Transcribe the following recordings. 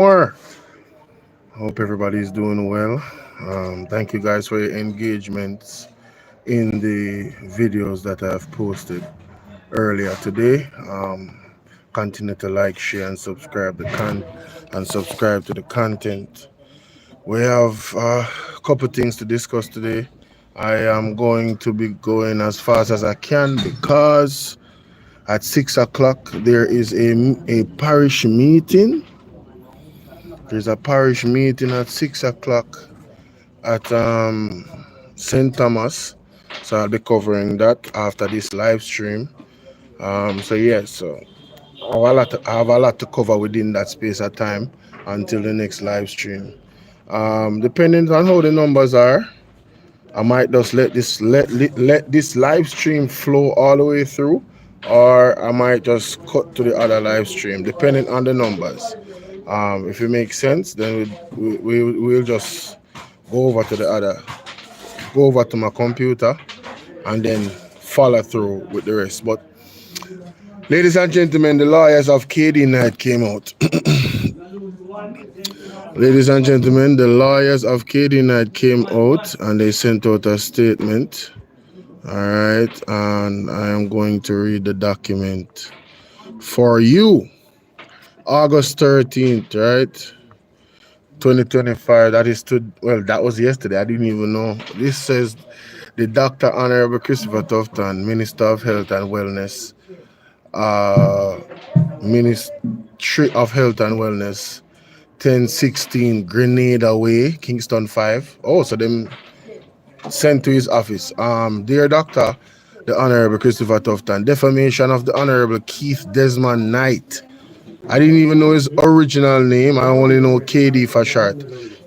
more. Hope everybody's doing well. Thank you guys for your engagements in the videos that I have posted earlier today. Continue to like, share, and subscribe to the content. We have a couple things to discuss today. I am going to be going as fast as I can because at 6 o'clock there is a parish meeting. There's a parish meeting at 6 o'clock at St. Thomas. So I'll be covering that after this live stream. So I have a lot to cover within that space of time until the next live stream. Depending on how the numbers are, I might just let this live stream flow all the way through, or I might just cut to the other live stream, depending on the numbers. If it makes sense, then we'll just go over to the other, go over to my computer, and then follow through with the rest. But ladies and gentlemen, the lawyers of KD Knight came out. Ladies and gentlemen, the lawyers of KD Knight came out and they sent out a statement. All right, and I am going to read the document for you. August 13th, right? 2025. That was yesterday. I didn't even know. This says the Dr. Honorable Christopher Tufton, Minister of Health and Wellness, Ministry of Health and Wellness, 1016 Grenada Way, Kingston 5. Oh, so them sent to his office. Dear Doctor, the Honorable Christopher Tufton, defamation of the Honorable Keith Desmond Knight. I didn't even know his original name. I only know KD for short.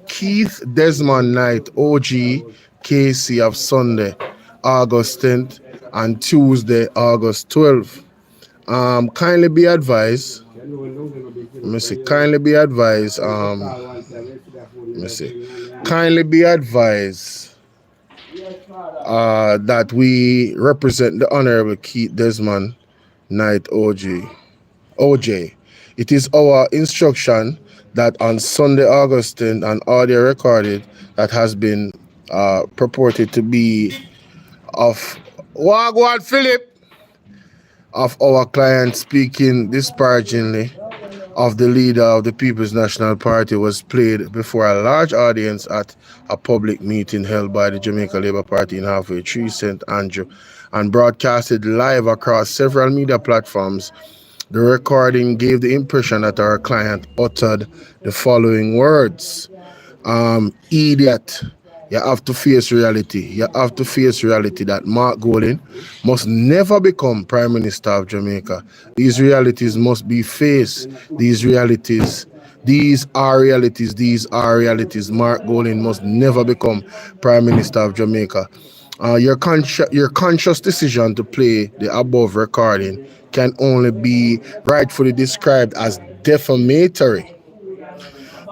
Keith Desmond Knight, OG, KC of Sunday, August 10th, and Tuesday, August 12th. Kindly be advised. Let me see. Kindly be advised. Kindly be advised that we represent the Honorable Keith Desmond Knight, OJ. It is our instruction that on Sunday, August 10th, an audio recorded that has been purported to be of Wagwan Philip, of our client speaking disparagingly of the leader of the People's National Party was played before a large audience at a public meeting held by the Jamaica Labour Party in Halfway Tree, St. Andrew, and broadcasted live across several media platforms. The recording gave the impression that our client uttered the following words. Idiot. You have to face reality. You have to face reality that Mark Golding must never become Prime Minister of Jamaica. These realities must be faced. These are realities. Mark Golding must never become Prime Minister of Jamaica. Your conscious decision to play the above recording can only be rightfully described as defamatory.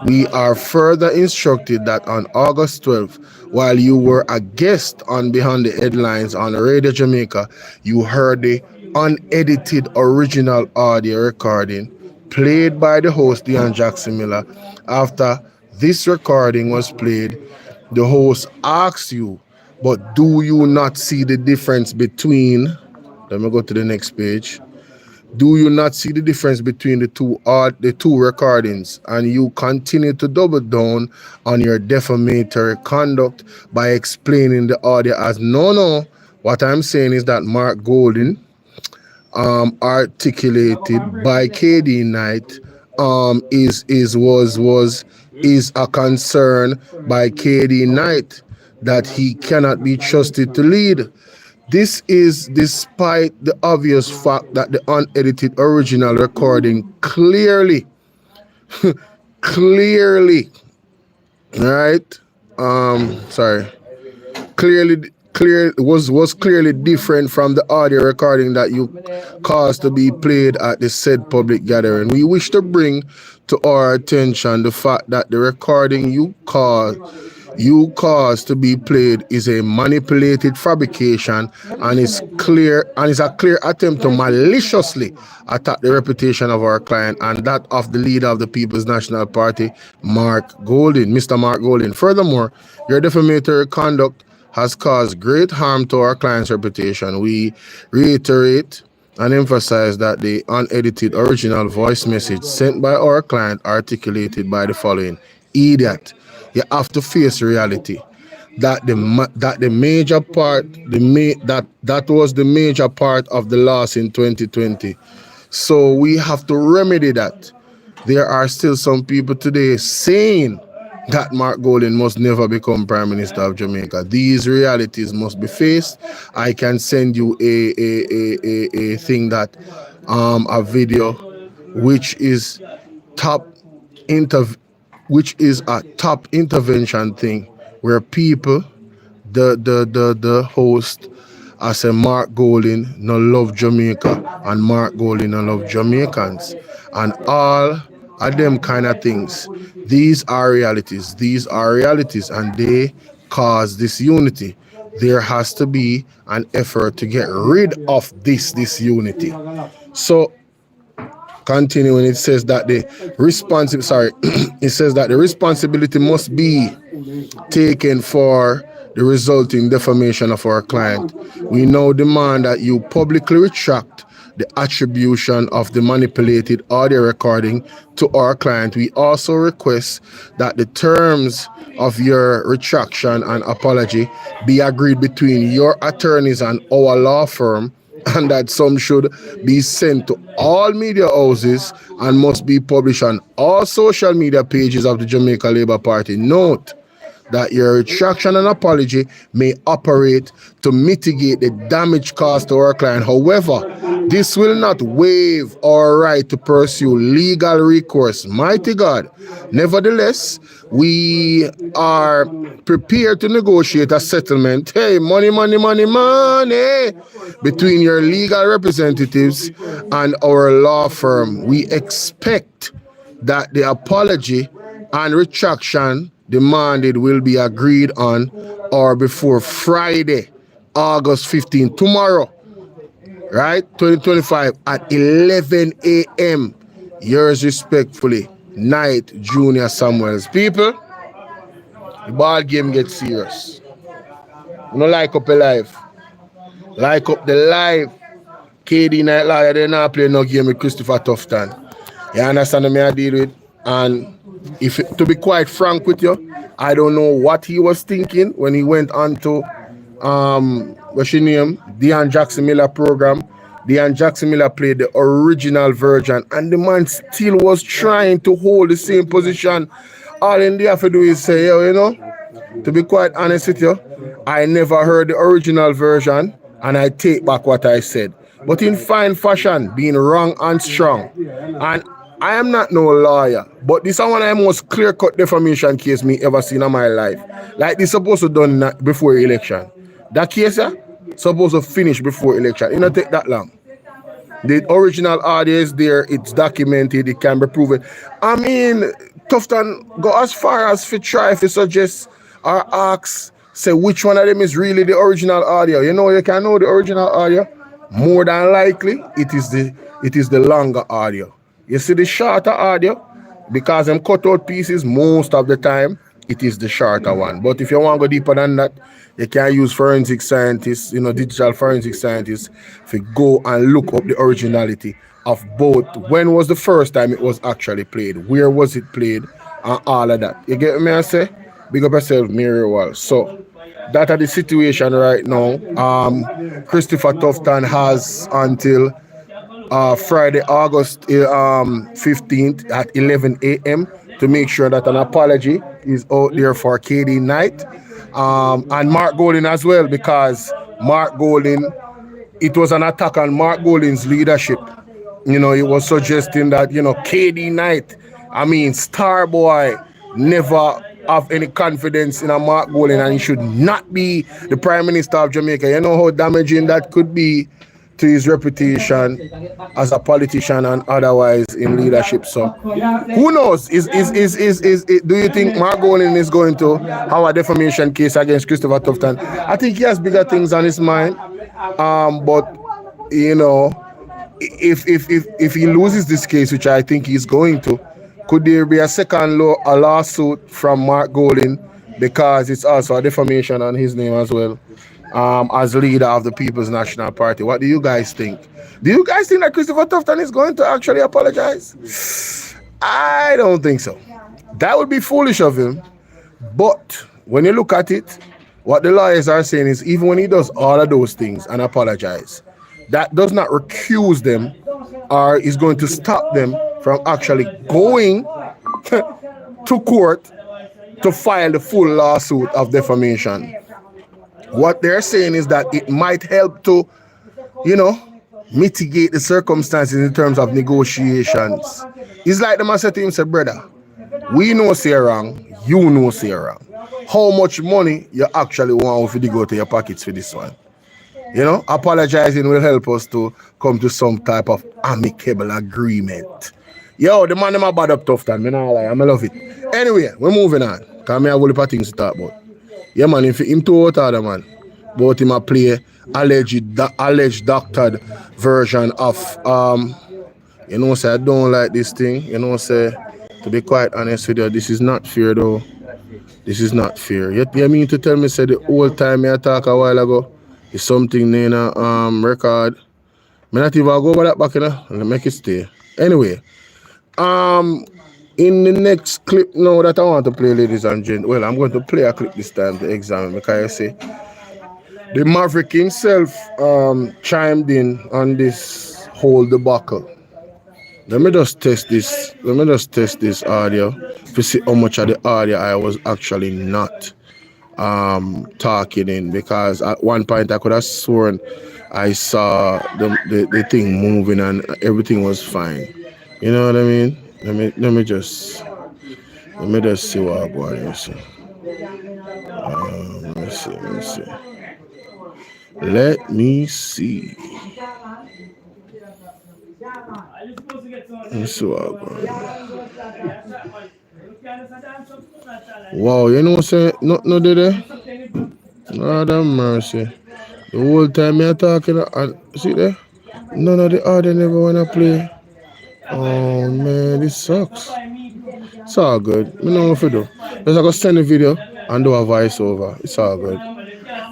We are further instructed that on August 12th, while you were a guest on Behind the Headlines on Radio Jamaica, you heard the unedited original audio recording played by the host, Deon Jackson Miller. After this recording was played, the host asked you, but do you not see the difference between, let me go to the next page. Do you not see the difference between the two recordings? And you continue to double down on your defamatory conduct by explaining the audio as no. What I'm saying is that Mark Golding, articulated by KD Knight, is a concern by KD Knight that he cannot be trusted to lead. This is despite the obvious fact that the unedited original recording clearly, right? Was clearly different from the audio recording that you caused to be played at the said public gathering. We wish to bring to our attention the fact that the recording you caused you cause to be played is a manipulated fabrication and is a clear attempt to maliciously attack the reputation of our client and that of the leader of the People's National Party, Mr. Mark Golding. Furthermore, your defamatory conduct has caused great harm to our client's reputation. We reiterate and emphasize that the unedited original voice message sent by our client articulated by the following: idiot, you have to face reality. That the major part that was the major part of the loss in 2020. So we have to remedy that. There are still some people today saying that Mark Golding must never become Prime Minister of Jamaica. These realities must be faced. I can send you a thing that a video which is top inter which is a top intervention thing where people the host I say Mark Golding no love Jamaica and Mark Golding no love Jamaicans and all of them kind of things. These are realities. These are realities and they cause disunity. There has to be an effort to get rid of this disunity. So continuing, it says that it says that the responsibility must be taken for the resulting defamation of our client. We now demand that you publicly retract the attribution of the manipulated audio recording to our client. We also request that the terms of your retraction and apology be agreed between your attorneys and our law firm, and that some should be sent to all media houses and must be published on all social media pages of the Jamaica Labour Party. Note that your retraction and apology may operate to mitigate the damage caused to our client. However, this will not waive our right to pursue legal recourse. Mighty God. Nevertheless, we are prepared to negotiate a settlement. Hey, money, between your legal representatives and our law firm. We expect that the apology and retraction demanded will be agreed on or before Friday, August 15, tomorrow, right? 2025 at 11 a.m. Yours respectfully, Knight Junior Samuels. People, the ball game gets serious. You know, like up a live. Like up the live. KD Night Lawyer, they not play no game with Christopher Tufton. You understand what I deal with? And if to be quite frank with you, I don't know what he was thinking when he went on to what's your name? Deion Jackson Miller program. Deion Jackson Miller played the original version and the man still was trying to hold the same position. All they have to do is say, yo, you know, to be quite honest with you, I never heard the original version and I take back what I said. But in fine fashion, being wrong and strong. And I am not no lawyer, but this is one of the most clear-cut defamation case me ever seen in my life. Like this supposed to done before election. That case, supposed to finish before election. It don't take that long. The original audio is there. It's documented. It can be proven. I mean, Tufton go as far as to try to suggest or ask, say which one of them is really the original audio. You know, you can know the original audio. More than likely, it is the longer audio. You see the shorter audio, because them cut out pieces most of the time, it is the shorter one. But if you want to go deeper than that, you can use forensic scientists, digital forensic scientists, to go and look up the originality of both. When was the first time it was actually played? Where was it played? And all of that. You get me I say? Big up yourself, Mary Wall. So, that is the situation right now. Christopher Tufton has until Friday, August 15th at 11 a.m. to make sure that an apology is out there for KD Knight and Mark Golding as well, because Mark Golding, it was an attack on Mark Golding's leadership. He was suggesting that, KD Knight, star boy, never have any confidence in a Mark Golding and he should not be the Prime Minister of Jamaica. You know how damaging that could be to his reputation as a politician and otherwise in leadership. So who knows? Do you think Margolin is going to have a defamation case against Christopher Tufton? I think he has bigger things on his mind. But you know, if he loses this case, which I think he's going to, could there be a second lawsuit from Mark Golin, because it's also a defamation on his name as well, as leader of the People's National Party? What do you guys think? Do you guys think that Christopher Tufton is going to actually apologize? I don't think so. That would be foolish of him. But when you look at it, what the lawyers are saying is, even when he does all of those things and apologize, that does not recuse them or is going to stop them from actually going to court to file the full lawsuit of defamation. What they're saying is that it might help to, mitigate the circumstances in terms of negotiations. It's like the man said to him, said, brother, we know say wrong, you know say wrong. How much money you actually want to go to your pockets for this one? Apologizing will help us to come to some type of amicable agreement. Yo, the man them a bad up tough time. I love it. Anyway, we're moving on. Because I have a whole things to talk about. Yeah, man, if him too out of man. But him a play alleged doctored version of say I don't like this thing. Say, to be quite honest with you, this is not fair though. This is not fair. You mean to tell me say the whole time I talk a while ago is something in a record. I not even go over that back and make it stay. Anyway, in the next clip now that I want to play, ladies and gentlemen, well, I'm going to play a clip this time to examine, because I say the Maverick himself chimed in on this whole debacle. Let me just test this audio to see how much of the audio I was actually not talking in, because at one point I could have sworn I saw the thing moving and everything was fine. You know what I mean? Let me just see what I'm going to see. Let me see. Let me see. Let's see what I'm going to. Wow, you know what I'm saying? No, did it? Lord have mercy. The whole time you're talking, and see there? None of the audio never want to play. Oh man, this sucks. It's all good. I know what to do. Just I go send a video and do a voiceover. It's all good.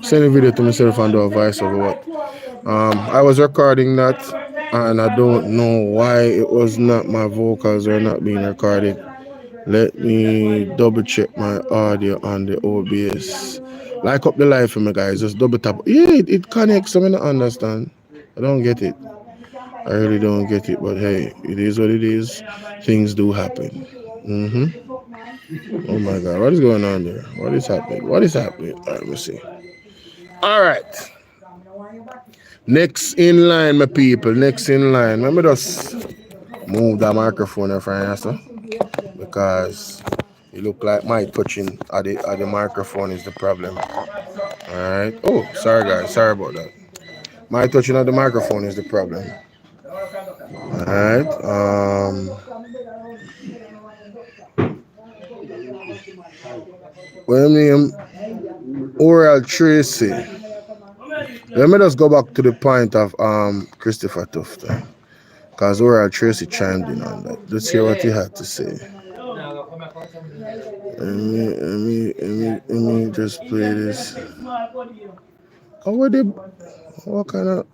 Send a video to myself and do a voiceover. I was recording that and I don't know why it was not, my vocals are not being recorded. Let me double check my audio on the OBS. Like up the live for me, guys. Just double tap. Yeah, it connects. I don't understand. I don't get it. I really don't get it, but hey, it is what it is. Things do happen. Oh my God, what is going on there? What is happening? All right, let me see. All right. Next in line, my people. Next in line. Let me just move that microphone in front of you, because it look like my touching at the microphone is the problem. All right. Oh, sorry guys. Sorry about that. My touching at the microphone is the problem. Alright, well, name Oral Tracy. Let me just go back to the point of Christopher Tufton, because Oral Tracy chimed in on that. Let's hear what he had to say. Let me just play this. What kind of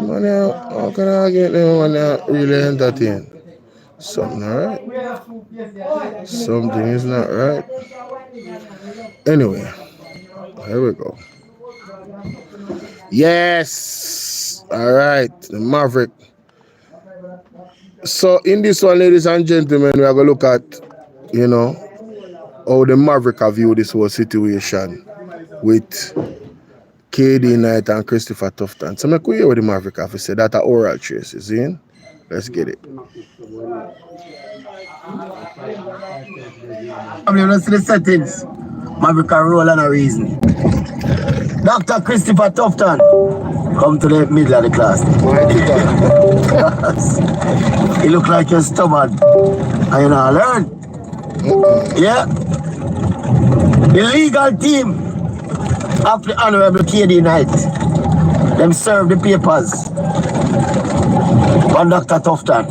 money? How can I get them when they're really entertained? Something alright? Something is not right. Anyway, here we go. Yes! Alright, the Maverick. So in this one, ladies and gentlemen, we are going to look at, how the Maverick have viewed this whole situation with KD Knight and Christopher Tufton. So make we hear what the Maverick have to say. That's an Oral Tracy, see? Let's get it. Let's see the settings. Maverick can roll and a reason. Dr. Christopher Tufton. come to the middle of the class. You look like you're stubborn. And you know, learn. Yeah. The legal team of the Honorable KD Knight, them serve the papers on Dr. Tufton.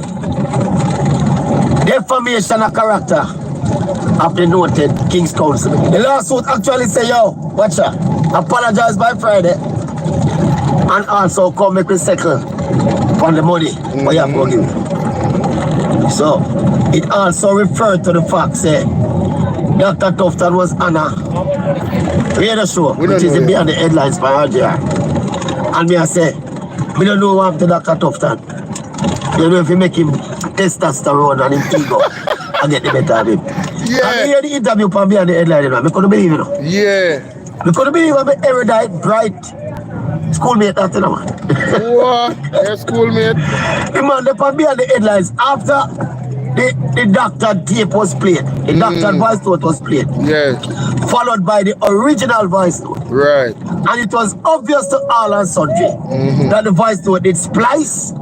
Defamation of character of the noted King's Counsel. The lawsuit actually say, yo, watch out, apologize by Friday and also come make we settle on the money what you have to give. So, it also referred to the fact say Dr. Tufton was on a radio show, which is beyond the headlines by RJR. And me I say, we don't know what happened to Dr. Tufton. You know if you make him testosterone and him ego and get the better of him. Yeah. And I hear the interview from me on the headline, you know. I couldn't believe it. Yeah. I couldn't believe I'm an erudite, bright schoolmate after the man. What? Your schoolmate? The man, they put me on the headlines after the doctored tape was played. The doctored voice note was played. Yes. Followed by the original voice note. Right. And it was obvious to all and sundry that the voice note did splice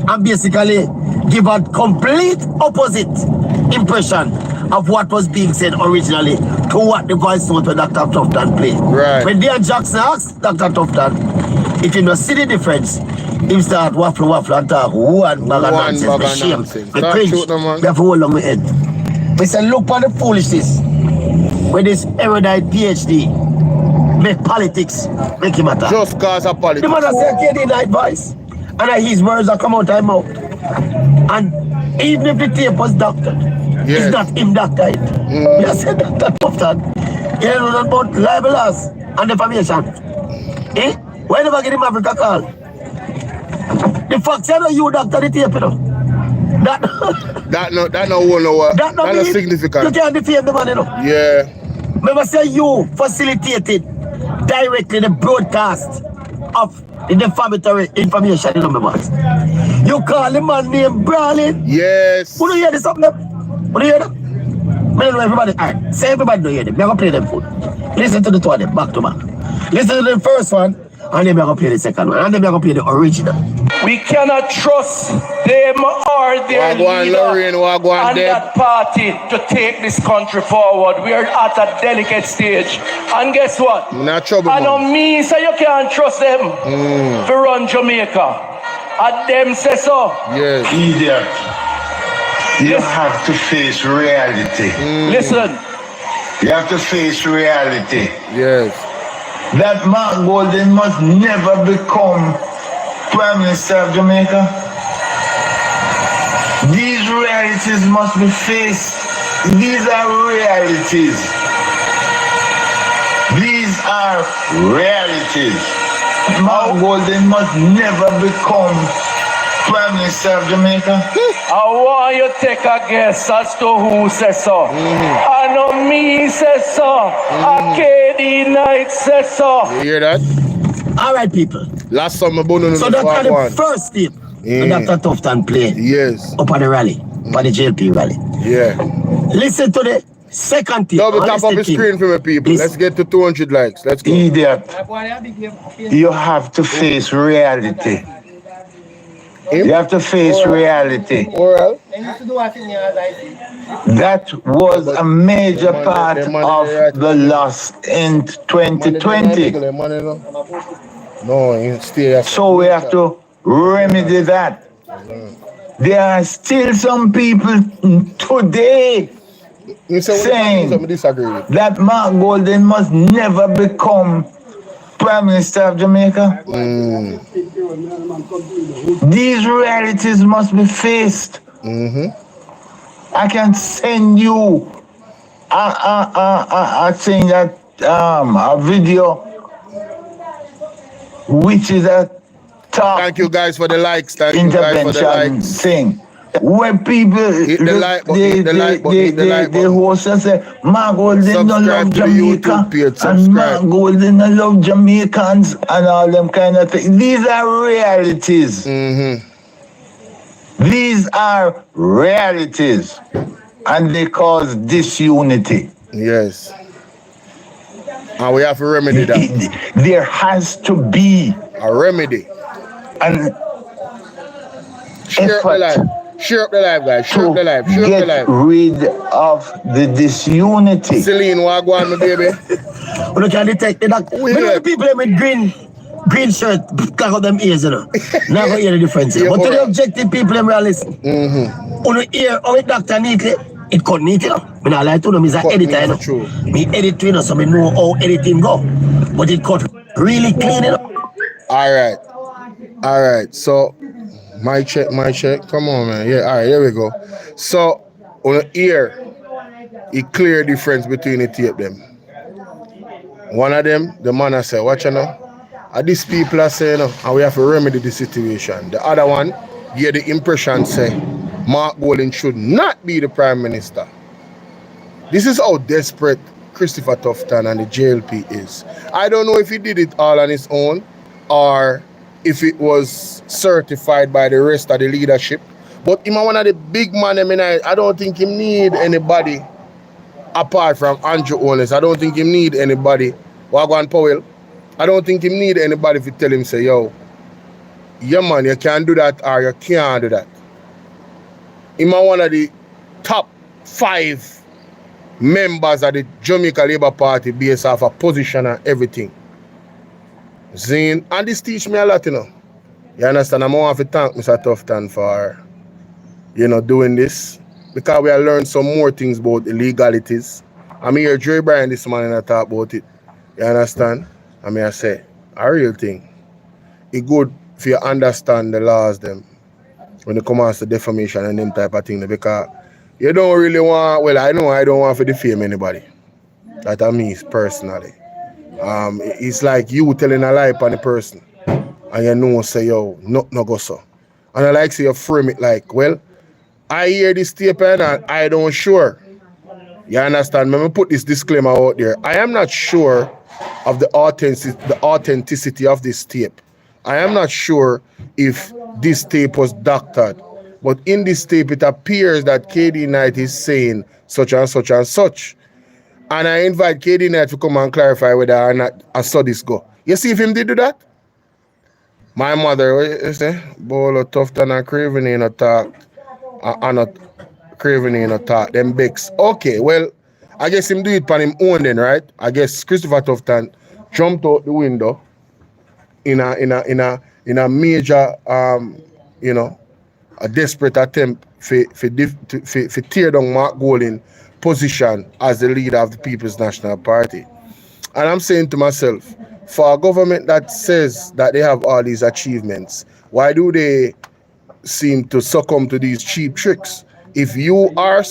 and basically give a complete opposite impression of what was being said originally to what the voice note with Dr. Tufton played. Right. When Dean Jackson asked Dr. Tufton if you know see the difference, him start waffle and talk one bag of nonsense, the shame, the cringe, we have to hold on my head. We say look for the foolishness with this erudite PhD make politics make him matter. Just cause of politics. The man has said KD Knight voice and his words that come out of his mouth. And even if the tape was doctored, it's not him doctored. He has said Dr. Tufton, he don't know about libelous and defamation. Eh? Why never get him Maverick a call? The fact you know you doctor the tape, you know. That no significant. You can't defame the man, you know. Yeah. Remember say you facilitated directly the broadcast of the defamatory information, you know, members. You call the man named Brawling. Yes. Who do you hear this up there? Who do you hear that? I don't know everybody. Alright, say everybody don't hear them. We're going to play them food. Listen to the two of them, back to back. Listen to the first one, and then we're going to play the second one, and then we're going to play the original. We cannot trust them or their leader and that party to take this country forward. We are at a delicate stage. And guess what? Not trouble, I know me say you can't trust them to run Jamaica. And them say so. Yes. Idiot. You have to face reality. Listen. You have to face reality. Yes. That Mark Golden must never become Prime Minister of Jamaica. These realities must be faced. These are realities. These are realities. Mark Golden must never become Prime Minister of Jamaica. I want you to take a guess as to who says so. I know me says so. KD Knight says so. You hear that? All right, people. Last summer, Bolo. So that's the first tip Dr. Tufton played. Yes. Up on the rally, up on the JLP rally. Yeah. Listen to the second tip. Double tap up the screen for me, people. Let's get to 200 likes. Let's go. Idiot. You have to face reality. You have to face reality. That was a major part of the loss in 2020. So we have to remedy that. There are still some people today saying that Mark Golden must never become Prime Minister of Jamaica. These realities must be faced. I can send you a thing that a video which is a top. Thank you guys for the likes. Thank you guys for the likes. Thing. Where people hit the like button, the host say Mark Golden don't love Jamaica and Mark Golden don't love Jamaicans and all them kind of things. These are realities. These are realities, and they cause disunity. Yes. And we have to remedy that. There has to be a remedy. An share up the life. Share up the life, guys. Share up the life. Share up the life. Get rid of the disunity. Celine, what go on, my baby? We can detect that. We know the people with green shirt, cock up them ears, you know. Now go hear the difference. But to the objective people, them listen. On the ear, how it doctor neatly, it cut neat, you know. I don't lie to them, he's an editor, you know. Me edit, you know, so I know how editing go. But it cut really clean, you know. All right. So, my check. Come on, man. Yeah, all right, here we go. So, on the ear, it clear difference between the tape them. One of them, the man I say, watch now. And these people are saying, and we have to remedy the situation. The other one, get the impression say, Mark Golding should not be the Prime Minister. This is how desperate Christopher Tufton and the JLP is. I don't know if he did it all on his own or if it was certified by the rest of the leadership. But him one of the big man, I don't think he need anybody apart from Andrew Holness. I don't think he need anybody. Wagwan Powell. I don't think he need anybody to tell him, say, yo, yeah man, you can do that or you can't do that. Him one of the top 5 members of the Jamaica Labour Party based off a position and everything. Zine, and this teach me a lot, you know. You understand? I'm want to thank Mr. Tufton for, doing this. Because we have learned some more things about the legalities. I'm here, Dre Bryan, this man, and I talk about it. You understand? I say, a real thing. It's good if you understand the laws them when it comes to defamation and them type of thing. Because you don't really want, well, I know I don't want to defame anybody. That I mean personally. It's like you telling a lie upon a person. And you know, say, yo, no go so. And I like say you frame it like, well, I hear this tape and I don't sure. You understand? Let me put this disclaimer out there. I am not sure of the authenticity of this tape. I am not sure if this tape was doctored. But in this tape, it appears that KD Knight is saying such and such and such. And I invite KD Knight to come and clarify whether or not I saw this go. You see if him did do that? My mother, what you say? Bolo, Tufton and Craven in a talk. And not Craven in a talk. Them Becks. Okay, well, I guess him do it on him own then, right? I guess Christopher Tufton jumped out the window in a major a desperate attempt to tear down Mark Golding's position as the leader of the People's National Party. And I'm saying to myself, for a government that says that they have all these achievements, why do they seem to succumb to these cheap tricks? If you are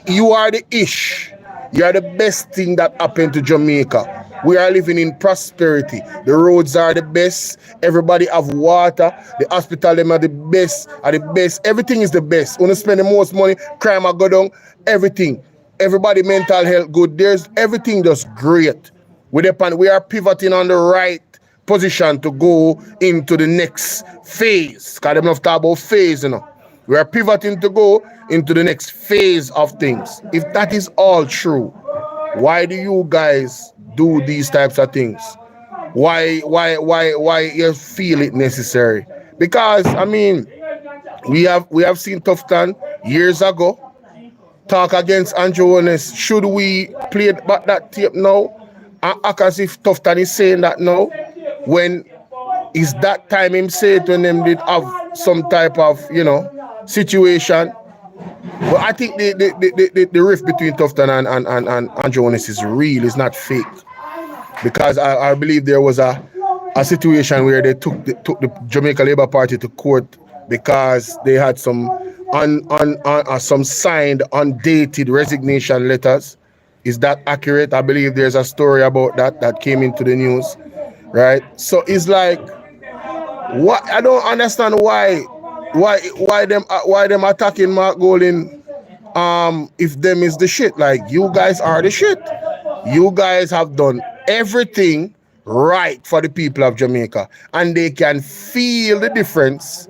you are the ish. You are the best thing that happened to Jamaica. We are living in prosperity. The roads are the best. Everybody have water. The hospital them are the best. Everything is the best. When you spend the most money, crime will go down. Everything. Everybody mental health good. There's everything just great. We are pivoting on the right position to go into the next phase. Because they don't talk about phase, We are pivoting to go into the next phase of things. If that is all true, why do you guys do these types of things? Why you feel it necessary? Because we have seen Tufton years ago talk against Andrew Holness. Should we play back that tape now and act as if Tufton is saying that now? When is that time him say it when them did have some type of situation? But I think the rift between Tufton and Andrew Holness is real. It's not fake. Because I believe there was a situation where they took the Jamaica Labour Party to court because they had some signed, undated resignation letters. Is that accurate? I believe there's a story about that came into the news, right? So it's like, what I don't understand why them attacking Mark Golding if them is the shit. Like, you guys are the shit. You guys have done everything right for the people of Jamaica, and they can feel the difference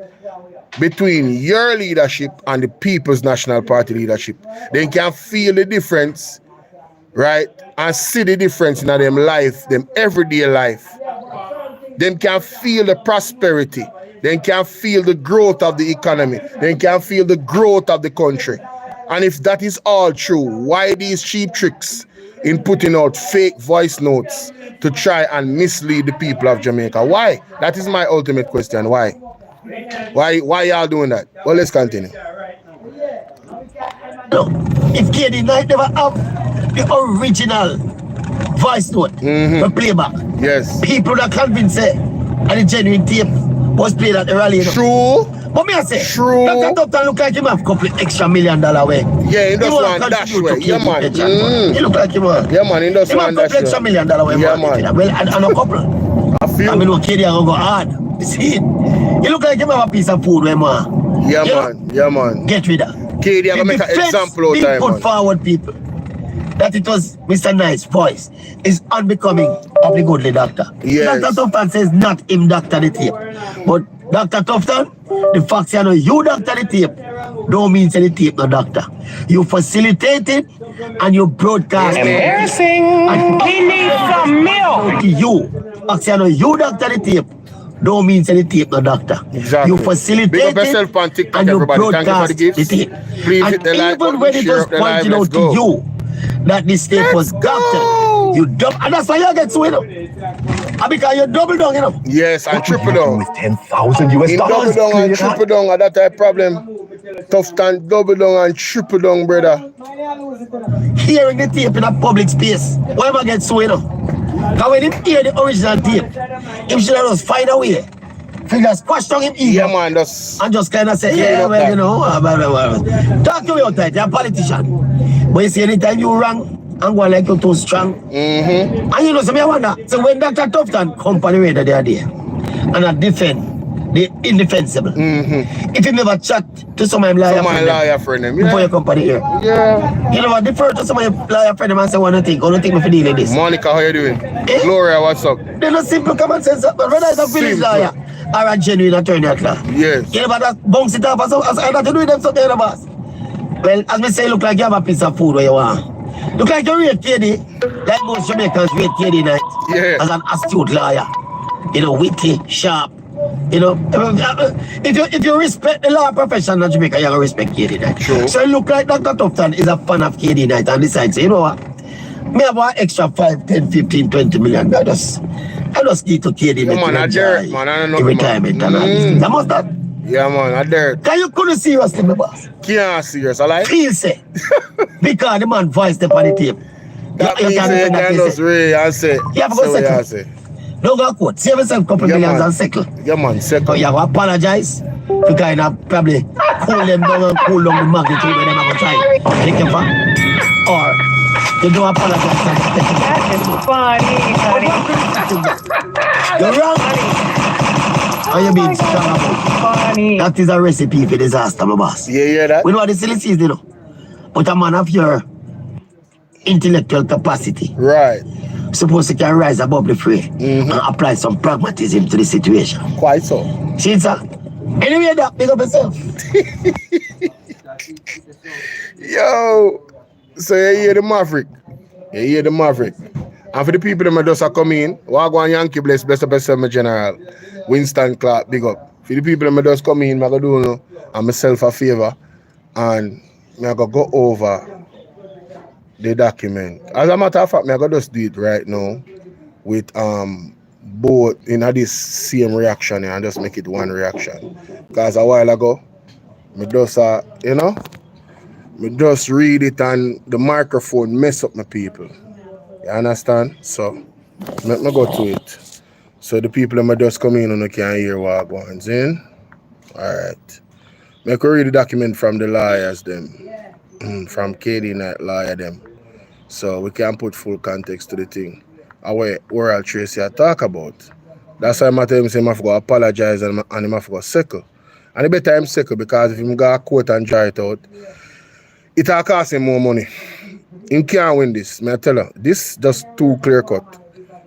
between your leadership and the People's National Party leadership. They can feel the difference right? And see the difference in them life, them everyday life. Them can feel the prosperity. They can feel the growth of the economy. They can feel the growth of the country. And if that is all true, why these cheap tricks in putting out fake voice notes to try and mislead the people of Jamaica? Why? That is my ultimate question. Why? Why y'all doing that? Well, let's continue. No, if KD Knight never have the original voice note for playback, yes, people that convinced it and the genuine tape was played at the rally. You know? True. But me I say, True. Dr. Tufton look like him have a couple extra $1 million way. Yeah, he does one dash way. Yeah, man. He look like him. Yeah, man, he does one dash way. He have a couple extra $1 million way. Yeah, man. Well, and a couple. A few. I mean, no KD are going to go hard. You see it? He look like him have a piece of food, man. Yeah, man. Yeah, man. Get rid of. KD, I'm going to make an example of time, put forward, people, that it was Mr. Knight's voice is unbecoming of the goodly doctor. Yes. Dr. Tufton says not him doctor the tape. But Dr. Tufton, the fact you know you doctor the tape don't mean say the tape no doctor. You facilitate it and you broadcast it. Embarrassing. And He needs some milk. you. Fact you know you doctor the tape don't mean say the tape no doctor. Exactly. You facilitate Big up it yourself on TikTok, and you everybody. Thank you for the broadcast gifts. the tape. Please And hit the like even button, when it share was up the live, pointed let's out to go. you that this tape was doctored, you double, and that's why you get so, you know. And because you double down, you know. Yes, and triple down. With 10,000 US In dollars. double down and triple down, and that type problem. Tufton double down and triple down, brother. Hearing the tape in a public space, why am I get so, you know? Because when him hear the original tape, him should have just find a way. Figure squash down him ego. Yeah, man, that's... And just kind of say, yeah, well, you know, talk to me out there, you're a politician. But you see, anytime you wrong, I'm going like you too strong. And you know, so I wonder, so when Dr. Tufton come on the radio the other day, and I defend the indefensible, if you never chat to some of my lawyer friend before you come on the air, you know what, defer to some of your lawyer friend and say, what do you think me for dealing with this? Monica, how you doing? Gloria, what's up? They're not simple common sense, but whether it's a village lawyer or a genuine attorney at law. Yes. You know about that bounce it up as I got to do with them something, boss. Well, as me say, look like you have a piece of food where you want. Look like you rate KD, like most Jamaicans rate KD Knight as an astute lawyer. You know, witty, sharp. You know, if you respect the law profession in Jamaica, you have to respect KD Knight. True. So it look like Dr. Tufton is a fan of KD Knight and decides, you know what? Me have one extra 5, 10, 15, 20 million. I just need to KD Knight. Man, I dare it, man. I don't know. Retirement and all these things. I must that. Yeah, man, I dare it. Can you couldn't seriously, my boss? Can't serious, I like. Feel say. Because the man voice step on the tape. That means you can just read and say. You have to go settle. Don't go quote. Save yourself a couple millions and settle. Yeah, man, settle. But you have to apologize. You kind of probably cool them down and cool down the magnitude when they have a try. Take your fun. Or you don't apologize. That is funny, honey. You're wrong. How you being strong about? Funny. That is a recipe for disaster, my boss. Yeah, that. We know what the silly season, you know. But a man of your intellectual capacity, right, supposed to can rise above the fray and apply some pragmatism to the situation. Quite so. See it, sir? Anyway, that big up yourself. Yo, so you hear the Maverick. You hear the Maverick. And for the people that just are coming in, Wagwan Yankee bless up yourself, my general. Winston Clark, big up. For the people that just come in, I'm going to do myself a favor. And I'm going to go over the document. As a matter of fact, I'm going to just do it right now with both in this same reaction and just make it one reaction. Because a while ago, I just, me just read it and the microphone mess up my people. You understand? So, let me go to it. So the people that just come in and can hear what goes in. Alright. Make me read the document from the lawyers them. From KD Knight lawyer them. So we can put full context to the thing. Our oral Tracy I talk about. That's why I'm telling him I have to apologize and I have to settle. And the better him settle because if him go a court and dry it out, it will cost him more money. He can't win this. I tell you, this just too clear cut.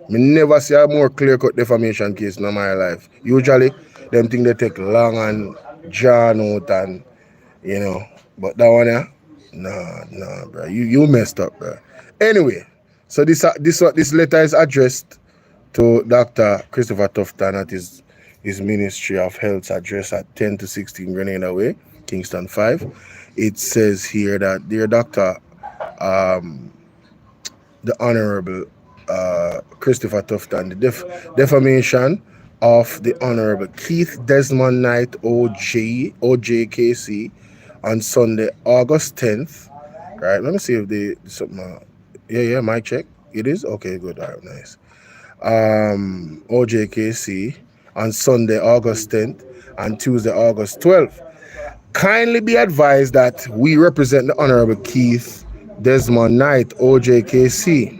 I never see a more clear cut defamation case in my life. Usually, them things they take long and drawn out and, but that one, Nah, bro. You messed up, bro. Anyway, so this letter is addressed to Dr. Christopher Tufton at his Ministry of Health's address at 10 to 16 Grenada Way, Kingston 5. It says here that, dear Doctor, the Honorable Christopher Tufton, the defamation of the Honorable Keith Desmond Knight OJKC on Sunday, August 10th. Right, let me see if they something. Yeah, mic check. It is okay. Good. All right, nice. OJKC on Sunday, August 10th and Tuesday, August 12th. Kindly be advised that we represent the Honorable Keith Desmond Knight, OJKC.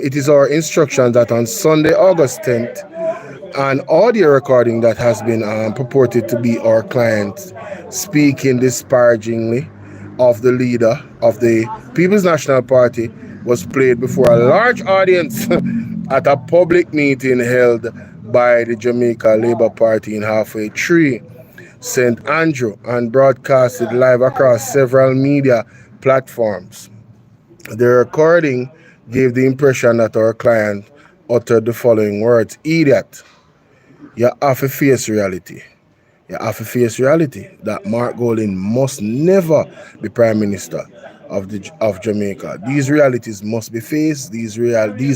It is our instruction that on Sunday, August 10th, an audio recording that has been purported to be our client speaking disparagingly of the leader of the People's National Party was played before a large audience at a public meeting held by the Jamaica Labour Party in Halfway Tree, St. Andrew, and broadcasted live across several media platforms. The recording gave the impression that our client uttered the following words: "Idiot, you have to face reality. You have to face reality that Mark Golding must never be Prime Minister of Jamaica. These realities must be faced. These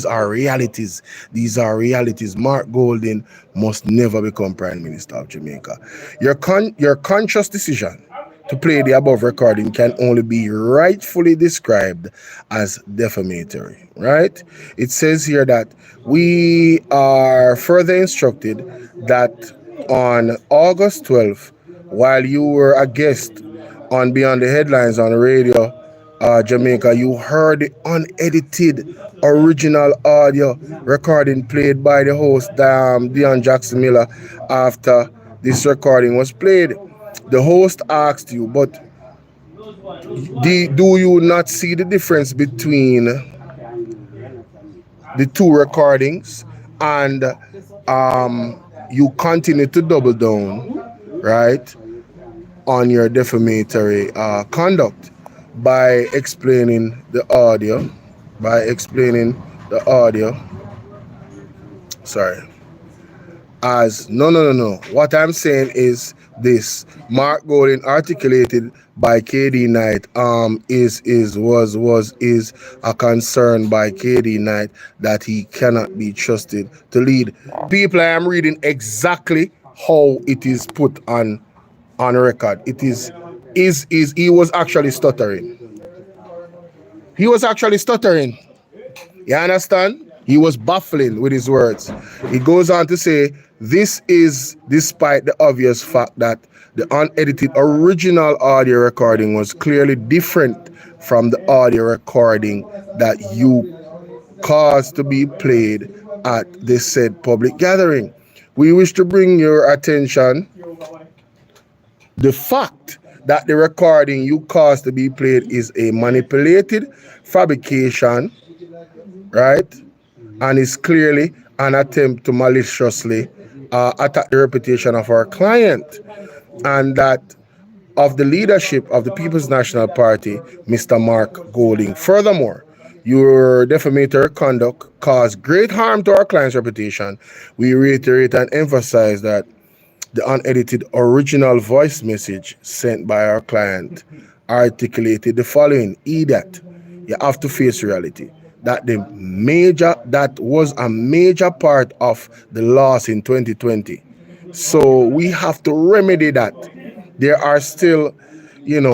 are realities. These are realities. Mark Golding must never become Prime Minister of Jamaica. Your conscious decision to play the above recording can only be rightfully described as defamatory." Right? It says here that we are further instructed that on August 12th, while you were a guest on Beyond the Headlines on Radio Jamaica, you heard the unedited original audio recording played by the host, Dion Jackson Miller. After this recording was played, the host asked you, but do you not see the difference between the two recordings? And you continue to double down, right, on your defamatory conduct by explaining the audio. Sorry. As no. What I'm saying is this: Mark Golding articulated by KD Knight is a concern by KD Knight that he cannot be trusted to lead. People, I am reading exactly how it is put on record. It is he was actually stuttering. He was actually stuttering. You understand? He was baffling with his words. He goes on to say, this is despite the obvious fact that the unedited original audio recording was clearly different from the audio recording that you caused to be played at the said public gathering. We wish to bring your attention the fact that the recording you caused to be played is a manipulated fabrication, right? And is clearly an attempt to maliciously attack the reputation of our client and that of the leadership of the People's National Party, Mr. Mark Golding. Furthermore, your defamatory conduct caused great harm to our client's reputation. We reiterate and emphasize that the unedited original voice message sent by our client articulated the following: "Idiot, you have to face reality. That was a major part of the loss in 2020. So we have to remedy that." There are still,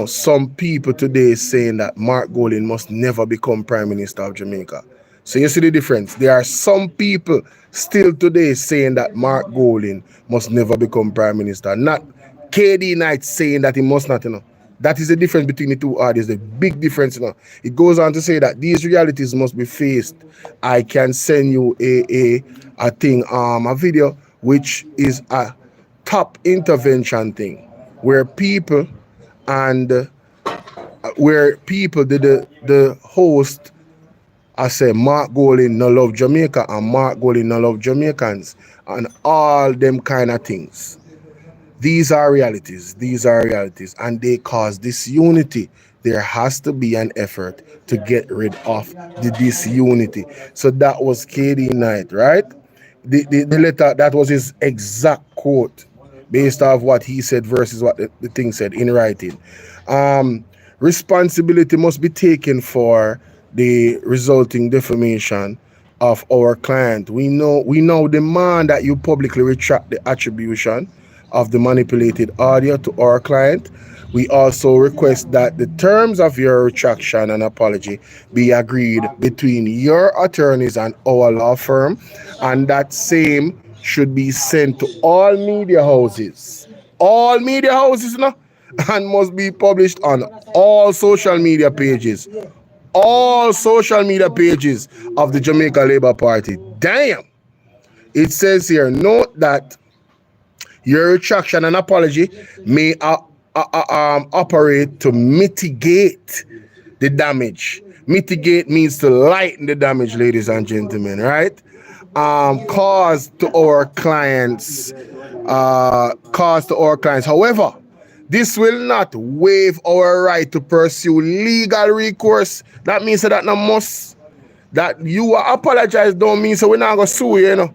some people today saying that Mark Golding must never become Prime Minister of Jamaica. So you see the difference. There are some people still today saying that Mark Golding must never become Prime Minister. Not KD Knight saying that he must not, That is the difference between the two audios, the big difference. It goes on to say that these realities must be faced. I can send you a video, which is a top intervention thing, where people the host, I say Mark Golding no love Jamaica and Mark Golding no love Jamaicans and all them kind of things. These are realities, and they cause disunity. there has to be an effort to get rid of the disunity. So that was KD Knight, right? The letter, that was his exact quote based off what he said versus what the thing said in writing. Um, Responsibility must be taken for the resulting defamation of our client. We now demand that you publicly retract the attribution of the manipulated audio to our client. We also request that the terms of your retraction and apology be agreed between your attorneys and our law firm, and that same should be sent to all media houses. All media houses, you know, and must be published on all social media pages. All social media pages of the Jamaica Labour Party. Damn! It says here, note that your retraction and apology may operate to mitigate the damage. Mitigate means to lighten the damage, ladies and gentlemen, right? Caused to our clients. However, this will not waive our right to pursue legal recourse. That means that no must. That you apologize don't mean so we're not gonna sue you, you know.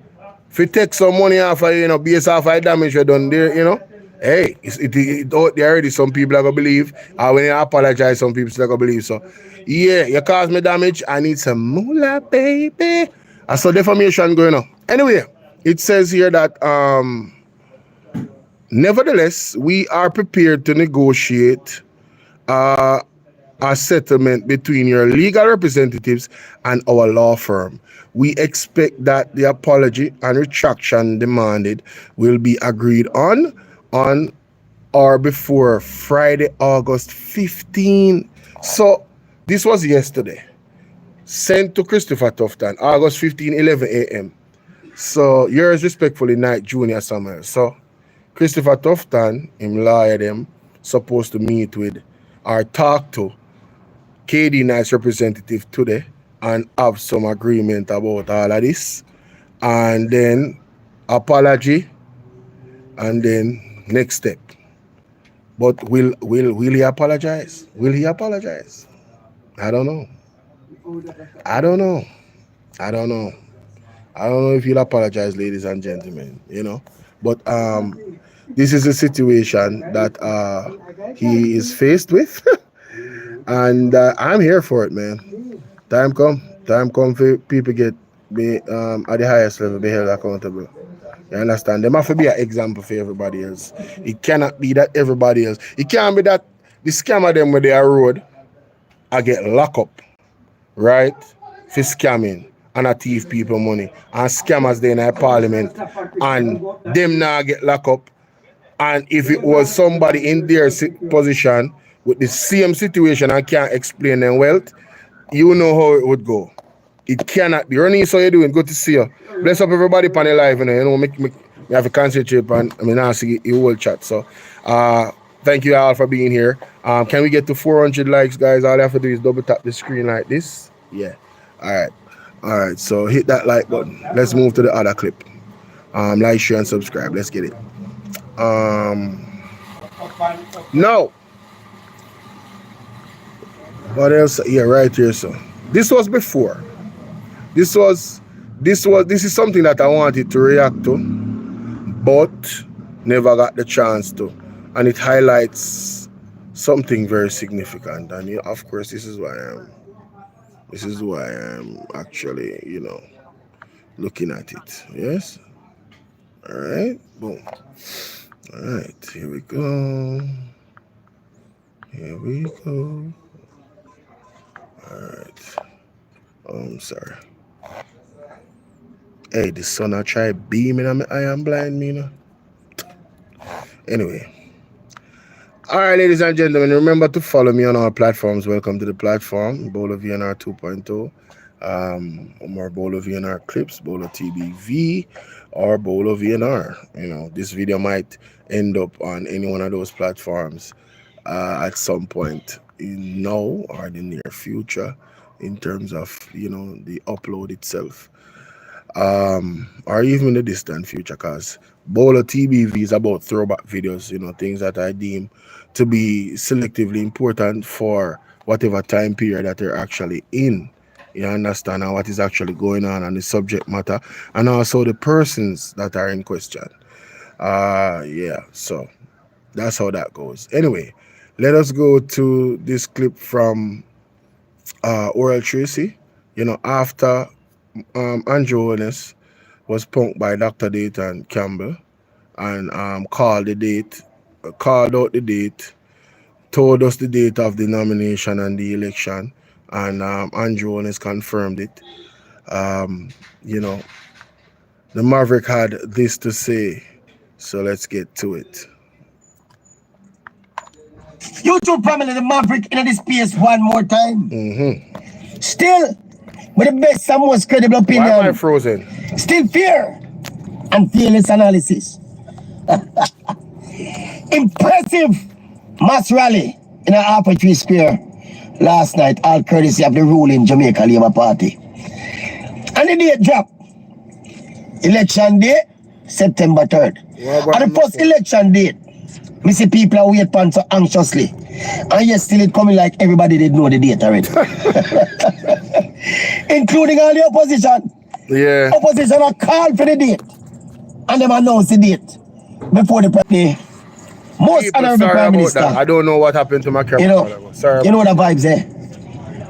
If you take some money off of, you know, based off of damage you done there, you know. Hey, it out there already. Some people are gonna believe. When you apologize, some people still gonna believe. So, yeah, you caused me damage. I need some moolah, baby. I saw defamation going on. Anyway, it says here that nevertheless, we are prepared to negotiate a settlement between your legal representatives and our law firm. We expect that the apology and retraction demanded will be agreed on or before Friday, August 15. So this was yesterday. Sent to Christopher Tufton, August 15, 11 a.m. So yours respectfully, Knight Junior Samuel. So Christopher Tufton, him lawyer them, supposed to meet with or talk to KD Knight's representative today and have some agreement about all of this. And then apology and then next step. But will he apologize? Will he apologize? I don't know. I don't know if he'll apologize, ladies and gentlemen, you know. But this is a situation that he is faced with. And I'm here for it, man. Time come for people get be at the highest level be held accountable. You understand? There must be an example for everybody else. It cannot be that everybody else. It can't be that the scammer them with their road I get locked up, right? For scamming and a thief people money. And scammers there in our parliament and them now get locked up. And if it was somebody in their position with the same situation and can't explain their wealth, you know how it would go. It cannot be. Ronnie, so you doing? Good to see you. Bless up everybody on the live, you know, make have to concentrate on, I mean, I see your whole chat. So, thank you all for being here. Can we get to 400 likes, guys? All you have to do is double tap the screen like this. Yeah. All right. So hit that like button. Let's move to the other clip. Like, share, and subscribe. Let's get it. No. What else? Yeah, right here. So this was before. This is something that I wanted to react to, but never got the chance to. And it highlights something very significant. And of course, this is why I'm actually, you know, looking at it. Yes? All right. Boom. All right. Here we go. All right. I'm sorry. Hey, the sun I try beaming on me. I am blind, me, you know. Anyway. All right, ladies and gentlemen, remember to follow me on our platforms. Welcome to the platform, Bolo VNR 2.0. More Bolo VNR clips, Bolo TBV, or Bolo VNR. You know, this video might end up on any one of those platforms at some point in now or the near future in terms of, you know, the upload itself. or even in the distant future, because Bolo TBV is about throwback videos, things that I deem to be selectively important for whatever time period that they're actually in. You understand, and what is actually going on and the subject matter, and also the persons that are in question. Yeah, so that's how that goes. Anyway, let us go to this clip from Oral Tracy. After Andrew Holness was punked by Dr. Dayton Campbell and called out the date, told us the date of the nomination and the election, and Andrew Holness confirmed it. The Maverick had this to say, so let's get to it. YouTube family, the Maverick in this space one more time. Still, with the best and most credible opinion. Why am I frozen? Still fear and fearless analysis. Impressive mass rally in an Apple Tree Square last night, all courtesy of the ruling Jamaica Labour Party. And the date drop. Election day, September 3rd. And the first election date, we see people are waiting for so anxiously. And yet still it coming like everybody did know the date already. Including all the opposition. Yeah. Opposition are called for the date. And them announced the date before the most honorable Prime Minister. That. I don't know what happened to my camera. Sorry. You know the vibes there?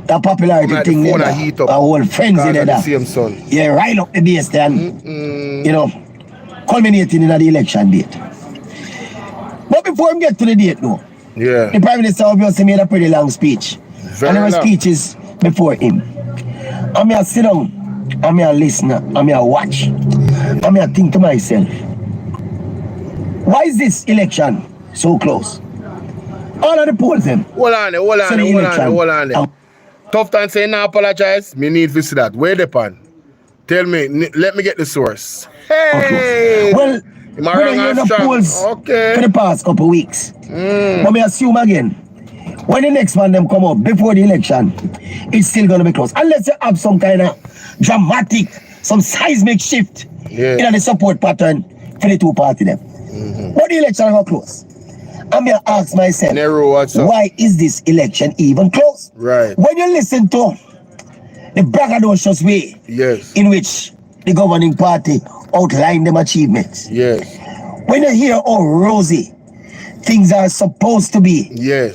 The popularity thing there. A whole frenzy there. Yeah, rile up the base there and, culminating in the election date. But before we get to the date though, the Prime Minister obviously made a pretty long speech. And there were speeches before him. I'm here sit down, I'm here listen, I'm here watch. I'm here think to myself, why is this election so close? All of the polls them. Hold on there. Tufton say now apologize. Me need to see that. Where the pan? Tell me, let me get the source. Hey! Well, you're the polls for the past couple of weeks. But me assume again, when the next one them come up before the election, it's still gonna be close. Unless you have some kind of dramatic, some seismic shift in the support pattern for the two party them. But the election are close. I'm gonna ask myself, why is this election even close? Right. When you listen to the braggadocious way in which the governing party outlined them achievements. When you hear how rosy things are supposed to be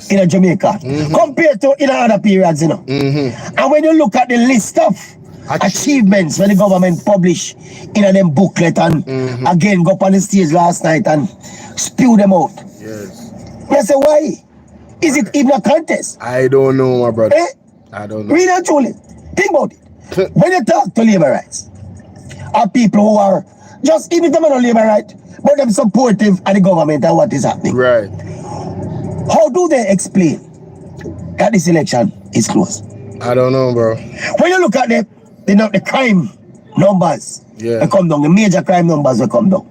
in Jamaica compared to in other periods, And when you look at the list of achievements when the government publish in a them booklet and again go up on the stage last night and spew them out. You say, why? Is it even a contest? I don't know, my brother. I don't know. Really and truly, think about it. When you talk to labor rights, are people who are just, even if they're not labor right, but they're supportive of the government and what is happening. Right. How do they explain that this election is close? I don't know, bro. When you look at the crime numbers, they come down. The major crime numbers will come down.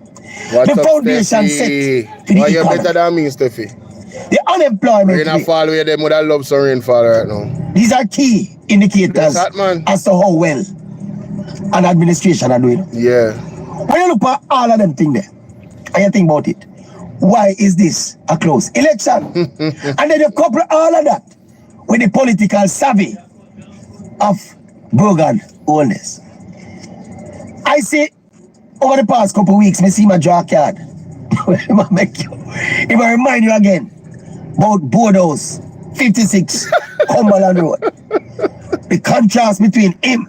What's the up, foundation Steffi? set to the Why you economy. better than me, Steffi? The unemployment rainfall where them would have loved some rainfall right now. These are key indicators as to how well an administration are doing. Yeah. When you look at all of them things there, and you think about it, why is this a close election? And then you couple all of that with the political savvy of Brogan Holness. I see over the past couple of weeks, I see my draw card. It will remind you again about Bodo's 56 Cumberland Road. The contrast between him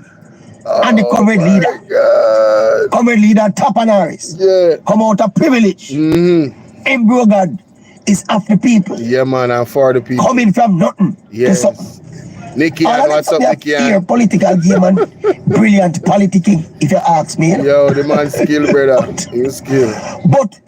and the current leader. Current leader Tufton Harris. Come out of privilege. In Brogan is of the people. Yeah, man, and for the people. Coming from nothing to something. Nicky, what's up, Nicky? Here, political game and brilliant politicking, if you ask me. Yo, the man skill, brother. You skill. But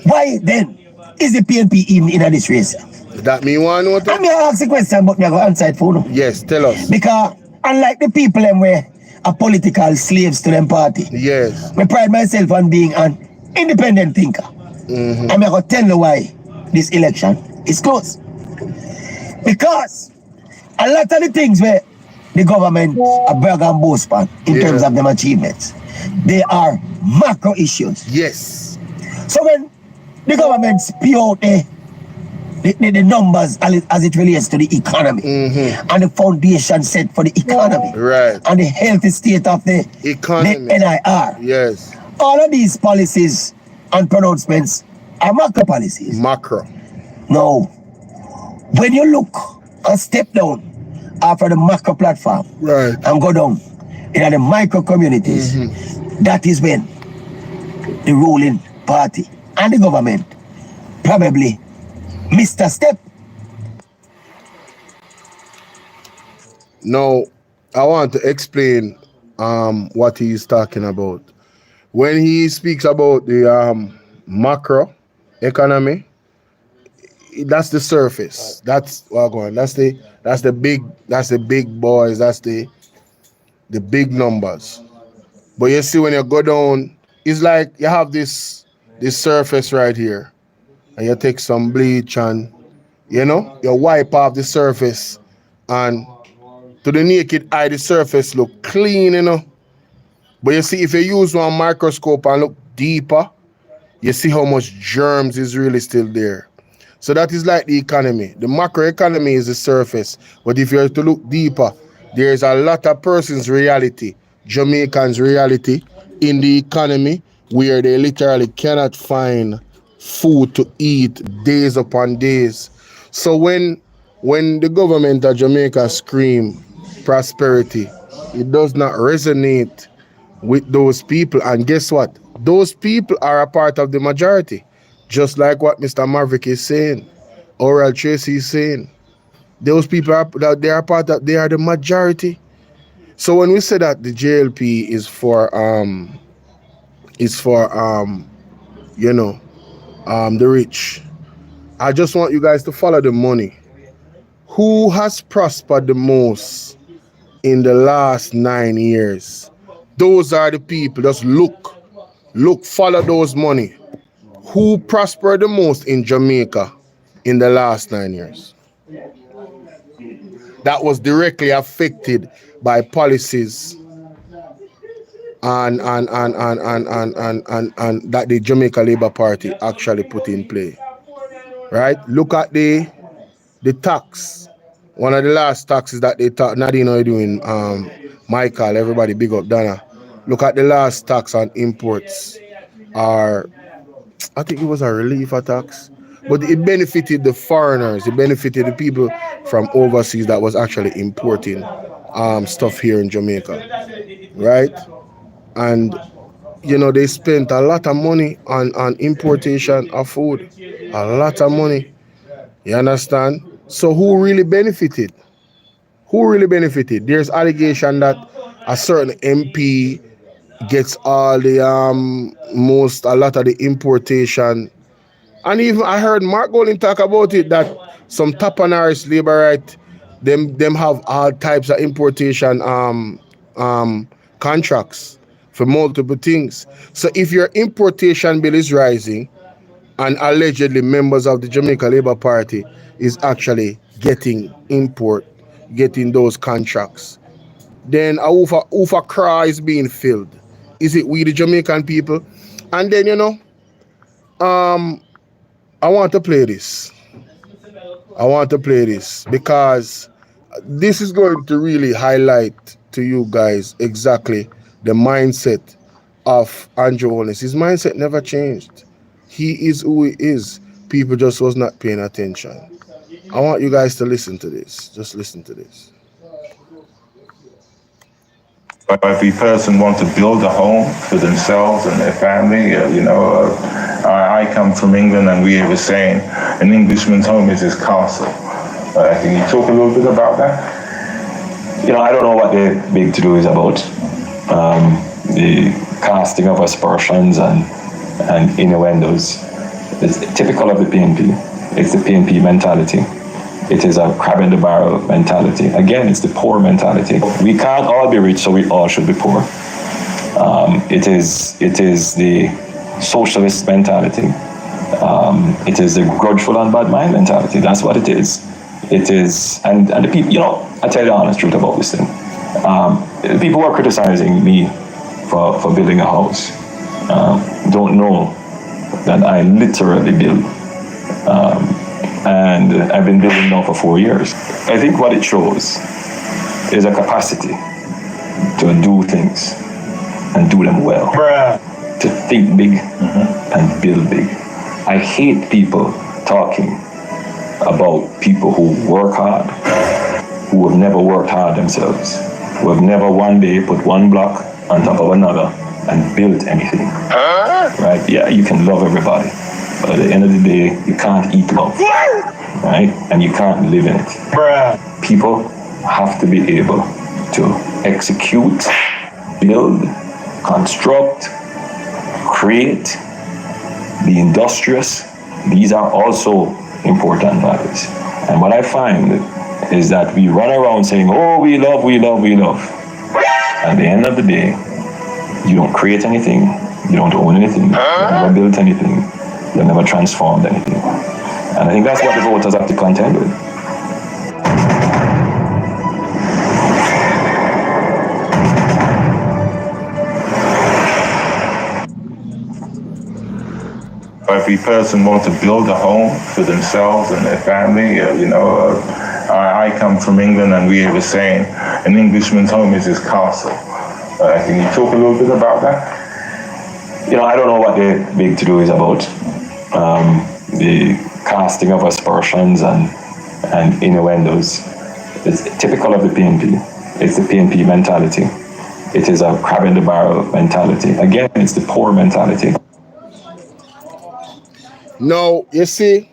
why then is the PNP even in this race? That me want to know? I'm going to ask the question, but I'm going to answer it for you. Yes, tell us. Because unlike the people them were are political slaves to them party. Yes. I pride myself on being an independent thinker. I'm going to tell you why this election is close. Because a lot of the things where the government are brag and boast on in terms of them achievements, They are macro issues. Yes. So when the government spew out the numbers as it relates to the economy and the foundation set for the economy and the healthy state of the economy, the NIR. Yes. All of these policies and pronouncements are macro policies. Macro. No. When you look and step down after the macro platform and go down in the micro communities, that is when the ruling party and the government probably missed a step. Now, I want to explain what he is talking about. When he speaks about the macro economy, that's the surface. That's what going. That's the big boys. That's the big numbers. But you see, when you go down, it's like you have this surface right here, and you take some bleach and you wipe off the surface, and to the naked eye, the surface look clean, But you see, if you use one microscope and look deeper, you see how much germs is really still there. So that is like the economy. The macro economy is the surface. But if you have to look deeper, there's a lot of persons' reality, Jamaicans' reality in the economy where they literally cannot find food to eat days upon days. So when the government of Jamaica scream prosperity, it does not resonate with those people. And guess what? Those people are a part of the majority. Just like what Mr. Maverick is saying, Oral Tracy is saying. Those people are they are the majority. So when we say that the JLP is for the rich, I just want you guys to follow the money. Who has prospered the most in the last 9 years? Those are the people. Just look, follow those money. Who prospered the most in Jamaica in the last 9 years? That was directly affected by policies and that the Jamaica Labour Party actually put in play. Right? Look at the tax. One of the last taxes that they talk, Nadine are doing, Michael, everybody big up Donna. Look at the last tax on imports. I think it was a relief tax, but it benefited the foreigners. It benefited the people from overseas that was actually importing stuff here in Jamaica, right? And they spent a lot of money on importation of food, a lot of money. You understand? So who really benefited? There's allegation that a certain MP gets all the a lot of the importation. And even I heard Mark Golding talk about it, that some Tappanaris labor right, them have all types of importation contracts for multiple things. So if your importation bill is rising and allegedly members of the Jamaica Labour Party is actually getting those contracts, then a Ufa craw is being filled. Is it we the Jamaican people? And then I want to play this. Because this is going to really highlight to you guys exactly the mindset of Andrew Holness. His mindset never changed. He is who he is. People just was not paying attention. I want you guys to listen to this. Just listen to this. Every person wants to build a home for themselves and their family. I come from England, and we were saying an Englishman's home is his castle. Can you talk a little bit about that? I don't know what the big to-do is about. The casting of aspersions and innuendos. It's typical of the PNP. It's the PNP mentality. It is a crab in the barrel mentality. Again, it's the poor mentality. We can't all be rich, so we all should be poor. It is the socialist mentality. It is the grudgeful and bad mind mentality. That's what it is. It is, and the people, I tell you the honest truth about this thing. The people who are criticizing me for building a house don't know that I literally build. And I've been building now for 4 years. I think what it shows is a capacity to do things and do them well. To think big and build big. I hate people talking about people who work hard, who have never worked hard themselves, who have never one day put one block on top of another and built anything. Right? Yeah, you can love everybody, but at the end of the day, you can't eat love, right? And you can't live in it. People have to be able to execute, build, construct, create, be industrious. These are also important values. And what I find is that we run around saying, oh, we love, we love, we love. At the end of the day, you don't create anything, you don't own anything, you never built anything, you never transformed anything. And I think that's what the voters have to contend with. Every person wants to build a home for themselves and their family. I come from England, and we were saying an Englishman's home is his castle. Can you talk a little bit about that? I don't know what the big to-do is about. The casting of aspersions and innuendos. It's typical of the PNP. It's the PNP mentality. It is a crab in the barrel mentality. Again, it's the poor mentality. No, you see,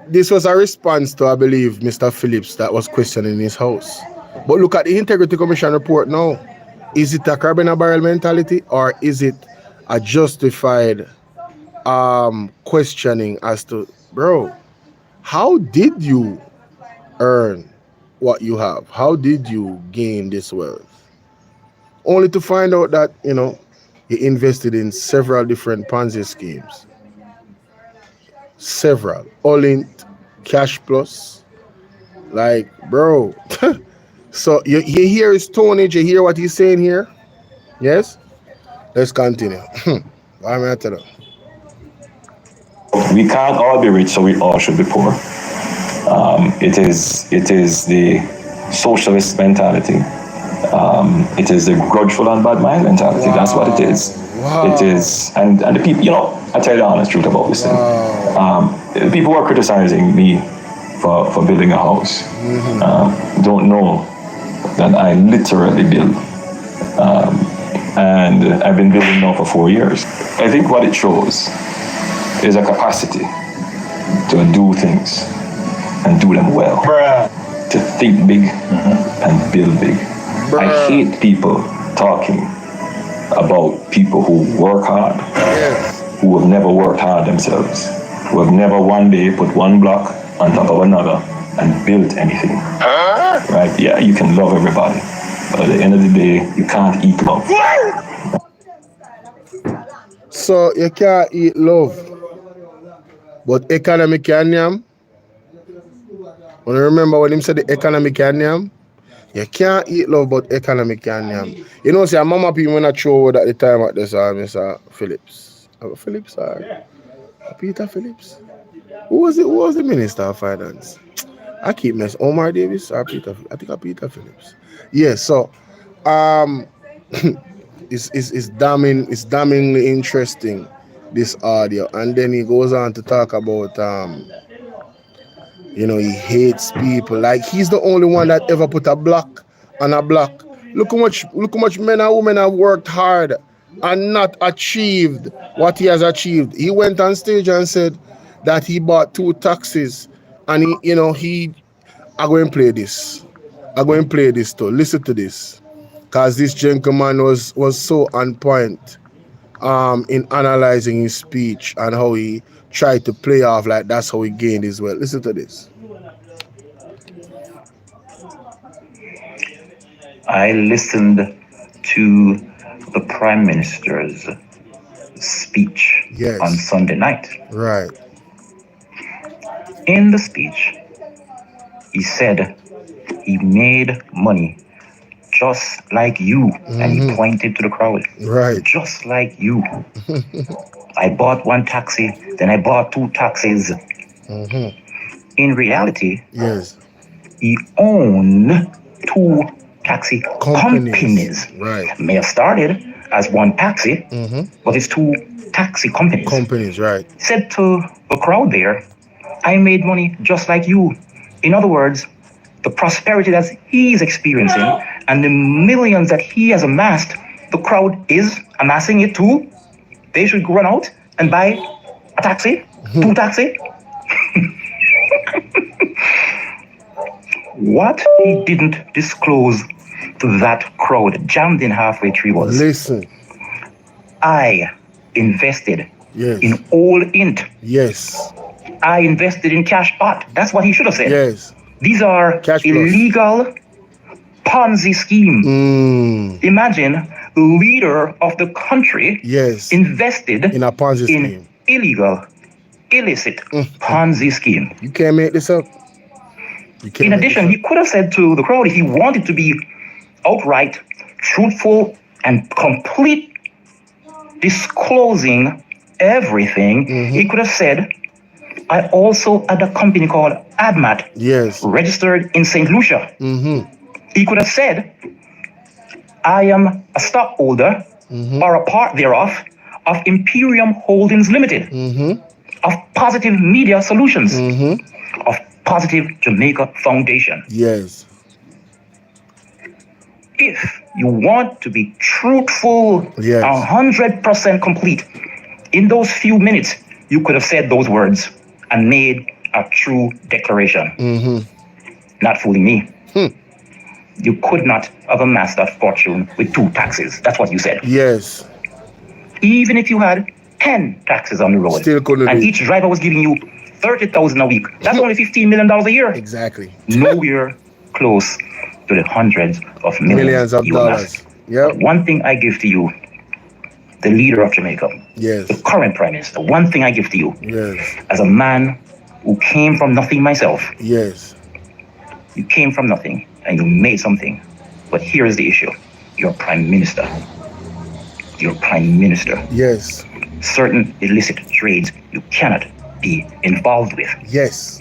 this was a response to, I believe, Mr. Phillips that was questioning his house. But look at the Integrity Commission report now. Is it a crab in a barrel mentality, or is it a justified questioning as to, bro, how did you earn what you have? How did you gain this wealth? Only to find out that, you invested in several different Ponzi schemes. Several. All-in, Cash Plus. Like, bro. So you hear his tonnage, you hear what he's saying here? Yes? Let's continue. What am I telling you? We can't all be rich, so we all should be poor. It is the socialist mentality. It is the grudgeful and bad mind mentality. Wow. That's what it is. Wow. It is, and the people, I tell you the honest truth about this thing. The people who are criticizing me for building a house don't know that I literally build. And I've been building now for 4 years. I think what it shows is a capacity to do things and do them well. To think big and build big. I hate people talking about people who work hard, who have never worked hard themselves, who have never one day put one block on top of another and built anything. Right? Yeah, you can love everybody, but at the end of the day, you can't eat love. So you can't eat love, but economy can yam. When you remember when him said the economy can yam, you can't eat love, but economy can yam. See, mama people when I throw at the time at this Mr. Phillips. Phillips or Peter Phillips? Who was the Minister of Finance? I keep messing. Omar Davis or Peter? I think Peter Phillips. Yeah. So, it's damningly interesting, this audio, and then he goes on to talk about he hates people. Like, he's the only one that ever put a block on a block. Look how much men and women have worked hard and not achieved what he has achieved. He went on stage and said that he bought 2 taxis, and I'm going to play this. I'm going to play this too. Listen to this, because this gentleman was so on point in analyzing his speech and how he tried to play off like that's how he gained his wealth. Listen to this. I listened to the Prime Minister's speech on Sunday night. Right. In the speech, he said he made money just like you. And he pointed to the crowd. Right. Just like you. I bought one taxi, then I bought 2 taxis. In reality, yes, he owned 2 taxi companies. Right. May have started as one taxi, but it's 2 taxi companies. Companies, right. Said to the crowd there, I made money just like you. In other words, the prosperity that he's experiencing and the millions that he has amassed, the crowd is amassing it too. They should run out and buy a taxi, 2 taxi. What he didn't disclose to that crowd jammed in halfway through was, listen, I invested yes, in all int. Yes. I invested in cash pot. That's what he should have said. Yes. These are cash illegal Ponzi scheme. Imagine the leader of the country invested in a Ponzi scheme. Illegal, illicit Ponzi scheme. You can't make this up. In addition, he could have said to the crowd, if he wanted to be outright, truthful, and complete, disclosing everything, he could have said, I also had a company called AdMat, registered in St. Lucia. He could have said, I am a stockholder or a part thereof of Imperium Holdings Limited, of Positive Media Solutions, of Positive Jamaica Foundation. Yes. If you want to be truthful, 100% complete, in those few minutes, you could have said those words and made a true declaration. Not fooling me. You could not have amassed that fortune with 2 taxis. That's what you said. Yes. Even if you had 10 taxis on the road, still couldn't and each driver was giving you $30,000 a week, that's only $15 million a year. Exactly. Nowhere close to the hundreds of millions of dollars. Yep. One thing I give to you, the leader of Jamaica, the current prime minister, one thing I give to you, as a man who came from nothing myself. You came from nothing and you made something. But here is the issue. You're prime minister. You're prime minister. Certain illicit trades you cannot be involved with.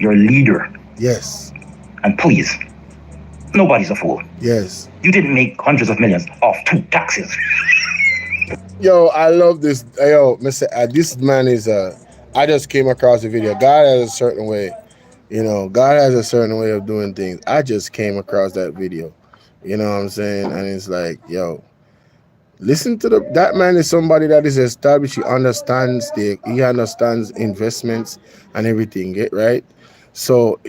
You're a leader. And please, nobody's a fool. You didn't make hundreds of millions off 2 taxes. Yo, I love this. Yo, Mr. This man is I just came across the video. God has a certain way. God has a certain way of doing things. I just came across that video. You know what I'm saying? And it's like, yo, listen to that man is somebody that is established. He understands investments and everything, right? So,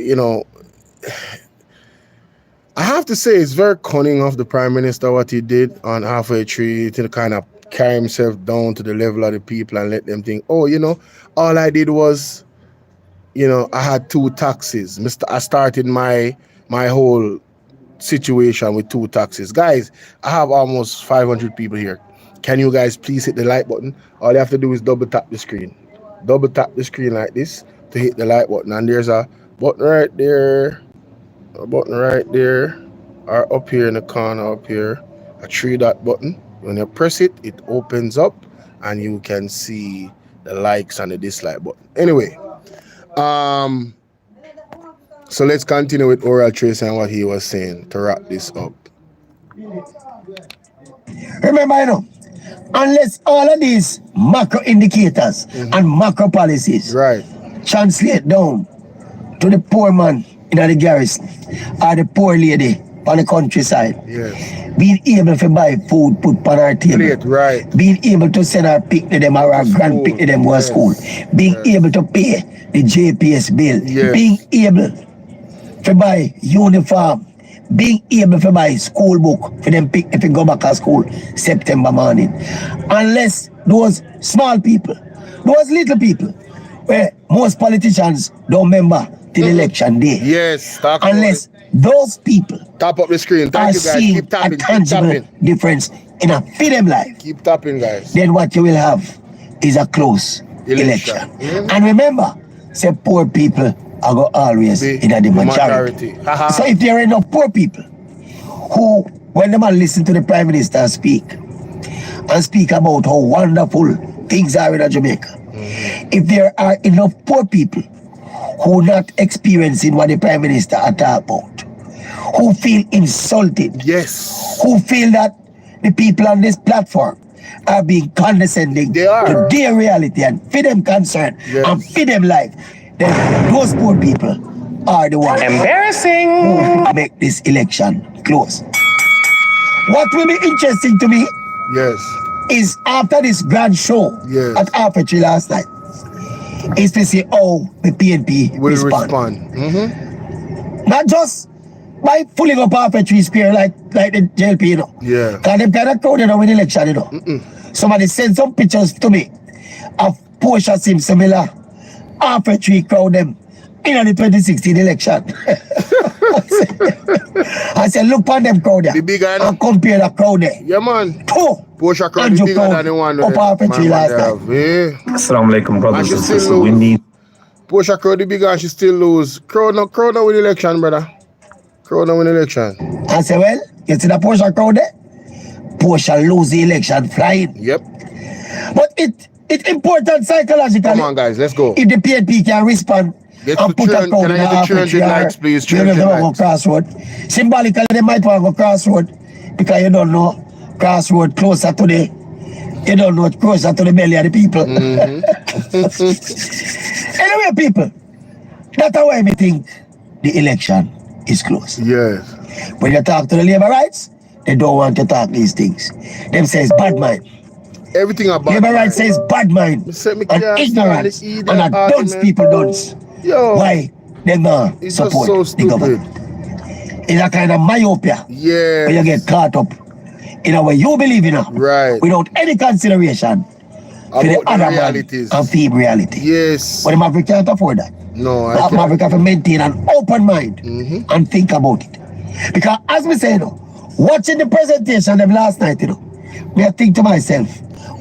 I have to say it's very cunning of the prime minister what he did on halfway through to kind of carry himself down to the level of the people and let them think, oh, all I did was, I had 2 taxis. I started my whole situation with 2 taxis. Guys, I have almost 500 people here. Can you guys please hit the like button? All you have to do is double tap the screen. Double tap the screen like this to hit the like button. And there's a button right there. A button right there. Or up here in the corner up here. A 3-dot button. When you press it, it opens up and you can see the likes and the dislike button. Anyway, so let's continue with Oral Tracy and what he was saying to wrap this up. Remember, unless all of these macro indicators and macro policies translate down to the poor man in the garrison or the poor lady on the countryside, being able to buy food, put on our table, being able to send our pick to them or our grand pick to them to school, being able to pay the JPS bill, being able to buy uniform, being able to buy school book for them pick if you go back to school September morning. Unless those small people, those little people, where most politicians don't remember till election day. Unless those people tap up the screen. Thank you guys. Keep tapping. A tangible difference in a freedom life. Keep tapping, guys. Then what you will have is a close election. And remember, say poor people are going always in the majority. So if there are enough poor people who when the man listen to the Prime Minister speak, and speak about how wonderful things are in Jamaica, if there are enough poor people who not experiencing what the Prime Minister are talking about, who feel insulted, who feel that the people on this platform are being condescending to their reality and for them concern and for them life, then those poor people are the ones who make this election close. What will be interesting to me is after this grand show at Arbitrary last night, is to see how the PNP will respond. Not just by pulling up Arbitrary Square like the JLP, you know. Because them kind of crowded out with election, you know. Somebody sent some pictures to me of Portia Sim similar Arbitrary crowd them in the 2016 election. I said, look on them crowd there and compare the crowd there. Yeah, man. Portia crowd is bigger than the one up Arbitrary last night. Assalamu alaikum, brothers and sisters. We need Portia crowd is bigger and she still lose. Crowd no win election, brother. Crowd no win election. I said, well, you see the Portia crowd there? Portia lose the election flying. Yep. But it's important psychologically. Come on, guys, let's go. If the PNP can respond and put a crowd in the Arbitrary lights, please. Turn the lights. Crossroad. Symbolically, they might want to go crossroad because you don't know crossroad closer to the, you don't know closer to the belly of the people. Anyway, people, that's why we think the election is close. Yes. When you talk to the labor rights, they don't want to talk these things. Them says bad mind. Everything about labor rights says bad mind and ignorance and a dunce people dunce. Yo, why they not support the government? It's a kind of myopia. Yeah. Where you get caught up in a way you believe in, without any consideration for the other realities and feed reality. Yes. But the Maverick can't afford that. No, I can't. Maverick have to maintain an open mind and think about it. Because as we say, you know, watching the presentation of last night, you know, I think to myself,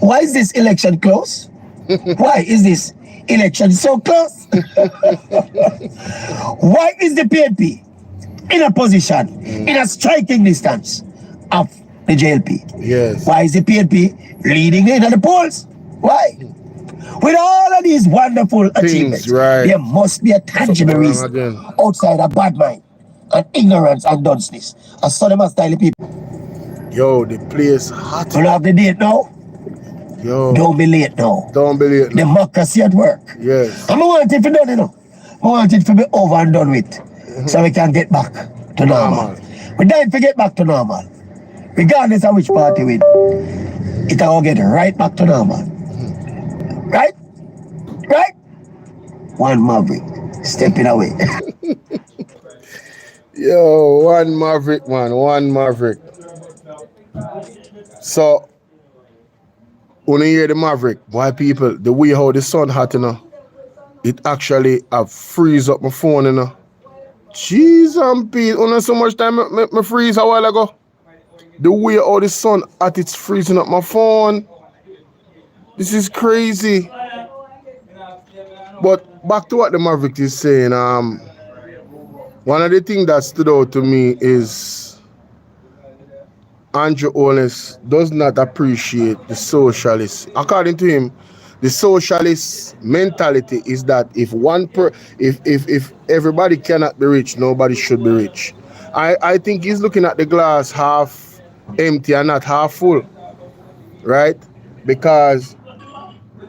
why is this election close? Why is this election so close? Why is the PNP in a position, in a striking distance of the JLP? Yes. Why is the PNP leading in the polls? Why? With all of these wonderful achievements, there must be a tangible reason outside of bad mind and ignorance and dunceness. I saw them as style people. Yo, the place hot. Don't have the date now. Yo. Don't be late now. Don't be late now. Democracy at work. Yes. And I want it to be done, you know. I want it to be over and done with. So we can get back to normal. We don't forget back to normal. Regardless of which party win. It'll get right back to normal. Right? Right? One Maverick stepping away. Yo, one Maverick, man. One Maverick. So, when you hear the Maverick, why people, the way how the sun hot, you know, it actually freeze up my phone, you know. Jeez, and Pete, only so much time me freeze a while ago. The way how the sun hot, it's freezing up my phone. This is crazy. But back to what the Maverick is saying, one of the things that stood out to me is Andrew Holness does not appreciate the socialists. According to him, the socialist mentality is that if everybody cannot be rich, nobody should be rich. I think he's looking at the glass half empty and not half full, right? Because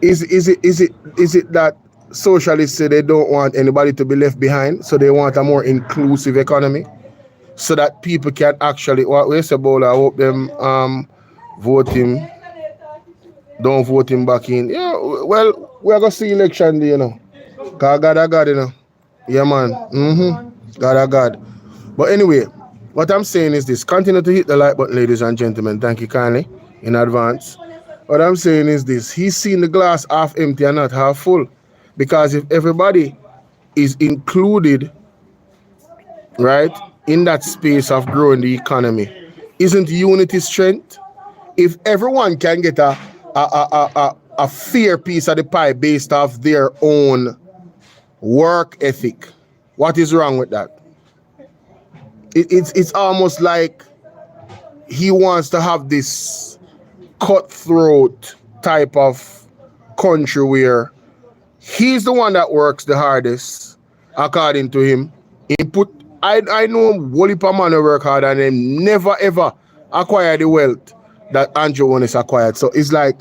is it that socialists say they don't want anybody to be left behind, so they want a more inclusive economy, so that people can actually, what we say, Bolo, I hope them vote him, don't vote him back in. Yeah, well, we're going to see election day, you know. Because God, you know. Yeah, man. God. But anyway, what I'm saying is this. Continue to hit the like button, ladies and gentlemen. Thank you kindly in advance. What I'm saying is this. He's seen the glass half empty and not half full. Because if everybody is included, right, in that space of growing the economy, isn't unity strength? If everyone can get a fair piece of the pie based off their own work ethic, what is wrong with that? It's almost like he wants to have this cutthroat type of country where he's the one that works the hardest, according to him. I know whole heap of man who work hard and they never ever acquire the wealth that Andrew Holness acquired. So it's like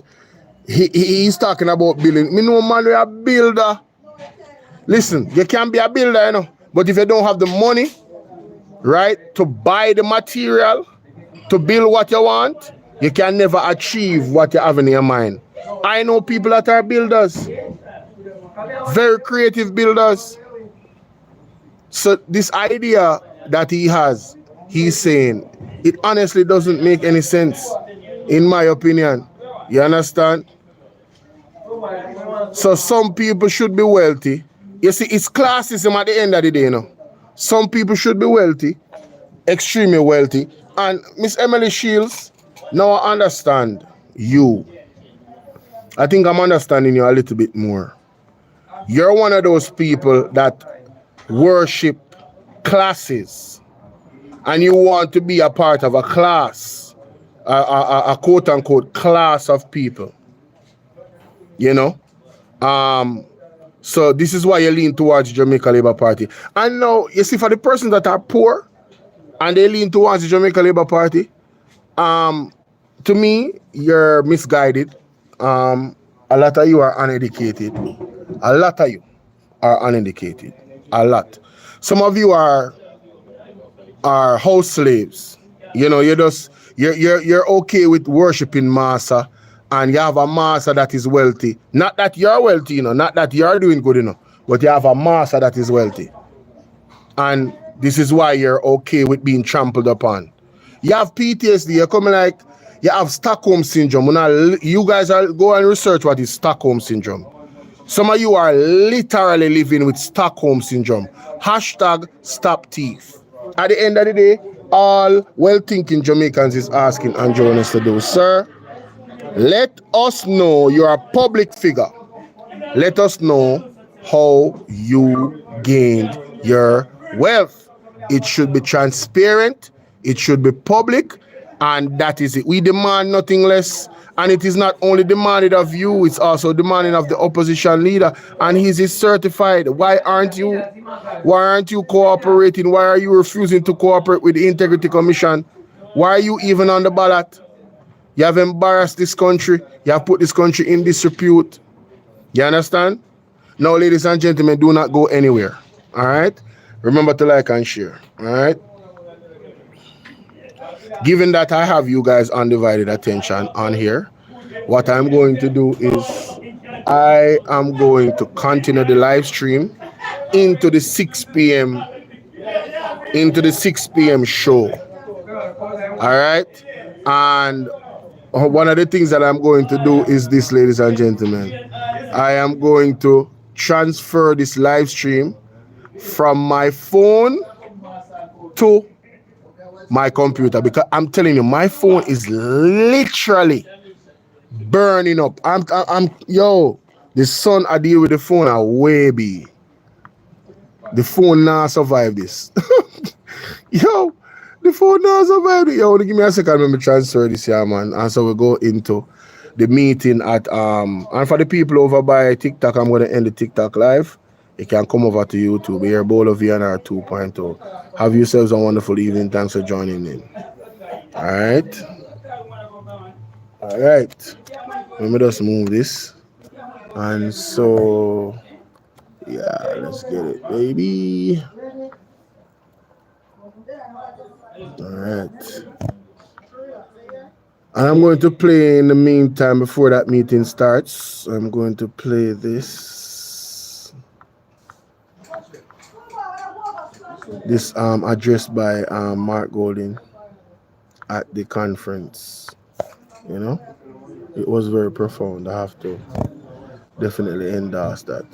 he's talking about building. Me know man, we are a builder. Listen, you can be a builder, you know, but if you don't have the money, right, to buy the material, to build what you want, you can never achieve what you have in your mind. I know people that are builders, very creative builders. So this idea that he has, he's saying, it honestly doesn't make any sense, in my opinion. You understand? So some people should be wealthy. You see, it's classism at the end of the day, you know. Some people should be wealthy, extremely wealthy. And Miss Emily Shields, now I understand you. I think I'm understanding you a little bit more. You're one of those people that worship classes, and you want to be a part of a class, a quote-unquote class of people, you know. So this is why you lean towards Jamaica Labour Party. And now, you see, for the persons that are poor and they lean towards the Jamaica Labour Party, to me, you're misguided. A lot of you are uneducated. A lot of you are uneducated. A lot. Some of you are house slaves. You know, you're okay with worshiping Massa, and you have a Massa that is wealthy. Not that you're wealthy, you know, not that you're doing good, you know, but you have a Massa that is wealthy. And this is why you're okay with being trampled upon. You have PTSD, you're coming like, you have Stockholm Syndrome. You guys are go and research what is Stockholm Syndrome. Some of you are literally living with Stockholm Syndrome. Hashtag stop thief. At the end of the day, all well-thinking Jamaicans is asking Andrew Holness to do, sir, let us know you're a public figure. Let us know how you gained your wealth. It should be transparent. It should be public. And that is it. We demand nothing less. And it is not only demanded of you, it's also demanded of the opposition leader. And he's certified. Why aren't you cooperating? Why are you refusing to cooperate with the Integrity Commission? Why are you even on the ballot? You have embarrassed this country. You have put this country in disrepute. You understand? Now, ladies and gentlemen, do not go anywhere. All right? Remember to like and share. All right? Given that I have you guys undivided attention on here, what I'm going to do is I am going to continue the live stream into the 6 p.m. show. All right? And one of the things that I'm going to do is this, ladies and gentlemen. I am going to transfer this live stream from my phone to my computer, because I'm telling you, my phone is literally burning up. Yo, the sun I deal with the phone are way big. The phone now survive this. Yo, the phone now survive it. Yo, give me a second, let me transfer this here, man. And so we go into the meeting at and for the people over by TikTok, I'm gonna end the TikTok live. You can come over to YouTube here, Bolo VNR 2.0. Have yourselves a wonderful evening. Thanks for joining in. All right. Let me just move this. And so, yeah, let's get it, baby. All right. And I'm going to play in the meantime, before that meeting starts, I'm going to play this. This addressed by Mark Golding at the conference. You know, it was very profound. I have to definitely endorse that.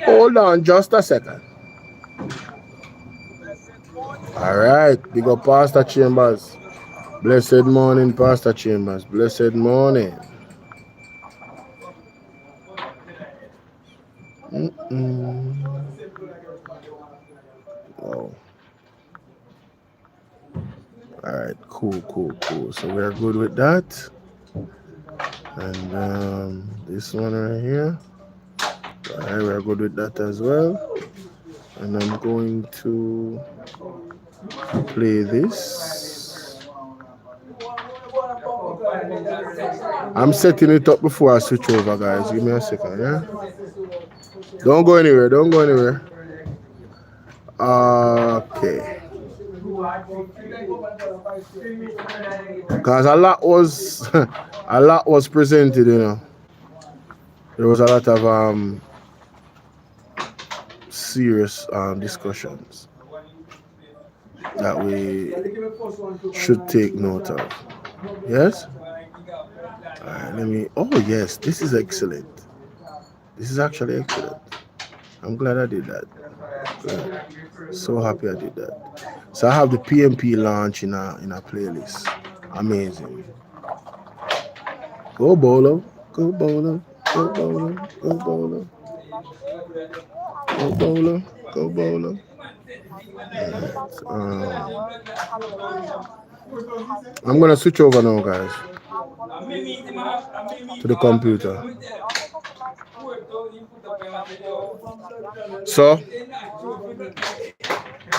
Hold on just a second. All right, big up Pastor Chambers. Blessed morning, Pastor Chambers. Blessed morning. Oh. Alright, cool. So we're good with that. And this one right here. Alright, we're good with that as well. And I'm going to play this. I'm setting it up before I switch over, guys. Give me a second, yeah? Don't go anywhere. Okay. Because a lot was presented, you know. There was a lot of serious discussions that we should take note of. Yes? Alright, oh yes, this is excellent. This is actually excellent. I'm glad I did that. Good. So happy I did that. So I have the PMP launch in a playlist. Amazing. Go Bolo. Go Bolo. Go Bolo. Go Bolo. Go Bolo. Go Bolo. I'm gonna switch over now, guys, to the computer. So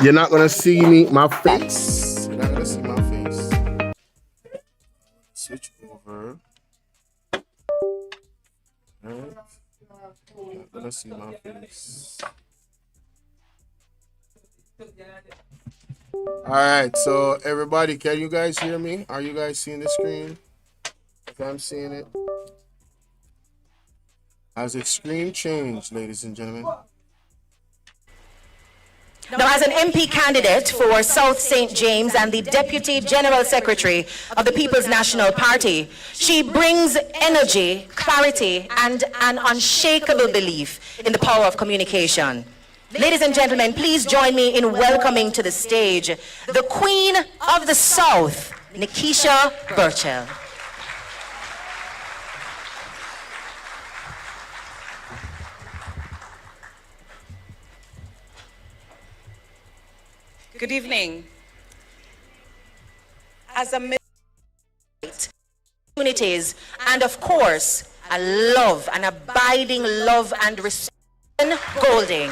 you're not gonna see my face. You're not gonna see my face. Switch over. Alright. You're not gonna see my face. Alright, so everybody, can you guys hear me? Are you guys seeing the screen? If I'm seeing it. Has the screen changed, ladies and gentlemen? Now, as an MP candidate for South St. James and the Deputy General Secretary of the People's National Party, she brings energy, clarity, and an unshakable belief in the power of communication. Ladies and gentlemen, please join me in welcoming to the stage the Queen of the South, Nikisha Burchell. Good evening. As a opportunities and of course a love, an abiding love and respect. Golding.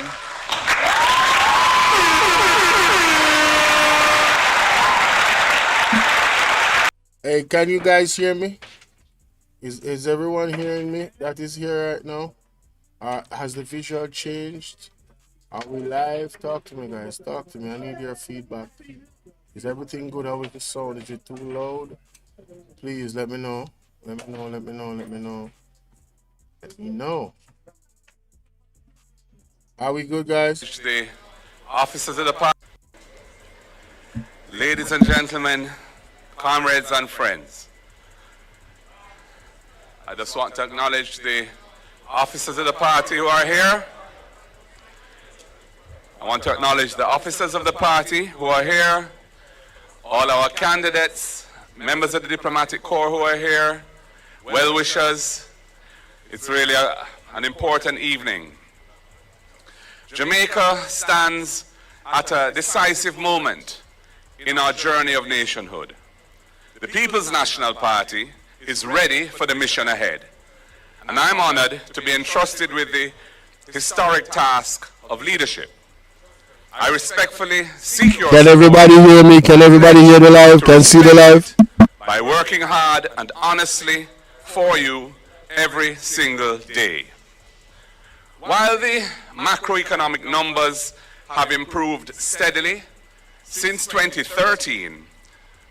Hey, can you guys hear me? Is everyone hearing me that is here right now? Has the visual changed? Are we live? Talk to me, guys. Talk to me. I need your feedback. Is everything good? How is the sound? Is it too loud? Please let me know. Let me know. Are we good, guys? The officers of the party, ladies and gentlemen, comrades and friends, I just want to acknowledge the officers of the party who are here. I want to acknowledge the officers of the party who are here, all our candidates, members of the diplomatic corps who are here, well-wishers. It's really an important evening. Jamaica stands at a decisive moment in our journey of nationhood. The People's National Party is ready for the mission ahead, and I'm honored to be entrusted with the historic task of leadership. I respectfully seek your support. Can everybody hear me? Can everybody hear the live? Can see the live? By working hard and honestly for you every single day. While the macroeconomic numbers have improved steadily since 2013,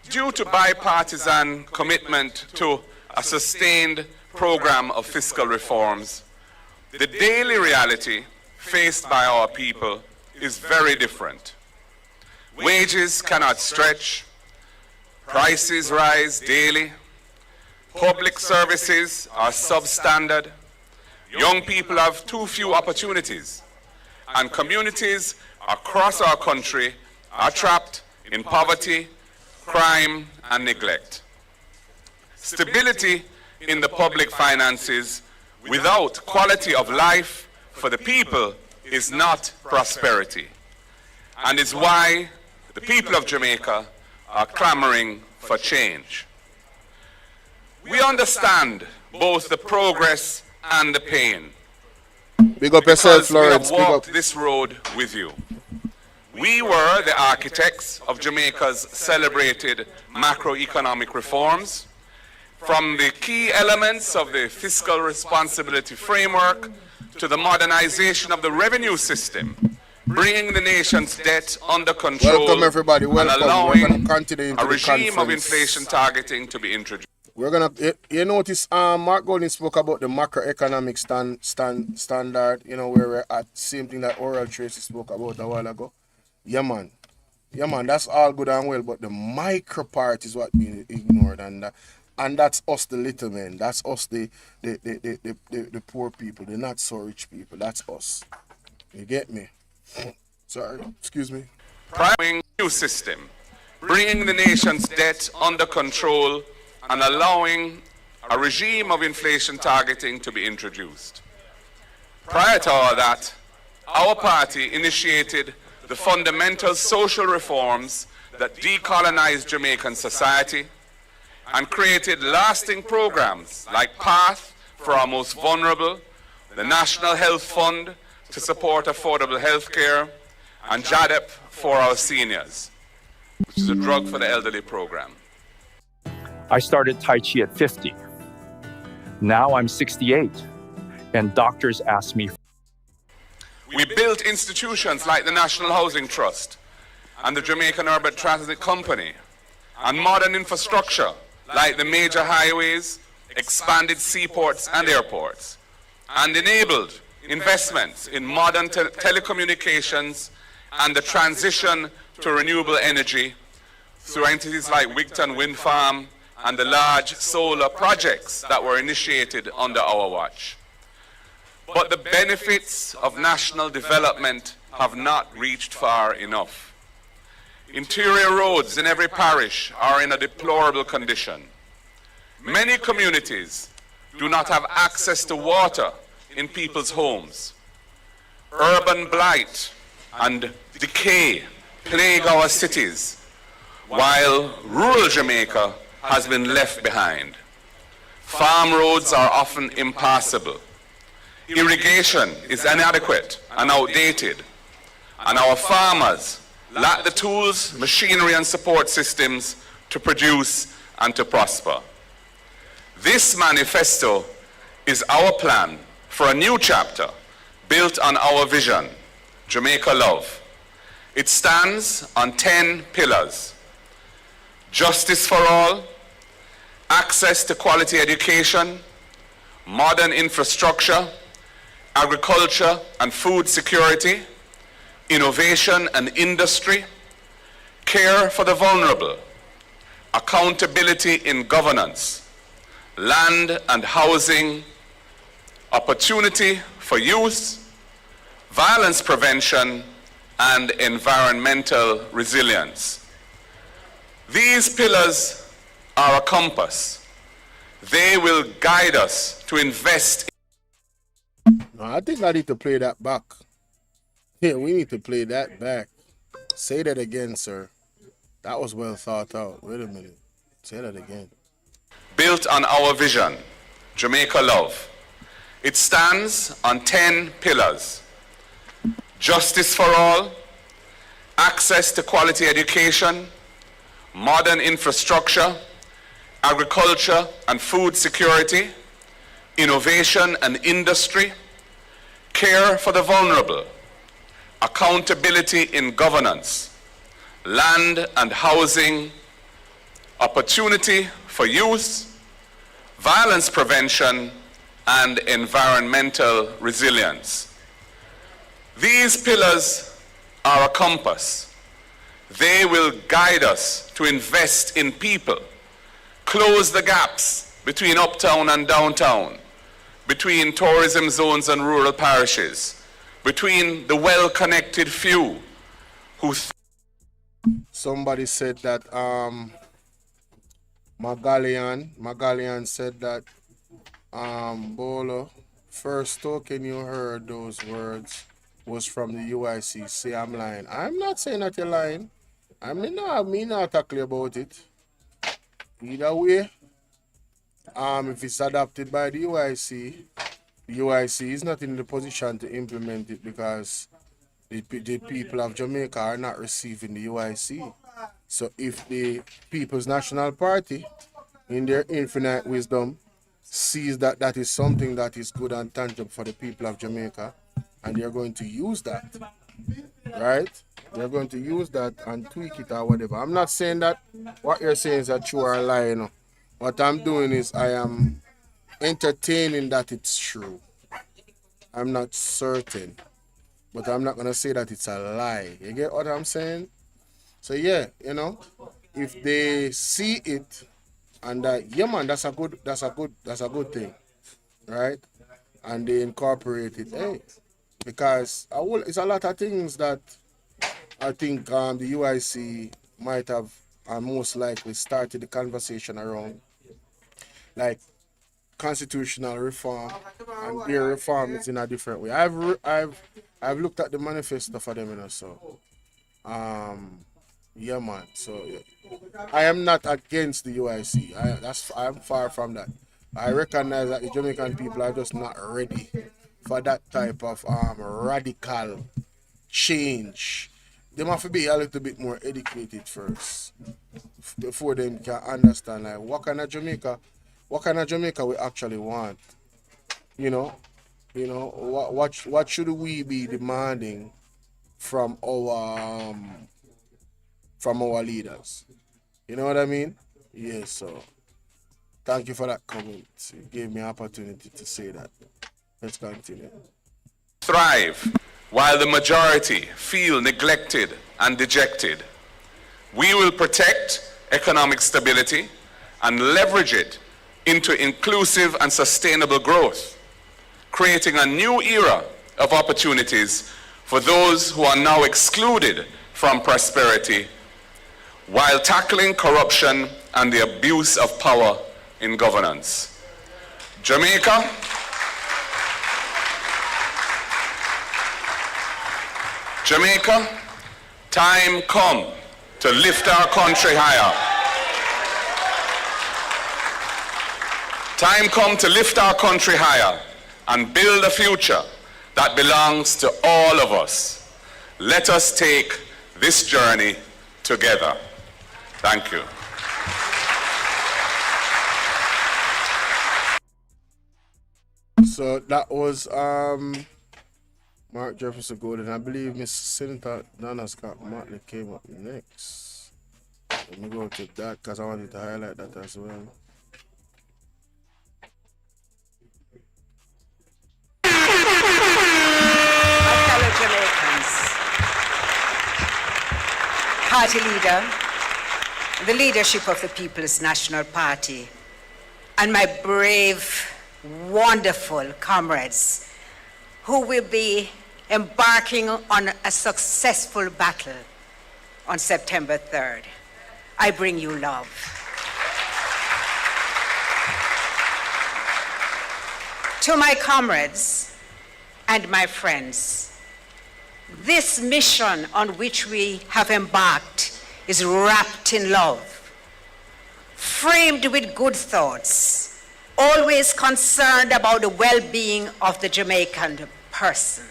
due to bipartisan commitment to a sustained program of fiscal reforms, the daily reality faced by our people is very different. Wages cannot stretch, prices rise daily, public services are substandard, young people have too few opportunities, and communities across our country are trapped in poverty, crime, and neglect. Stability in the public finances without quality of life for the people is not prosperity. and is why the people of Jamaica are clamoring for change. We understand both the progress and the pain. Big up yourself, because we Lawrence. have walked this road with you. We were the architects of Jamaica's celebrated macroeconomic reforms, from the key elements of the fiscal responsibility framework to the modernization of the revenue system, bringing the nation's debt under control. Welcome, everybody. Welcome. And allowing We're going to continue into a regime of conference. inflation targeting to be introduced. We're gonna, you notice, Mark Golding spoke about the macroeconomic standard, you know, where we're at, same thing that Oral Tracy spoke about a while ago. Yeah, man, that's all good and well, but the micro part is what being ignored, and that's us, the little men. That's us, the poor people, the not so rich people. That's us. You get me? Sorry, excuse me. Priming new system, bringing the nation's debt under control and allowing a regime of inflation targeting to be introduced. Prior to all that, our party initiated the fundamental social reforms that decolonized Jamaican society and created lasting programs like PATH for our most vulnerable, the National Health Fund to support affordable health care, and JADEP for our seniors, which is a drug for the elderly program. I started Tai Chi at 50. Now I'm 68, and doctors ask me. We built institutions like the National Housing Trust and the Jamaican Urban Transit Company, and modern infrastructure like the major highways, expanded seaports and airports, and enabled investments in modern telecommunications and the transition to renewable energy through entities like Wigton Wind Farm and the large solar projects that were initiated under our watch. But the benefits of national development have not reached far enough. Interior roads in every parish are in a deplorable condition. Many communities do not have access to water in people's homes. Urban blight and decay plague our cities, while rural Jamaica has been left behind. Farm roads are often impassable. Irrigation is inadequate and outdated, and our farmers lack the tools, machinery, and support systems to produce and to prosper. This manifesto is our plan for a new chapter built on our vision, Jamaica Love. It stands on 10 pillars: justice for all, access to quality education, modern infrastructure, agriculture and food security, innovation and industry, care for the vulnerable, accountability in governance, land and housing, opportunity for youth, violence prevention, and environmental resilience. These pillars are a compass. They will guide us to invest. No, I think I need to play that back. Yeah, we need to play that back. Say that again, sir. That was well thought out. Wait a minute. Say that again. Built on our vision, Jamaica Love. It stands on 10 pillars: justice for all, access to quality education, modern infrastructure, agriculture and food security, innovation and industry, care for the vulnerable, accountability in governance, land and housing, opportunity for youth, violence prevention, and environmental resilience. These pillars are a compass. They will guide us to invest in people, close the gaps between uptown and downtown, between tourism zones and rural parishes, between the well-connected few who... Somebody said that, Magalian said that, Bolo, first token you heard those words was from the UIC say I'm lying. I'm not saying that you're lying. I mean, no, me not talking about it. Either way, if it's adopted by the UIC is not in the position to implement it because the people of Jamaica are not receiving the UIC. So if the People's National Party, in their infinite wisdom, sees that that is something that is good and tangible for the people of Jamaica, and they're going to use that, right? They're going to use that and tweak it or whatever. I'm not saying that what you're saying is that you are lying. What I'm doing is I am entertaining that it's true. I'm not certain, but I'm not gonna say that it's a lie. You get what I'm saying? So yeah, if they see it and yeah man, that's a good thing, right? And they incorporate it, hey, because it's a lot of things that I think the UIC might have most likely started the conversation around, like constitutional reform, and their reform is in a different way. I've looked at the manifesto for them, so yeah man. So yeah. I am not against the UIC. I'm far from that. I recognize that the Jamaican people are just not ready for that type of radical change. They have to be a little bit more educated first before they can understand like what kind of Jamaica we actually want. What should we be demanding from our leaders? You know what I mean? Yes, so thank you for that comment. You gave me an opportunity to say that. Let's continue. Thrive while the majority feel neglected and dejected. We will protect economic stability and leverage it into inclusive and sustainable growth, creating a new era of opportunities for those who are now excluded from prosperity, while tackling corruption and the abuse of power in governance. Jamaica time come to lift our country higher. Time come to lift our country higher and build a future that belongs to all of us. Let us take this journey together. Thank you. So that was Mark Jefferson Golden. I believe Miss Senator Donna Scott Martley came up next. Let me go to that because I wanted to highlight that as well. My fellow Jamaicans, party leader, the leadership of the People's National Party, and my brave, wonderful comrades who will be embarking on a successful battle on September 3rd. I bring you love. To my comrades and my friends, this mission on which we have embarked is wrapped in love, framed with good thoughts, always concerned about the well-being of the Jamaican person.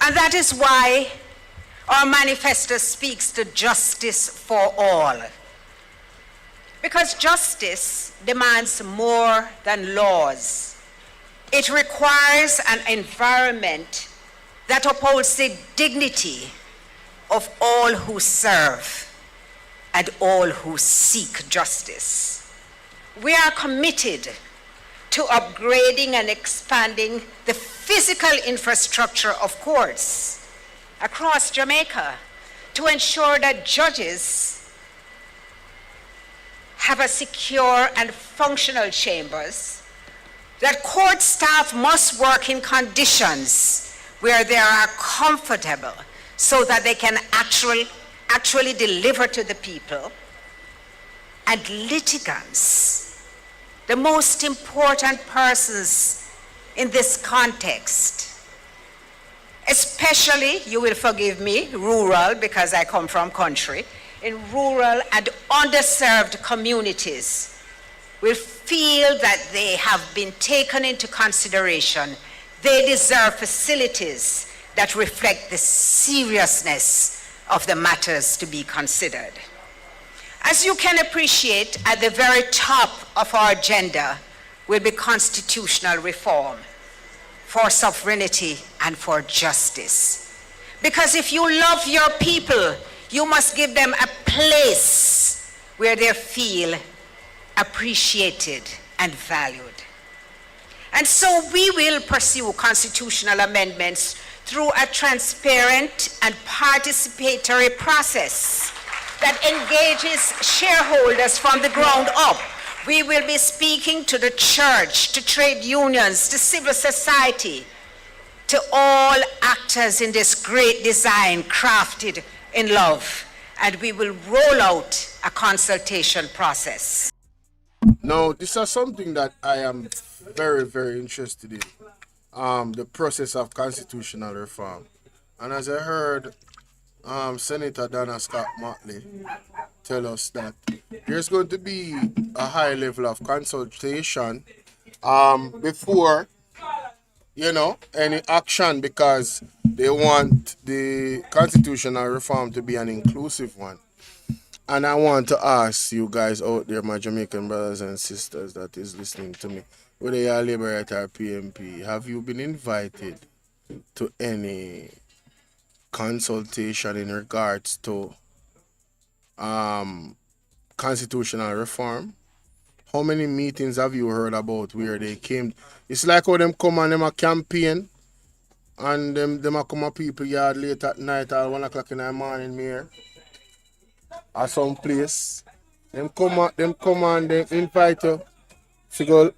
And that is why our manifesto speaks to justice for all. Because justice demands more than laws. It requires an environment that upholds the dignity of all who serve and all who seek justice. We are committed to upgrading and expanding the physical infrastructure of courts across Jamaica to ensure that judges have a secure and functional chambers, that court staff must work in conditions where they are comfortable so that they can actually deliver to the people, and litigants, the most important persons in this context, especially, you will forgive me, rural, because I come from country, in rural and underserved communities will feel that they have been taken into consideration. They deserve facilities that reflect the seriousness of the matters to be considered. As you can appreciate, at the very top of our agenda will be constitutional reform for sovereignty and for justice. Because if you love your people, you must give them a place where they feel appreciated and valued. And so we will pursue constitutional amendments through a transparent and participatory process that engages shareholders from the ground up. We will be speaking to the church, to trade unions, to civil society, to all actors in this great design crafted in love, and we will roll out a consultation process. Now, this is something that I am very, very interested in, the process of constitutional reform. And as I heard Senator Donna Scott Motley tell us that there's going to be a high level of consultation before, any action, because they want the constitutional reform to be an inclusive one. And I want to ask you guys out there, my Jamaican brothers and sisters that is listening to me, whether you are Liberator or PMP, have you been invited to any consultation in regards to constitutional reform? How many meetings have you heard about where they came? It's like how them come and them a campaign and them a come a people yard late at night or 1 o'clock in the morning here or some place. Them come and they invite you to go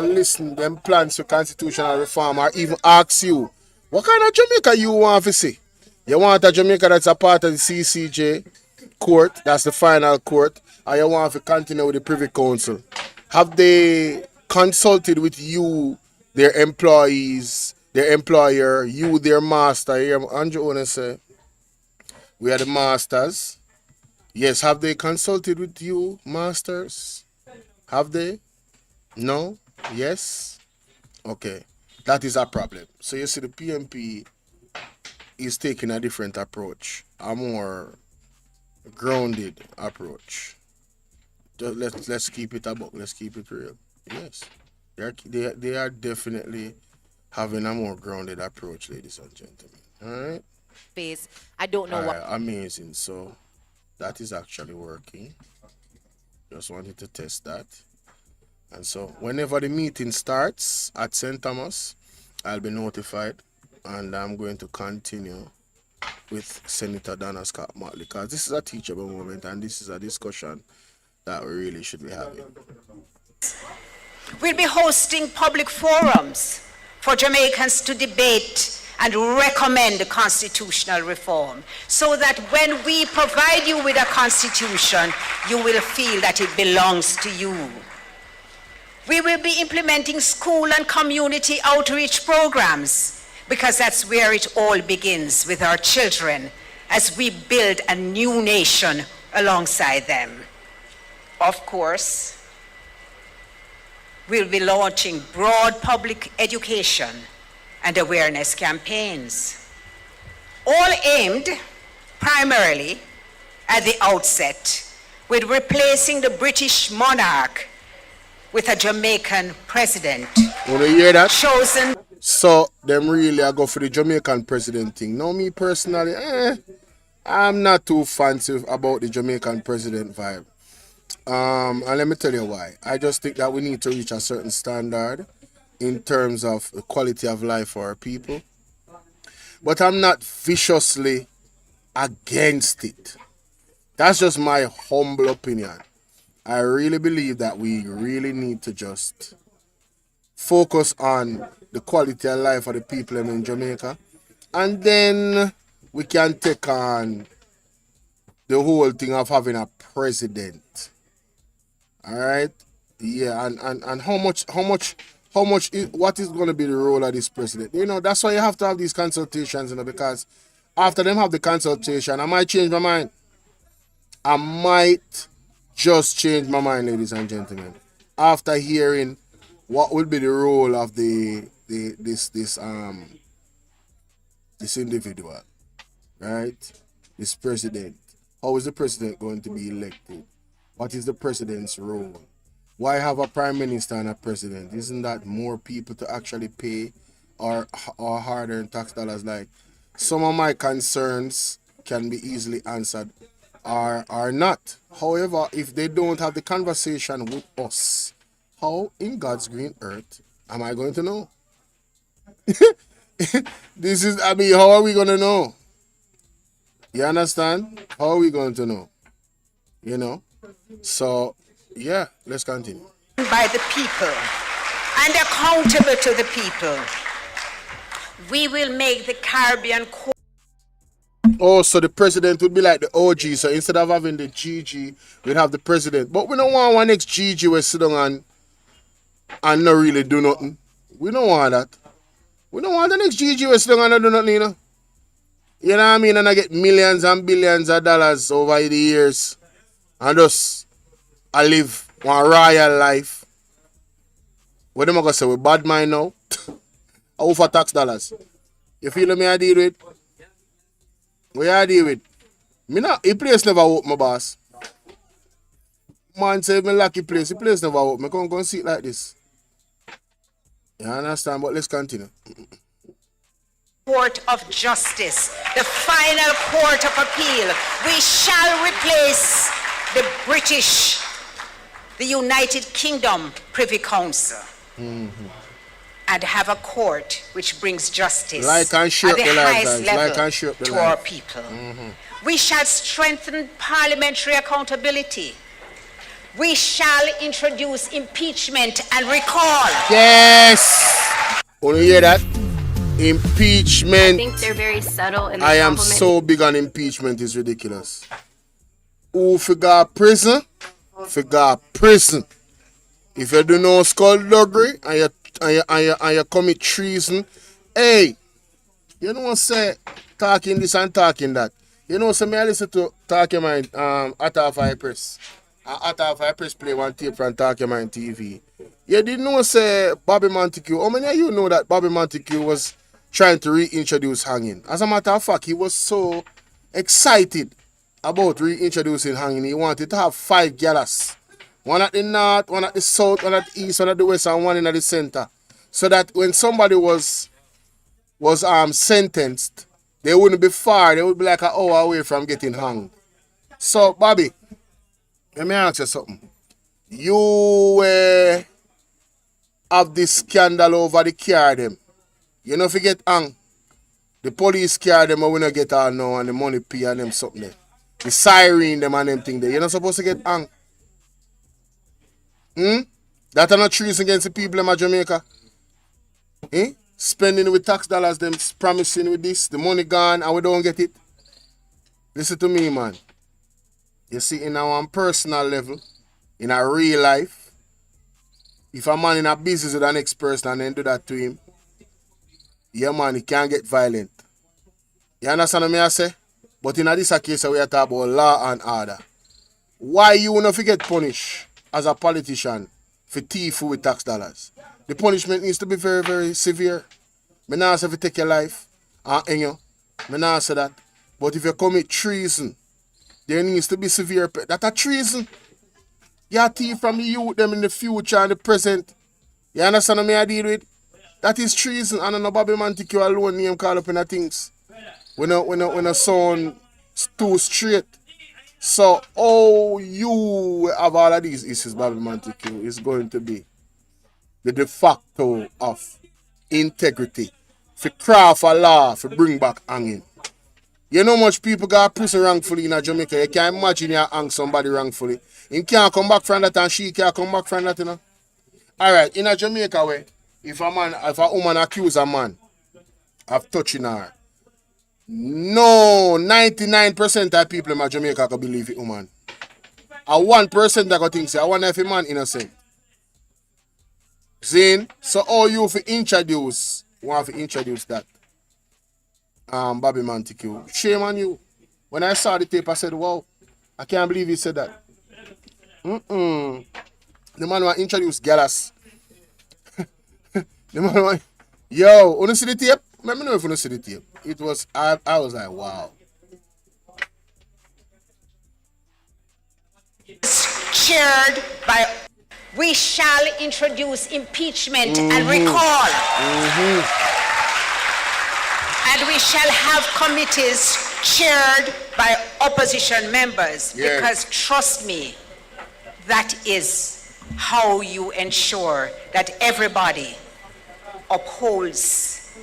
listen them plans for constitutional reform, or even ask you, what kind of Jamaica you want to see? You want a Jamaica that's a part of the CCJ court, that's the final court, or you want to continue with the Privy Council? Have they consulted with you, their employees, their employer, you, their master? Here, Andrew wanna say, we are the masters. Yes, have they consulted with you, masters? Have they? No? Yes? Okay. That is a problem. So you see, the PMP is taking a different approach, a more grounded approach. Let's keep it a buck. Let's keep it real. Yes, they are definitely having a more grounded approach, ladies and gentlemen. All right. I don't know what. Amazing. So that is actually working. Just wanted to test that. And so whenever the meeting starts at St. Thomas, I'll be notified, and I'm going to continue with Senator Donna Scott Motley, because this is a teachable moment and this is a discussion that we really should be having. We'll be hosting public forums for Jamaicans to debate and recommend constitutional reform, so that when we provide you with a constitution, you will feel that it belongs to you. We will be implementing school and community outreach programs, because that's where it all begins, with our children, as we build a new nation alongside them. Of course, we'll be launching broad public education and awareness campaigns, all aimed primarily at the outset with replacing the British monarch with a Jamaican president. Want to hear that? Chosen. So them really are go for the Jamaican president thing. Now me personally, I'm not too fancy about the Jamaican president vibe. And let me tell you why. I just think that we need to reach a certain standard in terms of the quality of life for our people. But I'm not viciously against it. That's just my humble opinion. I really believe that we really need to just focus on the quality of life of the people in Jamaica, and then we can take on the whole thing of having a president. All right? Yeah, and how much what is going to be the role of this president? You know, that's why you have to have these consultations, you know, because after them have the consultation, I might change my mind. I might just change my mind, ladies and gentlemen, after hearing what will be the role of this individual, right? This president. How is the president going to be elected? What is the president's role? Why have a prime minister and a president? Isn't that more people to actually pay our hard-earned tax dollars? Like, some of my concerns can be easily answered or not. However, if they don't have the conversation with us, how in God's green earth am I going to know? How are we going to know? You understand? How are we going to know? You know? So, yeah, let's continue. By the people and accountable to the people, we will make the Caribbean core. Oh, so the president would be like the OG. So instead of having the GG, we'd have the president. But we don't want one next GG where sit down and not really do nothing. We don't want that. We don't want the next GG where sit down and not do nothing, you know? You know what I mean? And I get millions and billions of dollars over the years. And just I live one royal life. What am I gonna say? We bad mind now? How for tax dollars? You feel me I deal with? Where I deal with? Me not, the place never open, my boss. Man say me lucky place. The place never open. Me can't go and see it like this. You understand? But let's continue. Court of Justice, the final court of appeal. We shall replace the British, the United Kingdom Privy Council, and have a court which brings justice at the highest level to our people. We shall strengthen parliamentary accountability. We shall introduce impeachment and recall. Yes! Want to hear that? Impeachment. I think they're very subtle in the I am so big on impeachment, it's ridiculous. Who figure prison? Figure prison. If you do no skullduggery and you commit treason, hey, you know what say talking this and talking that. You know, so me I listen to Talk Your Mind at half I press. At half I press play one tape from Talk Your Mind TV. You didn't know say Bobby Montague. How many of you know that Bobby Montague was trying to reintroduce hanging? As a matter of fact, he was so excited about reintroducing hanging. He wanted to have 5 gallows. One at the north, one at the south, one at the east, one at the west, and one in the center. So that when somebody was sentenced, they wouldn't be far. They would be like an hour away from getting hanged. So, Bobby, let me ask you something. You have this scandal over the car them. You know if you get hung, the police car them and we not get all now and the money pay and them something there. The siren them and them thing there. You're not supposed to get hung. That are not treason against the people in Jamaica. Spending with tax dollars, them promising with this, the money gone and we don't get it. Listen to me, man. You see, in our personal level, in our real life, if a man in a business with the next person and then do that to him, yeah, man, he can't get violent. You understand what I say? But in this case, we are talking about law and order. Why you not get punished as a politician for thief with tax dollars? The punishment needs to be very, very severe. I not say if you take your life, I not say that. But if you commit treason, there needs to be severe. That's a treason. You are thief from the youth, them in the future and the present. You understand what I deal with? That is treason. And no Bobby Montague alone name call up in the things. When a sound too straight. So, you have all of these issues, Bobby Montague, is going to be the de facto of integrity. For craft a law, for bring back hanging. You know much people got prison wrongfully in Jamaica. You can't imagine you hang somebody wrongfully. He can't come back from that and she can't come back from that, you know. Alright, in Jamaica way, if a woman accuse a man of touching her, no, 99% of people in Jamaica can believe it, woman. And 1% that can think, say, I wonder if a man innocent. Zane, so all you want to introduce that Bobby Montague. Shame on you. When I saw the tape, I said, wow, I can't believe he said that. The man want introduce Gallas. The man want, yo, wanna see the tape? Let me know if you wanna see the tape. It was, I was like, wow. Chaired by, we shall introduce impeachment and recall. And we shall have committees chaired by opposition members. Yes. Because trust me, that is how you ensure that everybody upholds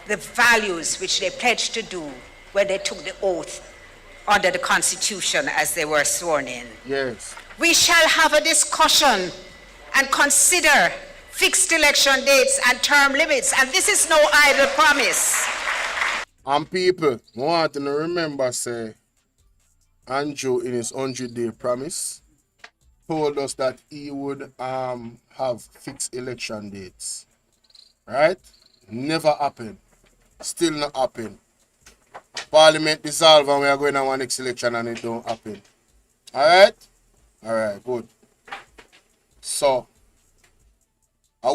the values which they pledged to do when they took the oath under the Constitution as they were sworn in. Yes. We shall have a discussion and consider fixed election dates and term limits, and this is no idle promise. And people, I want to remember, say, Andrew in his 100-day promise told us that he would have fixed election dates. Right? Never happened. Still not happen. Parliament dissolve and we are going on one next election and it don't happen. Alright? Alright, good. So,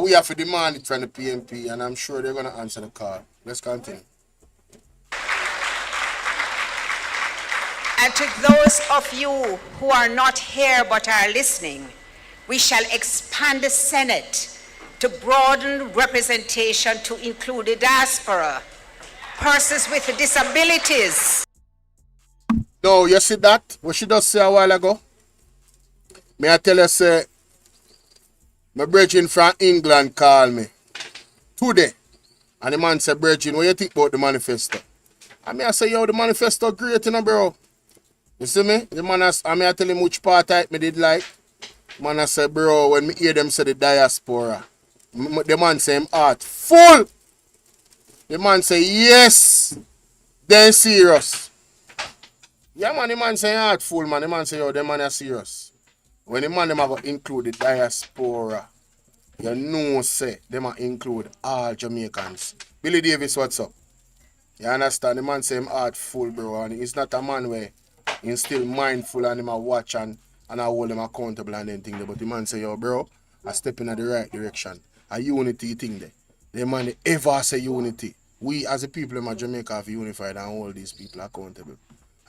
we have to demand it from the PNP and I'm sure they're going to answer the call. Let's continue. And to those of you who are not here but are listening, we shall expand the Senate to broaden representation to include the diaspora, persons with disabilities. No, you see that? What she just said a while ago? May I tell you, say, my brethren from England called me today. And the man said, brethren, what you think about the manifesto? I say, yo, the manifesto great, you know, bro. You see me? The man I tell him which part I did like. The man I said, bro, when me hear them say the diaspora, the man say him heart full. The man say, yes, then serious. Yeah, man, the man say heart full, man. The man say, yo, the man is serious. When the man them have include the diaspora, you know, say, them have include all Jamaicans. Billy Davis, what's up? You understand? The man say him heart full, bro, and he's not a man where he's still mindful and him a watch and I hold him accountable and anything. But the man say, yo, bro, I step in the right direction. A unity thing there. The man they ever say unity. We as a people in Jamaica have unified and hold these people accountable.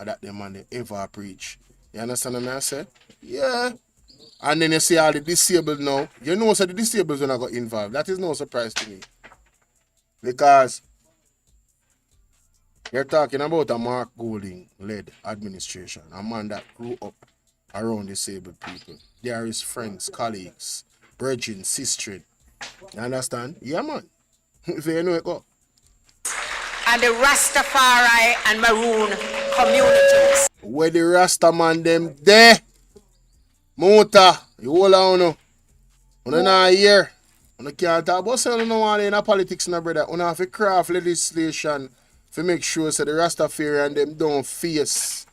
And that the man they ever preach. You understand what I say? Yeah. And then you see all the disabled now. You know so the disabled when I got involved. That is no surprise to me. Because you're talking about a Mark Golding-led administration. A man that grew up around disabled people. They are his friends, colleagues, brethren, sisters. You understand? Yeah, man. If you know it, go. And the Rastafari and Maroon communities. Where the Rasta man them there? Mota, you hold on, no. You not here. You can't talk about saying you don't want in politics, no, brother. You have to craft legislation to make sure that the Rastafari and them don't face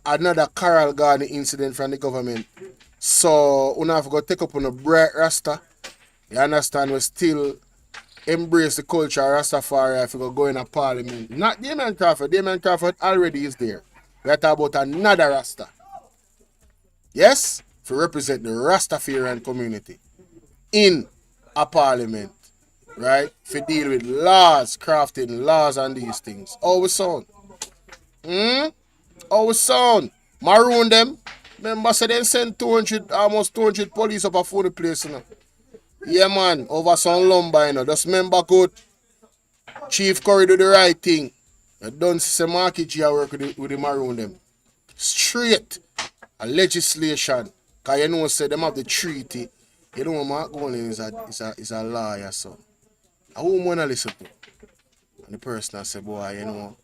another Carol Garden incident from the government. So, you have to go take up on a bright Rasta. You understand? We still embrace the culture of Rastafari if we go in a parliament. Not Damien Crawford. Damien Crawford already is there. We are talking about another Rasta. Yes? To represent the Rastafarian community in a parliament. Right? To deal with laws, crafting laws and these things. How we sound? How we sound? Maroon them. Remember, so they send almost 200 police up for the place, you know. Yeah, man, over some lumber, you know. Just remember good. Chief Curry do the right thing. You don't see Marky G work with the Maroon them. Straight. A legislation. Because you know, say them have the treaty. You know, Mark Golding is a lawyer, so. I won't want to listen to. And the person I say, boy, you know,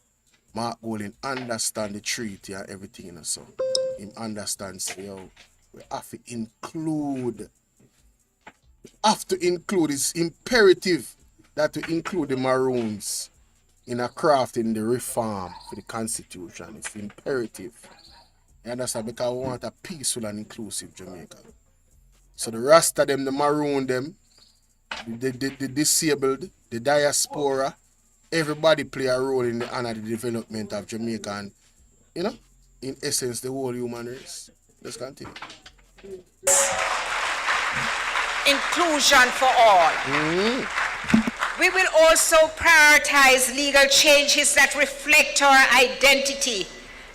Mark Golding understand the treaty and everything, you know, so. Him understands, yo, we have to include. It's imperative that we include the Maroons in a crafting the reform for the Constitution. It's imperative. You understand? Because we want a peaceful and inclusive Jamaica. So the Rasta them, the Maroon them, the disabled, the diaspora, everybody play a role in the honor the development of Jamaica and, you know, in essence, the whole human race. Let's continue. Inclusion for all. We will also prioritize legal changes that reflect our identity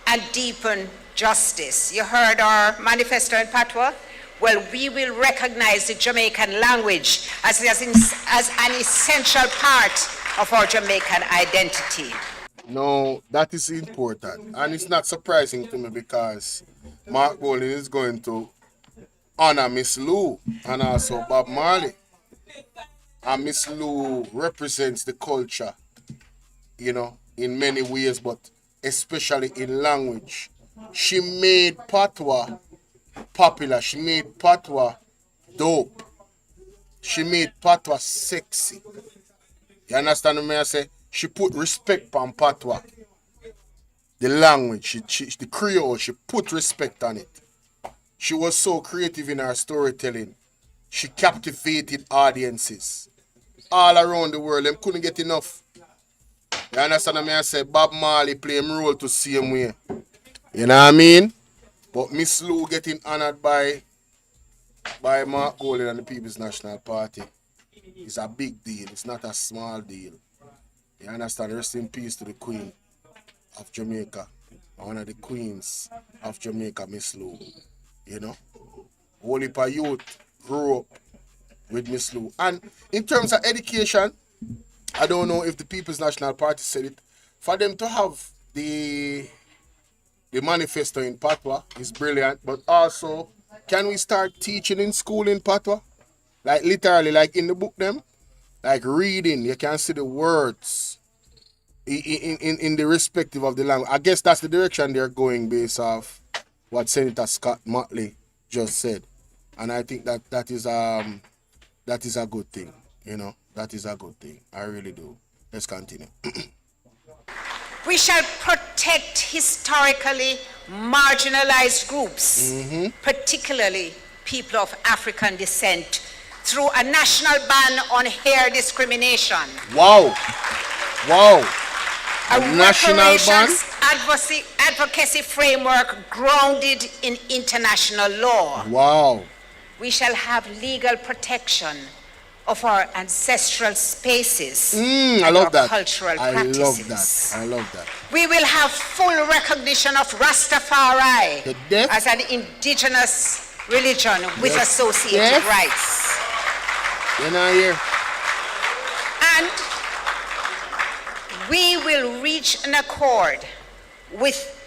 and deepen justice. You heard our manifesto in Patois? Well, we will recognize the Jamaican language as an essential part of our Jamaican identity. No, that is important. And it's not surprising to me because Mark Bolo is going to honor Miss Lou and also Bob Marley. And Miss Lou represents the culture, you know, in many ways, but especially in language. She made Patois popular. She made Patois dope. She made Patois sexy. You understand what I say? She put respect on Patois. The language, the Creole, she put respect on it. She was so creative in her storytelling. She captivated audiences all around the world. Them couldn't get enough. You understand what I say? Bob Marley play him role to same way. You know what I mean? But Miss Lou getting honored by Mark Bolo and the People's National Party is a big deal. It's not a small deal. You understand? Rest in peace to the Queen of Jamaica. One of the queens of Jamaica, Miss Lou. You know? Whole heap of youth grew up with Miss Lou. And in terms of education, I don't know if the People's National Party said it. For them to have the manifesto in Patois is brilliant, but also, can we start teaching in school in Patois? Like literally, like in the book them? Like reading, you can see the words in the respective of the language. I guess that's the direction they're going based off what Senator Scott Motley just said. And I think that is a good thing, you know? That is a good thing. I really do. Let's continue. We shall protect historically marginalized groups, particularly people of African descent, through a national ban on hair discrimination. Wow. Wow. A national ban? Advocacy framework grounded in international law. Wow. We shall have legal protection of our ancestral spaces I and love our that. cultural I practices. love that. We will have full recognition of Rastafari as an indigenous religion with associated rights. You're not here. And we will reach an accord with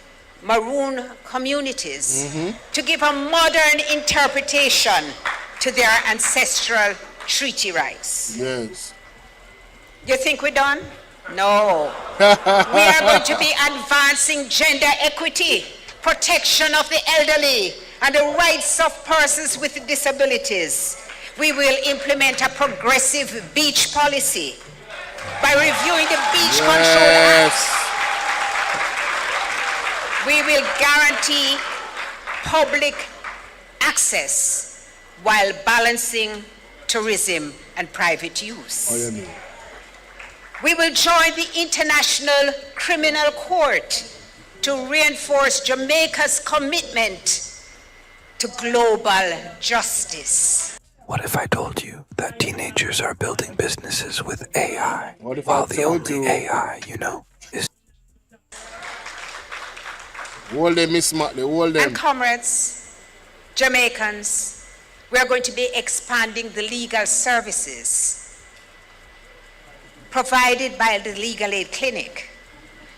Maroon communities to give a modern interpretation to their ancestral treaty rights. Yes. You think we're done? No. We are going to be advancing gender equity, protection of the elderly, and the rights of persons with disabilities. We will implement a progressive beach policy by reviewing the Beach Control Act. We will guarantee public access while balancing tourism and private use. We will join the International Criminal Court to reinforce Jamaica's commitment to global justice. What if I told you that teenagers are building businesses with AI? What if while I the told only you? AI, you know, is... Hold them, Miss Motley, hold them. And comrades, Jamaicans, we are going to be expanding the legal services provided by the Legal Aid Clinic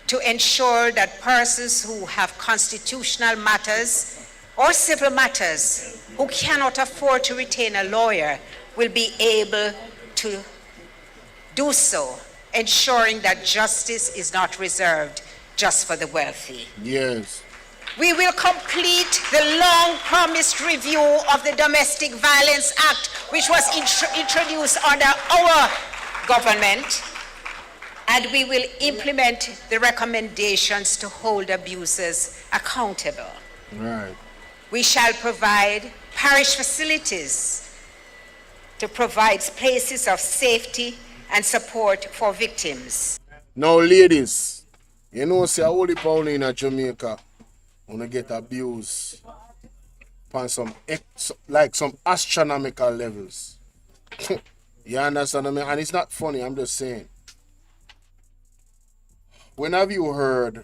to ensure that persons who have constitutional matters or civil matters who cannot afford to retain a lawyer will be able to do so, ensuring that justice is not reserved just for the wealthy. Yes. We will complete the long-promised review of the Domestic Violence Act, which was introduced under our government, and we will implement the recommendations to hold abusers accountable. Right. We shall provide parish facilities to provide places of safety and support for victims. Now, ladies, you know, say a whole pound in Jamaica, wanna get abused on some astronomical levels. You understand what I mean? And it's not funny, I'm just saying. When have you heard,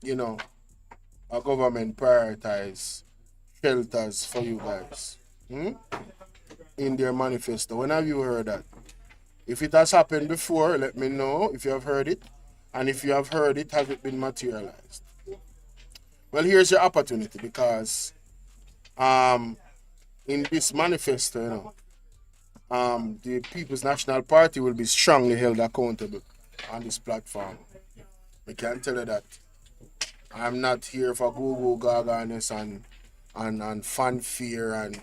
you know, a government prioritize shelters for you guys? In their manifesto. When have you heard that? If it has happened before, let me know if you have heard it. And if you have heard it, has it been materialized? Well, here's your opportunity because in this manifesto, you know, the People's National Party will be strongly held accountable on this platform. I can tell you that. I'm not here for Google gaganess and fanfare and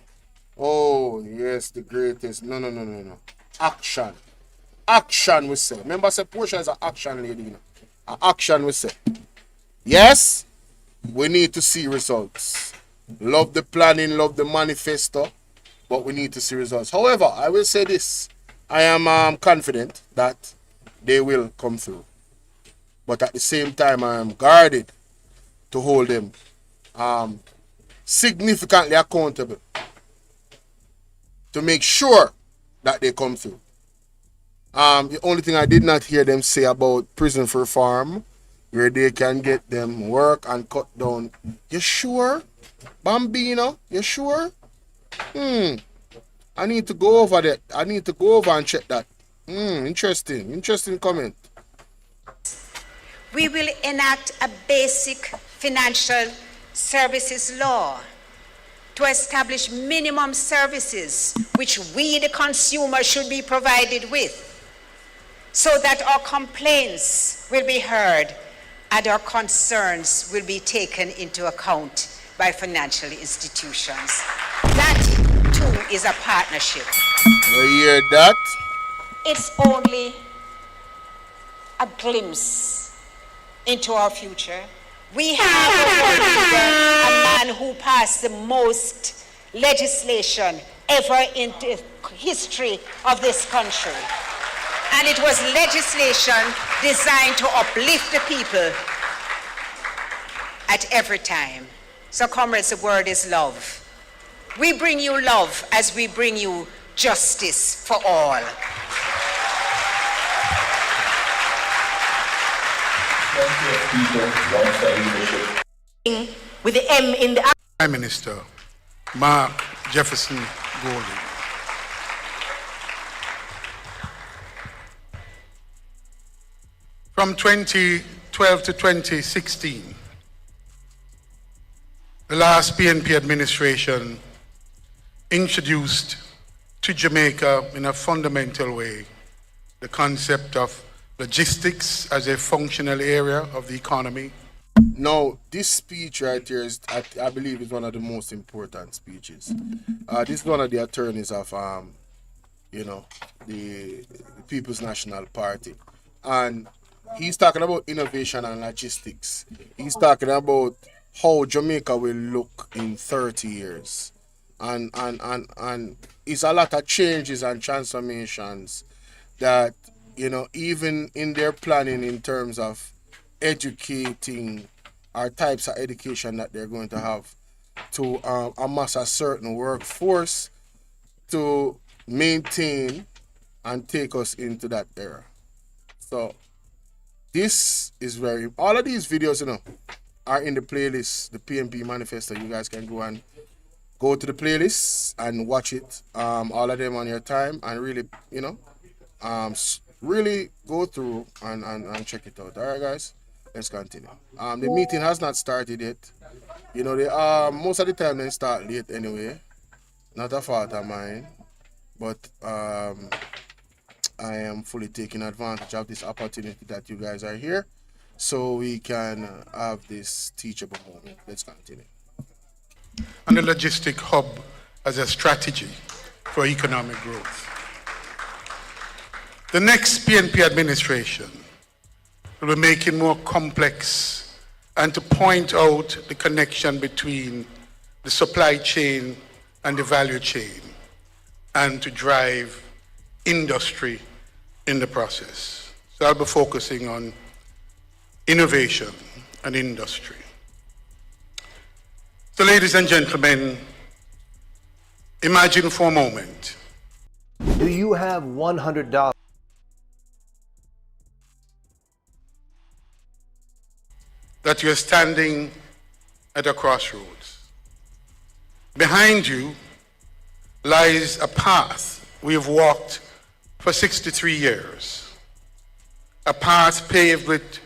oh yes, the greatest. No. Action. Action we say. Remember say Portia is an action lady, you know. An action we say. Yes, we need to see results. Love the planning, love the manifesto, but we need to see results. However, I will say this. I am confident that they will come through. But at the same time, I am guarded to hold them significantly accountable to make sure that they come through. The only thing I did not hear them say about prison for reform, where they can get them work and cut down. You sure? Bambino, you sure? I need to go over that. I need to go over and check that. Interesting comment. We will enact a basic financial services law to establish minimum services which we, the consumer, should be provided with so that our complaints will be heard and our concerns will be taken into account by financial institutions. That, too, is a partnership. You hear that? It's only a glimpse into our future. We have a man who passed the most legislation ever in the history of this country. And it was legislation designed to uplift the people at every time. So, comrades, the word is love. We bring you love as we bring you justice for all. With the M in the Prime Minister Mark Jefferson Golding. From 2012 to 2016, the last PNP administration introduced to Jamaica in a fundamental way the concept of logistics as a functional area of the economy. Now, this speech right here is, I believe, is one of the most important speeches. This is one of the attorneys of, the People's National Party, and he's talking about innovation and logistics. He's talking about how Jamaica will look in 30 years, and it's a lot of changes and transformations that, even in their planning in terms of educating our types of education that they're going to have to amass a certain workforce to maintain and take us into that era. So this is all of these videos, are in the playlist, the PNP manifesto. You guys can go to the playlist and watch it, all of them on your time, and really, really go through and check it out. All right, guys, let's continue. The meeting has not started yet. They most of the time they start late anyway. Not a fault of mine, but I am fully taking advantage of this opportunity that you guys are here, so we can have this teachable moment. Let's continue. And the logistic hub as a strategy for economic growth. The next PNP administration will be making more complex and to point out the connection between the supply chain and the value chain, and to drive industry in the process. So I'll be focusing on innovation and industry. So ladies and gentlemen, imagine for a moment. Do you have $100? That you're standing at a crossroads. Behind you lies a path we have walked for 63 years. A path paved with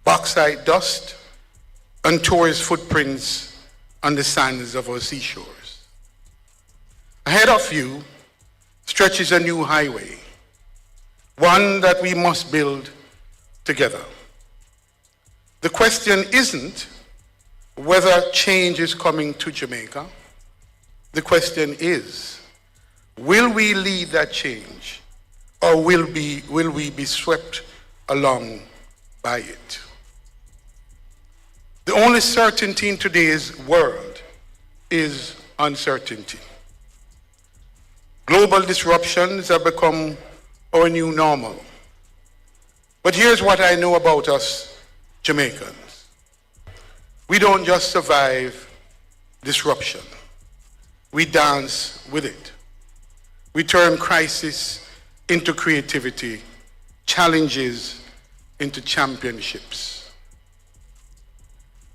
bauxite dust and tourist footprints on the sands of our seashores. Ahead of you stretches a new highway, one that we must build together. The question isn't whether change is coming to Jamaica. The question is, will we lead that change, or will we be swept along by it? The only certainty in today's world is uncertainty. Global disruptions have become our new normal. But here's what I know about us Jamaicans. We don't just survive disruption. We dance with it. We turn crisis into creativity, challenges into championships.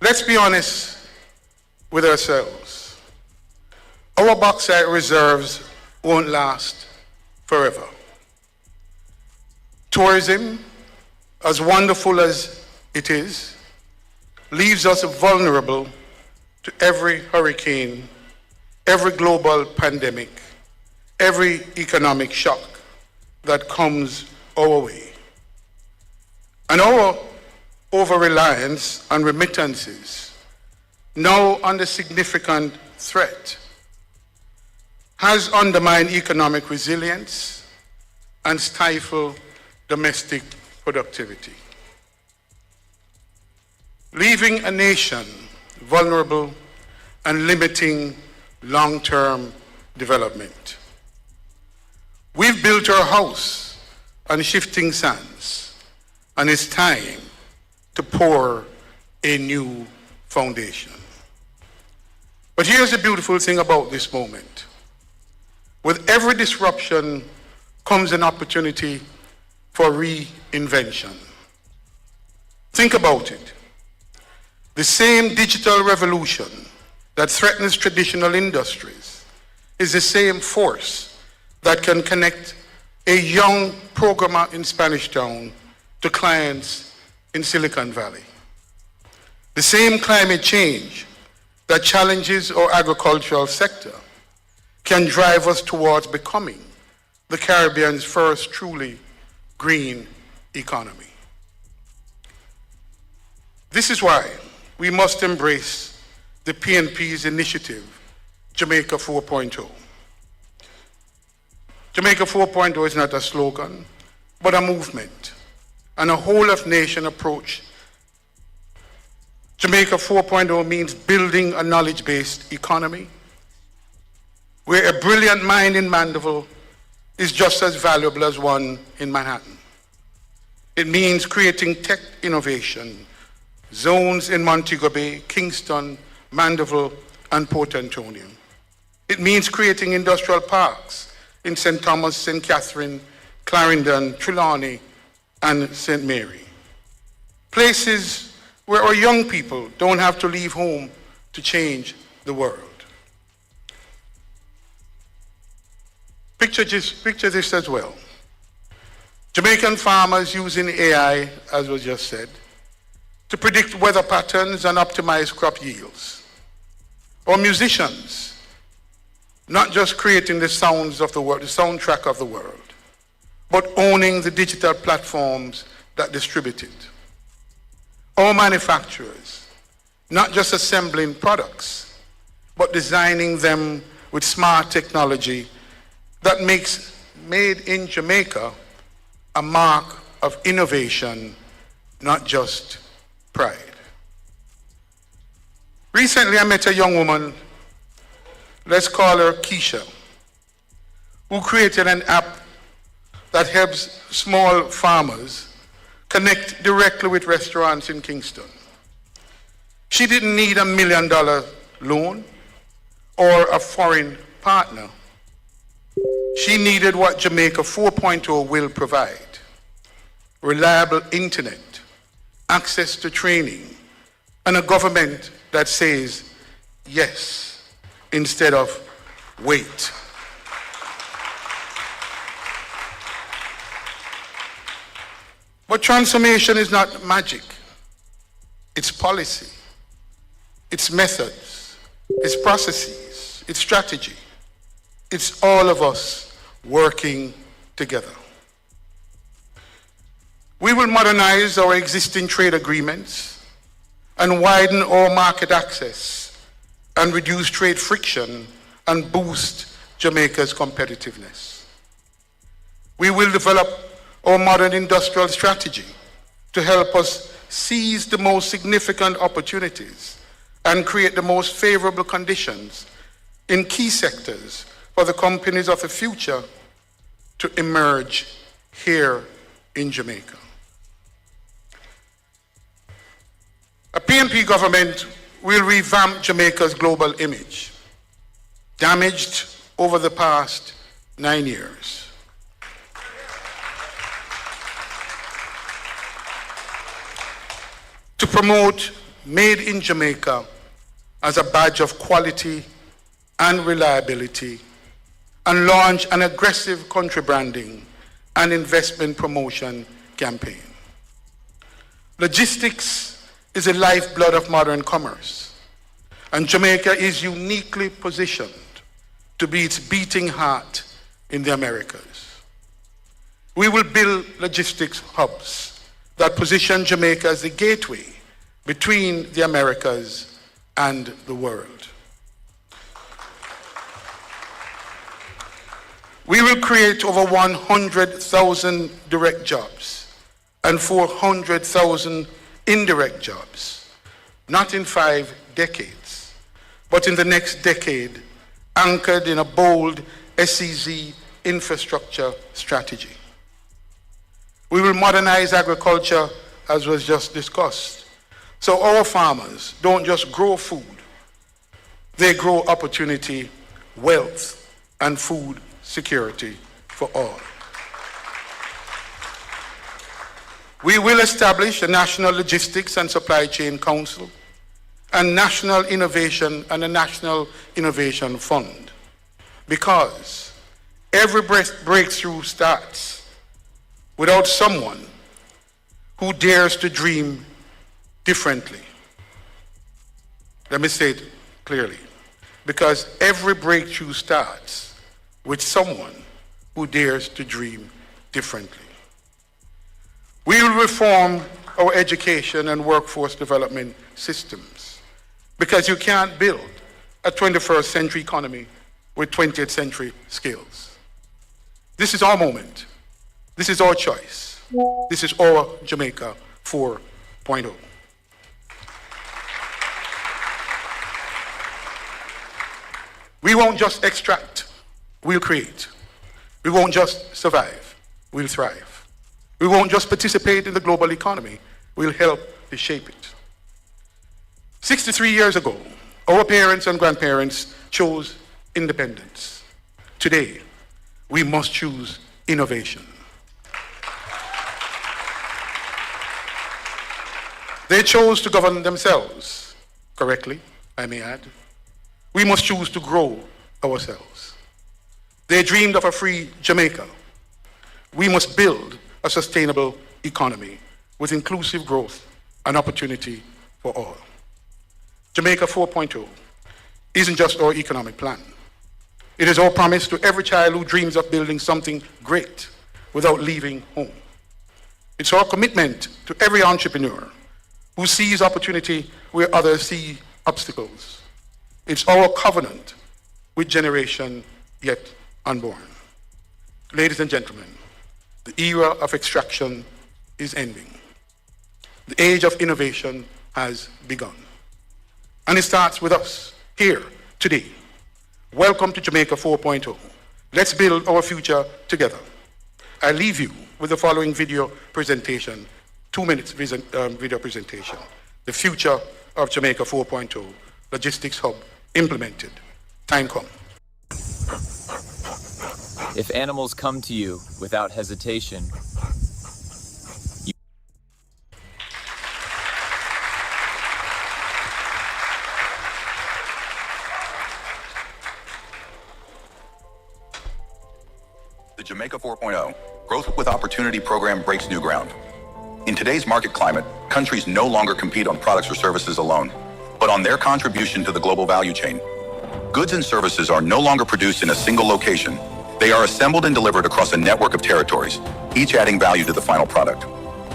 Let's be honest with ourselves. Our bauxite reserves won't last forever. Tourism, as wonderful as it is, leaves us vulnerable to every hurricane, every global pandemic, every economic shock that comes our way. And our over-reliance on remittances, now under significant threat, has undermined economic resilience and stifled domestic productivity, leaving a nation vulnerable and limiting long-term development. We've built our house on shifting sands, and it's time to pour a new foundation. But here's the beautiful thing about this moment. With every disruption comes an opportunity for reinvention. Think about it. The same digital revolution that threatens traditional industries is the same force that can connect a young programmer in Spanish Town to clients in Silicon Valley. The same climate change that challenges our agricultural sector can drive us towards becoming the Caribbean's first truly green economy. This is why we must embrace the PNP's initiative, Jamaica 4.0. Jamaica 4.0 is not a slogan, but a movement and a whole-of-nation approach. Jamaica 4.0 means building a knowledge-based economy where a brilliant mind in Mandeville is just as valuable as one in Manhattan. It means creating tech innovation zones in Montego Bay, Kingston, Mandeville, and Port Antonio. It means creating industrial parks in St. Thomas, St. Catherine, Clarendon, Trelawney, and St. Mary. Places where our young people don't have to leave home to change the world. Picture this as well. Jamaican farmers using AI, as was just said, to predict weather patterns and optimize crop yields. Or musicians, not just creating the sounds of the world, the soundtrack of the world, but owning the digital platforms that distribute it. Or manufacturers, not just assembling products, but designing them with smart technology that makes Made in Jamaica a mark of innovation, not just pride. Recently, I met a young woman, let's call her Keisha, who created an app that helps small farmers connect directly with restaurants in Kingston. She didn't need $1 million loan or a foreign partner. She needed what Jamaica 4.0 will provide: reliable internet, access to training, and a government that says yes instead of wait. But transformation is not magic. It's policy, it's methods, it's processes, it's strategy. It's all of us working together. We will modernize our existing trade agreements and widen our market access and reduce trade friction and boost Jamaica's competitiveness. We will develop our modern industrial strategy to help us seize the most significant opportunities and create the most favorable conditions in key sectors for the companies of the future to emerge here in Jamaica. A PNP government will revamp Jamaica's global image, damaged over the past 9 years. To promote Made in Jamaica as a badge of quality and reliability, and launch an aggressive country branding and investment promotion campaign. Logistics is the lifeblood of modern commerce, and Jamaica is uniquely positioned to be its beating heart in the Americas. We will build logistics hubs that position Jamaica as the gateway between the Americas and the world. We will create over 100,000 direct jobs and 400,000 indirect jobs, not in 5 decades, but in the next decade, anchored in a bold SEZ infrastructure strategy. We will modernize agriculture, as was just discussed, so our farmers don't just grow food, they grow opportunity, wealth, and food security for all. We will establish a National Logistics and Supply Chain Council and National Innovation and a National Innovation Fund, because every breakthrough starts without someone who dares to dream differently. Let me say it clearly, because every breakthrough starts with someone who dares to dream differently. We will reform our education and workforce development systems, because you can't build a 21st century economy with 20th century skills. This is our moment. This is our choice. This is our Jamaica 4.0. We won't just extract, we'll create. We won't just survive, we'll thrive. We won't just participate in the global economy, we'll help to shape it. 63 years ago, our parents and grandparents chose independence. Today, we must choose innovation. They chose to govern themselves correctly, I may add. We must choose to grow ourselves. They dreamed of a free Jamaica. We must build a sustainable economy with inclusive growth and opportunity for all. Jamaica 4.0 isn't just our economic plan. It is our promise to every child who dreams of building something great without leaving home. It's our commitment to every entrepreneur who sees opportunity where others see obstacles. It's our covenant with generation yet unborn. Ladies and gentlemen, the era of extraction is ending. The age of innovation has begun. And it starts with us, here, today. Welcome to Jamaica 4.0, Let's build our future together. I leave you with the following video presentation, 2 minutes video presentation. The future of Jamaica 4.0, logistics hub implemented. Time come. If animals come to you without hesitation, The Jamaica 4.0 Growth with Opportunity program breaks new ground. In today's market climate, countries no longer compete on products or services alone, but on their contribution to the global value chain. Goods and services are no longer produced in a single location. They are assembled and delivered across a network of territories, each adding value to the final product.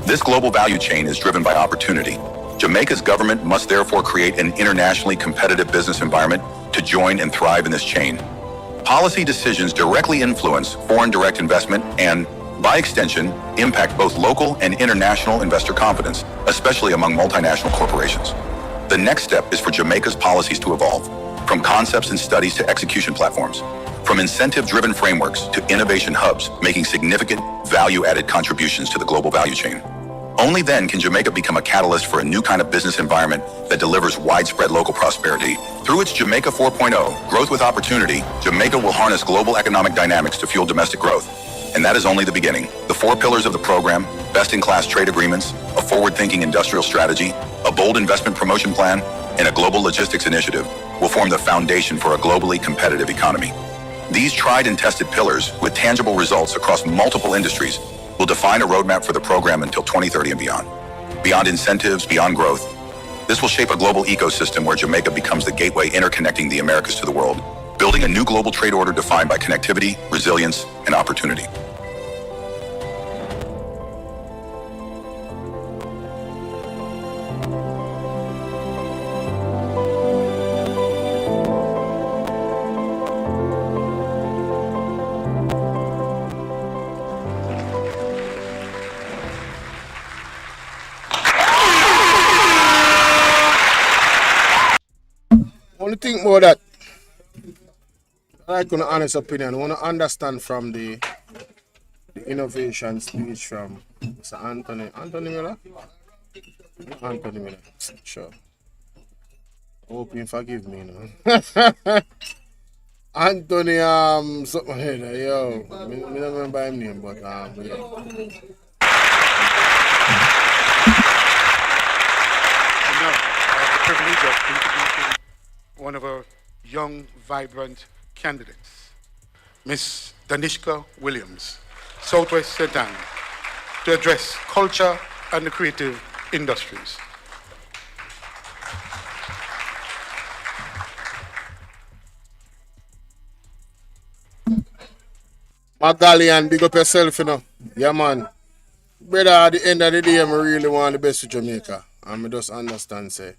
This global value chain is driven by opportunity. Jamaica's government must therefore create an internationally competitive business environment to join and thrive in this chain. Policy decisions directly influence foreign direct investment and, by extension, impact both local and international investor confidence, especially among multinational corporations. The next step is for Jamaica's policies to evolve, from concepts and studies to execution platforms, from incentive-driven frameworks to innovation hubs, making significant value-added contributions to the global value chain. Only then can Jamaica become a catalyst for a new kind of business environment that delivers widespread local prosperity. Through its Jamaica 4.0, Growth with Opportunity, Jamaica will harness global economic dynamics to fuel domestic growth. And that is only the beginning. The 4 pillars of the program, best-in-class trade agreements, a forward-thinking industrial strategy, a bold investment promotion plan, and a global logistics initiative will form the foundation for a globally competitive economy. These tried and tested pillars, with tangible results across multiple industries, will define a roadmap for the program until 2030 and beyond. Beyond incentives, beyond growth, this will shape a global ecosystem where Jamaica becomes the gateway interconnecting the Americas to the world, building a new global trade order defined by connectivity, resilience, and opportunity. Only think more that, like an honest opinion, I want to understand from the innovation speech from Mr. Anthony Miller. Anthony Miller, sure. Hope you forgive me, you know. Anthony, something here, yo. I don't remember his name, but yeah. Privilege of introducing one of our young, vibrant candidates, Miss Danishka Williams, Southwest St. Anne, to address culture and the creative industries. Magdalene, big up yourself, you know. Yeah, man. Brother, at the end of the day, I really want the best for Jamaica. And I just understand, say,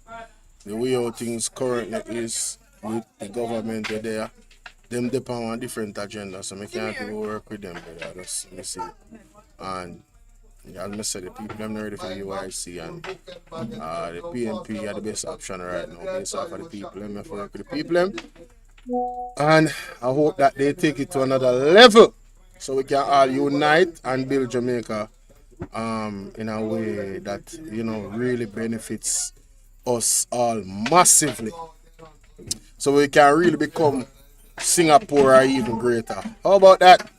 the way how things currently is with the government there, them depend on a different agenda, so I can't even work with them, brother. Just me see. And as I said, the people I'm not ready for the UIC, and the PNP are the best option right now, based off of the people. I'm have to work with the people. And I hope that they take it to another level, so we can all unite and build Jamaica in a way that, you know, really benefits us all massively. So we can really become Singapore or even greater. How about that?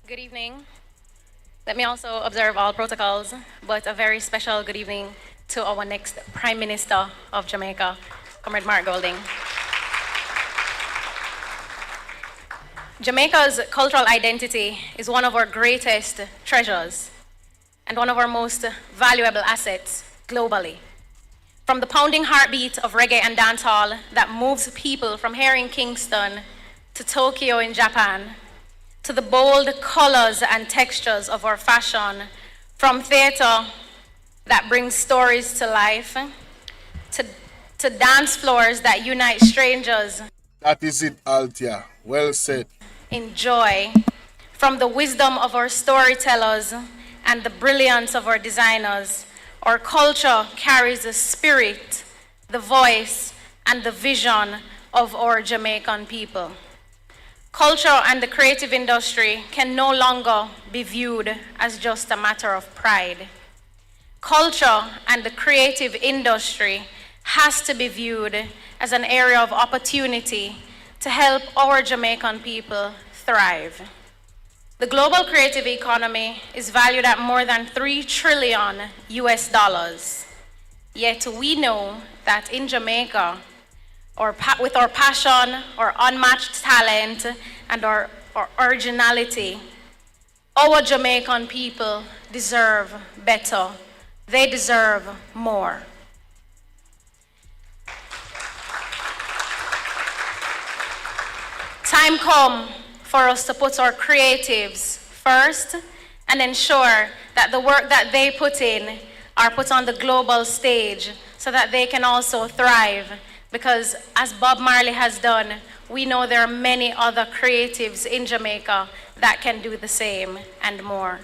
Good evening. Let me also observe all protocols, but a very special good evening to our next Prime Minister of Jamaica, Comrade Mark Golding. Jamaica's cultural identity is one of our greatest treasures and one of our most valuable assets globally. From the pounding heartbeat of reggae and dancehall that moves people from here in Kingston to Tokyo in Japan, to the bold colors and textures of our fashion, from theater that brings stories to life, to dance floors that unite strangers. That is it, Altia. Well said. In joy, from the wisdom of our storytellers and the brilliance of our designers, our culture carries the spirit, the voice, and the vision of our Jamaican people. Culture and the creative industry can no longer be viewed as just a matter of pride. Culture and the creative industry has to be viewed as an area of opportunity to help our Jamaican people thrive. The global creative economy is valued at more than $3 trillion US. Yet we know that in Jamaica, with our passion, our unmatched talent, and our originality, our Jamaican people deserve better. They deserve more. Time come for us to put our creatives first and ensure that the work that they put in are put on the global stage so that they can also thrive. Because as Bob Marley has done, we know there are many other creatives in Jamaica that can do the same and more.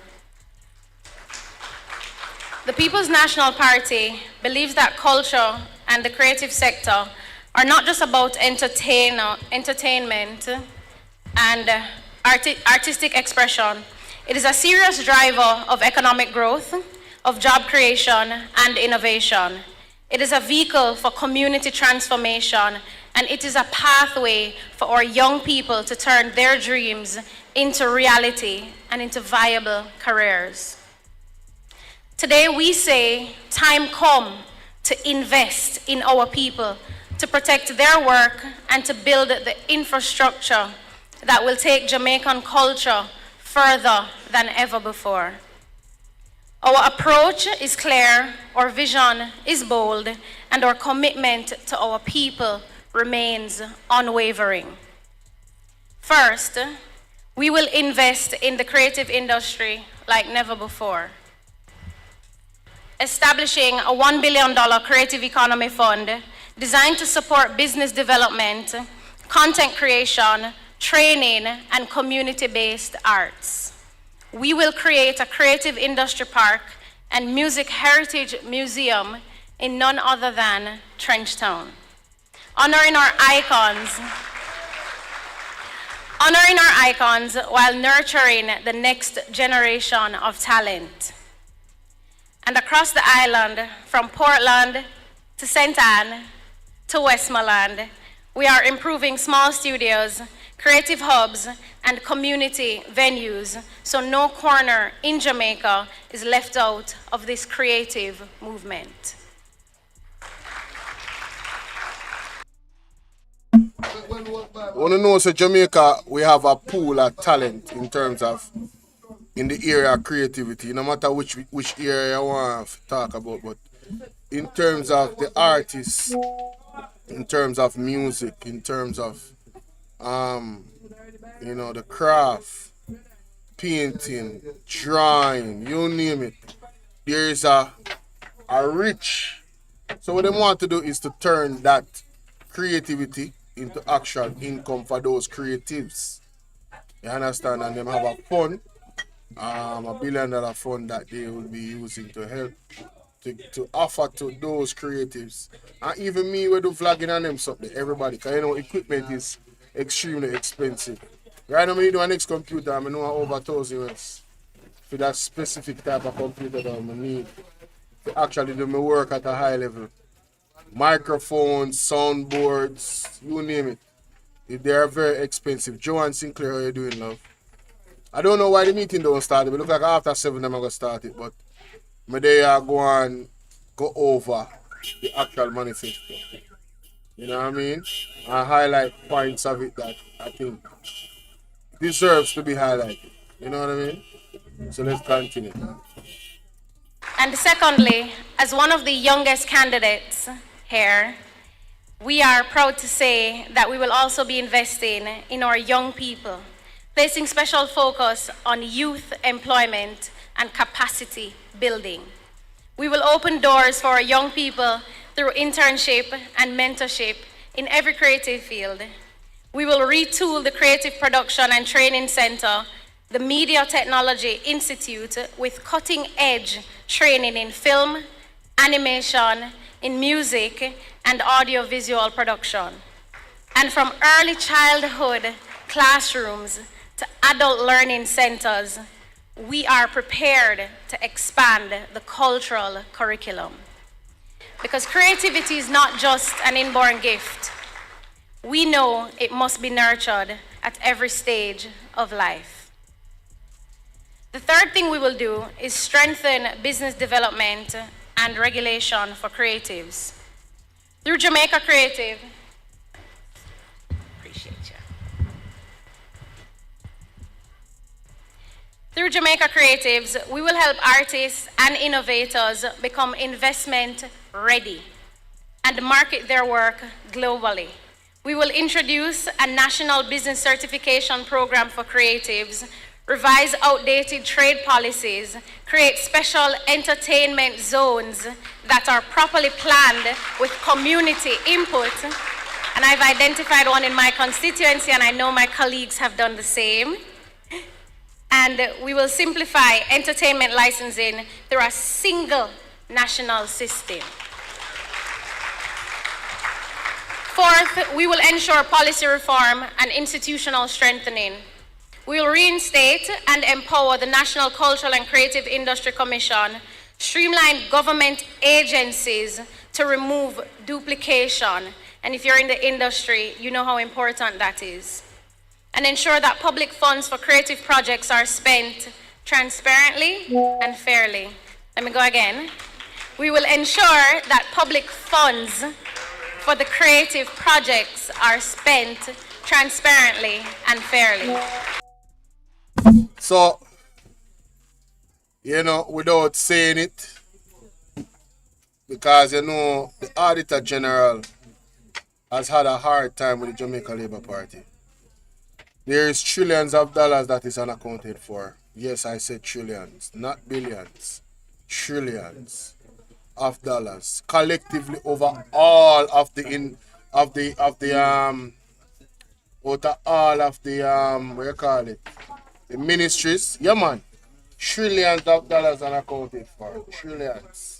The People's National Party believes that culture and the creative sector are not just about entertainment and artistic expression. It is a serious driver of economic growth, of job creation and innovation. It is a vehicle for community transformation, and it is a pathway for our young people to turn their dreams into reality and into viable careers. Today we say, time come to invest in our people, to protect their work and to build the infrastructure that will take Jamaican culture further than ever before. Our approach is clear, our vision is bold, and our commitment to our people remains unwavering. First, we will invest in the creative industry like never before. Establishing a $1 billion creative economy fund designed to support business development, content creation, training, and community-based arts. We will create a creative industry park and music heritage museum in none other than Trenchtown, honoring our icons while nurturing the next generation of talent. And across the island, from Portland to St. Anne to Westmoreland, we are improving small studios, creative hubs, and community venues, so no corner in Jamaica is left out of this creative movement. I want to know, so Jamaica, we have a pool of talent in terms of, in the area of creativity, no matter which area you want to talk about, but in terms of the artists, in terms of music, in terms of, the craft, painting, drawing, you name it, there is a rich. So what they want to do is to turn that creativity into actual income for those creatives. You understand? And them have a fund, $1 billion fund that they will be using to help to offer to those creatives. And even me, we do vlogging on them something, everybody, because equipment is extremely expensive. Right now, when you do an next computer, I know over $1,000 for that specific type of computer that I need to actually do my work at a high level. Microphones, soundboards, you name it. They are very expensive. Joanne Sinclair, how you doing, love? I don't know why the meeting don't start. It look like after 7 I'm going to start it, but maybe I go over the actual manifesto. You know what I mean? I highlight points of it that I think deserves to be highlighted. You know what I mean? So let's continue. And secondly, as one of the youngest candidates here, we are proud to say that we will also be investing in our young people, placing special focus on youth employment and capacity building. We will open doors for our young people through internship and mentorship in every creative field. We will retool the Creative Production and Training Center, the Media Technology Institute, with cutting-edge training in film, animation, in music, and audiovisual production. And from early childhood classrooms to adult learning centers, we are prepared to expand the cultural curriculum. Because creativity is not just an inborn gift. We know it must be nurtured at every stage of life. The third thing we will do is strengthen business development and regulation for creatives. Through Jamaica Creative, Through Jamaica Creatives, we will help artists and innovators become investment ready and market their work globally. We will introduce a national business certification program for creatives, revise outdated trade policies, create special entertainment zones that are properly planned with community input. And I've identified one in my constituency, and I know my colleagues have done the same. And we will simplify entertainment licensing through a single national system. Fourth, we will ensure policy reform and institutional strengthening. We will reinstate and empower the National Cultural and Creative Industry Commission, streamline government agencies to remove duplication. And if you're in the industry, you know how important that is. And ensure that public funds for creative projects are spent transparently and fairly. Let me go again. We will ensure that public funds for the creative projects are spent transparently and fairly. So, without saying it, because the Auditor General has had a hard time with the Jamaica Labour Party. There is trillions of dollars that is unaccounted for. Yes, I said trillions, not billions. Trillions of dollars collectively over all of the the ministries. Yeah, man. Trillions of dollars unaccounted for. Trillions.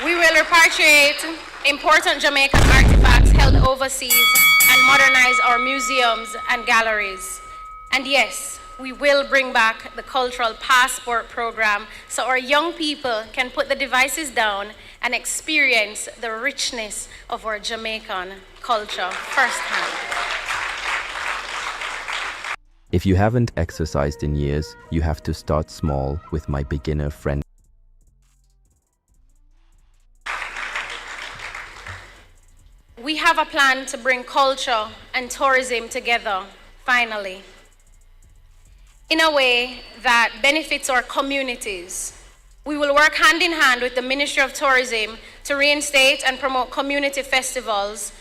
We will repatriate important Jamaican artifacts held overseas and modernize our museums and galleries. And yes, we will bring back the cultural passport program so our young people can put the devices down and experience the richness of our Jamaican culture firsthand. If you haven't exercised in years, you have to start small with my beginner friend. We have a plan to bring culture and tourism together, finally, in a way that benefits our communities. We will work hand in hand with the Ministry of Tourism to reinstate and promote community festivals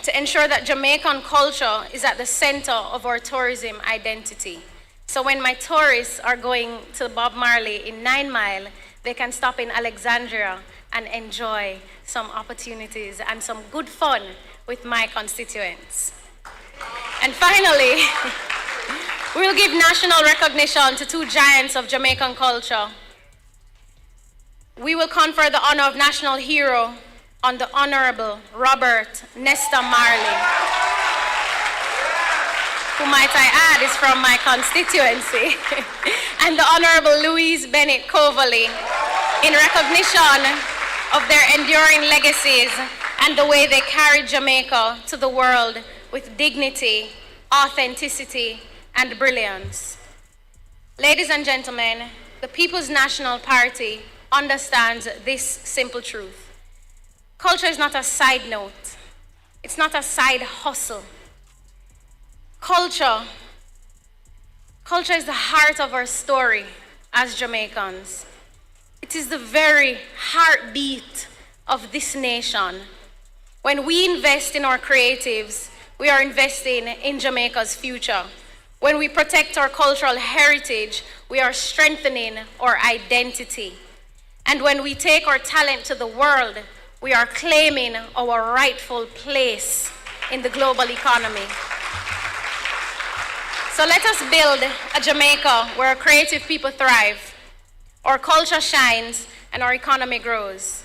to ensure that Jamaican culture is at the center of our tourism identity. So when my tourists are going to Bob Marley in 9 Mile, they can stop in Alexandria and enjoy some opportunities and some good fun with my constituents. And finally, we will give national recognition to 2 giants of Jamaican culture. We will confer the honor of National Hero on the Honorable Robert Nesta Marley, who, might I add, is from my constituency, and the Honorable Louise Bennett Coverley, in recognition of their enduring legacies and the way they carried Jamaica to the world with dignity, authenticity, and brilliance. Ladies and gentlemen, the People's National Party understands this simple truth. Culture is not a side note. It's not a side hustle. Culture is the heart of our story as Jamaicans. It is the very heartbeat of this nation. When we invest in our creatives, we are investing in Jamaica's future. When we protect our cultural heritage, we are strengthening our identity. And when we take our talent to the world, we are claiming our rightful place in the global economy. So let us build a Jamaica where creative people thrive, Our culture shines and our economy grows.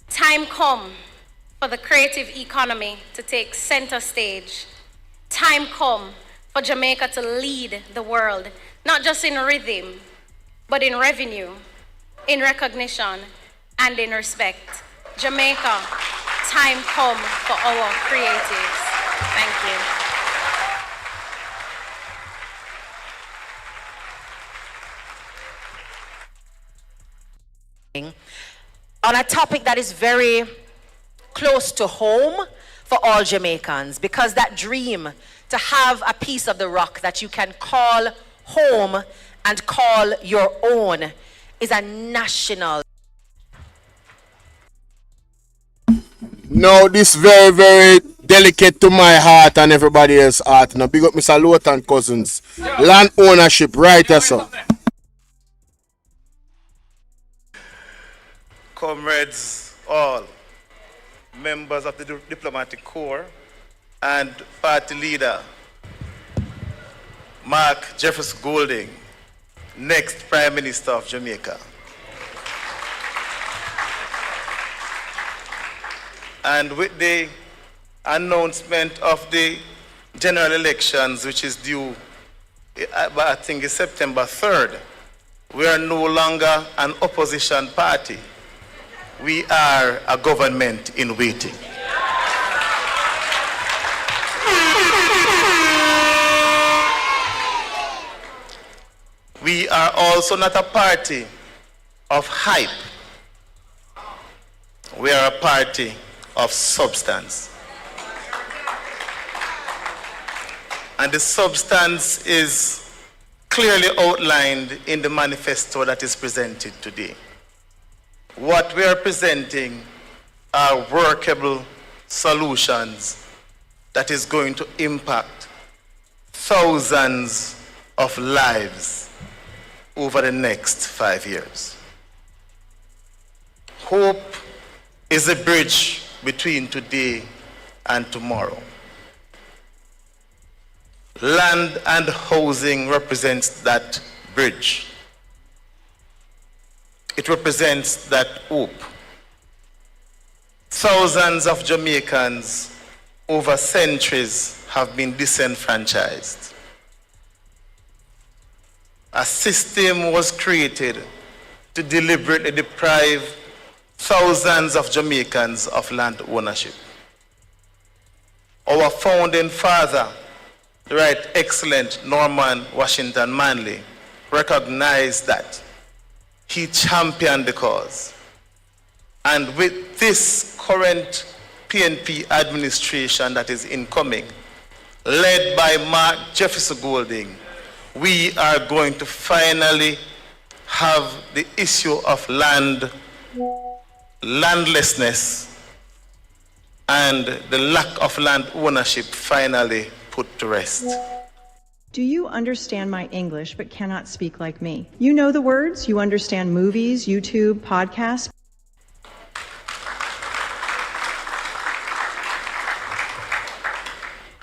Time come for the creative economy to take center stage. Time come for Jamaica to lead the world, not just in rhythm, but in revenue, in recognition, and in respect. Jamaica, time come for our creatives. Thank you. On a topic that is very close to home for all Jamaicans, because that dream to have a piece of the rock that you can call home and call your own is a national. No, this very, very delicate to my heart and everybody else's heart. Now, big up Mr. Lowton Cousins. Land ownership, right, sir. Comrades, all members of the diplomatic corps and party leader Mark Jefferson Golding, next Prime Minister of Jamaica. And with the announcement of the general elections, which is due, I think it's September 3rd, we are no longer an opposition party. We are a government in waiting. We are also not a party of hype. We are a party of substance. And the substance is clearly outlined in the manifesto that is presented today. What we are presenting are workable solutions that is going to impact thousands of lives over the next 5 years. Hope is a bridge between today and tomorrow. Land and housing represents that bridge. It represents that hope. Thousands of Jamaicans over centuries have been disenfranchised. A system was created to deliberately deprive thousands of Jamaicans of land ownership. Our founding father, the Right Excellent Norman Washington Manley, recognized that. He championed the cause. And with this current PNP administration that is incoming, led by Mark Jefferson Golding, we are going to finally have the issue of landlessness and the lack of land ownership finally put to rest. Do you understand my English but cannot speak like me? You know the words, you understand movies, YouTube, podcasts.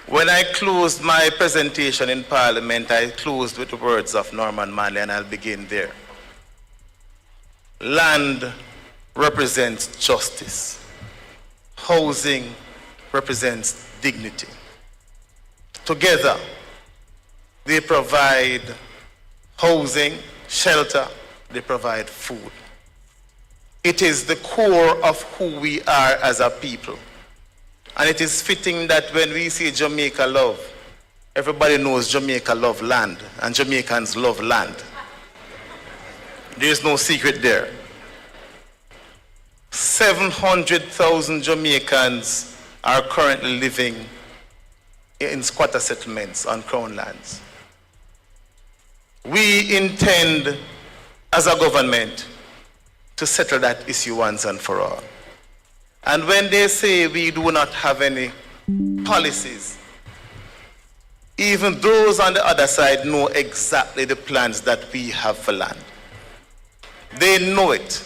When I closed my presentation in Parliament, I closed with the words of Norman Manley, and I'll begin there. Land represents justice. Housing represents dignity. Together, they provide housing, shelter, they provide food. It is the core of who we are as a people. And it is fitting that when we say Jamaica love, everybody knows Jamaica love land, and Jamaicans love land. There is no secret there. 700,000 Jamaicans are currently living in squatter settlements on Crown lands. We intend, as a government, to settle that issue once and for all. And when they say we do not have any policies, even those on the other side know exactly the plans that we have for land. They know it.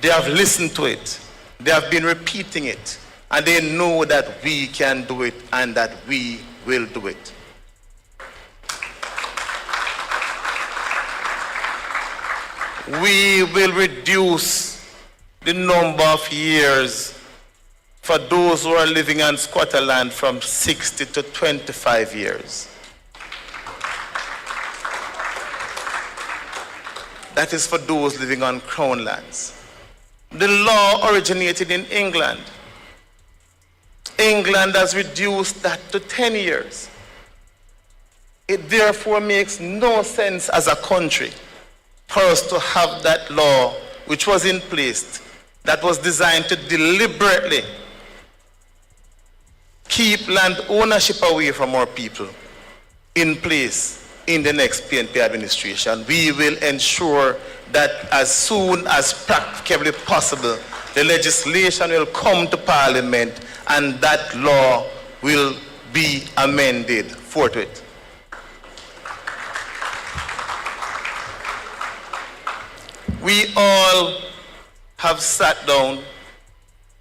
They have listened to it. They have been repeating it. And they know that we can do it and that we will do it. we will reduce the number of years for those who are living on squatter land from 60 to 25 years. That is for those living on crown lands. The law originated in England. England has reduced that to 10 years. It therefore makes no sense as a country for us to have that law which was in place, that was designed to deliberately keep land ownership away from our people, in place in the next PNP administration. We will ensure that as soon as practicably possible, the legislation will come to Parliament and that law will be amended forthwith. We all have sat down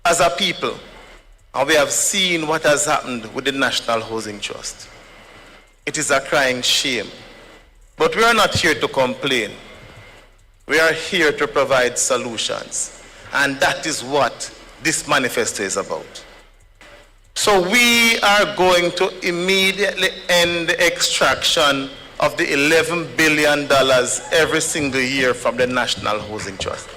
as a people and we have seen what has happened with the National Housing Trust. It is a crying shame. But we are not here to complain. We are here to provide solutions. And that is what this manifesto is about. So we are going to immediately end the extraction of the $11 billion every single year from the National Housing Trust.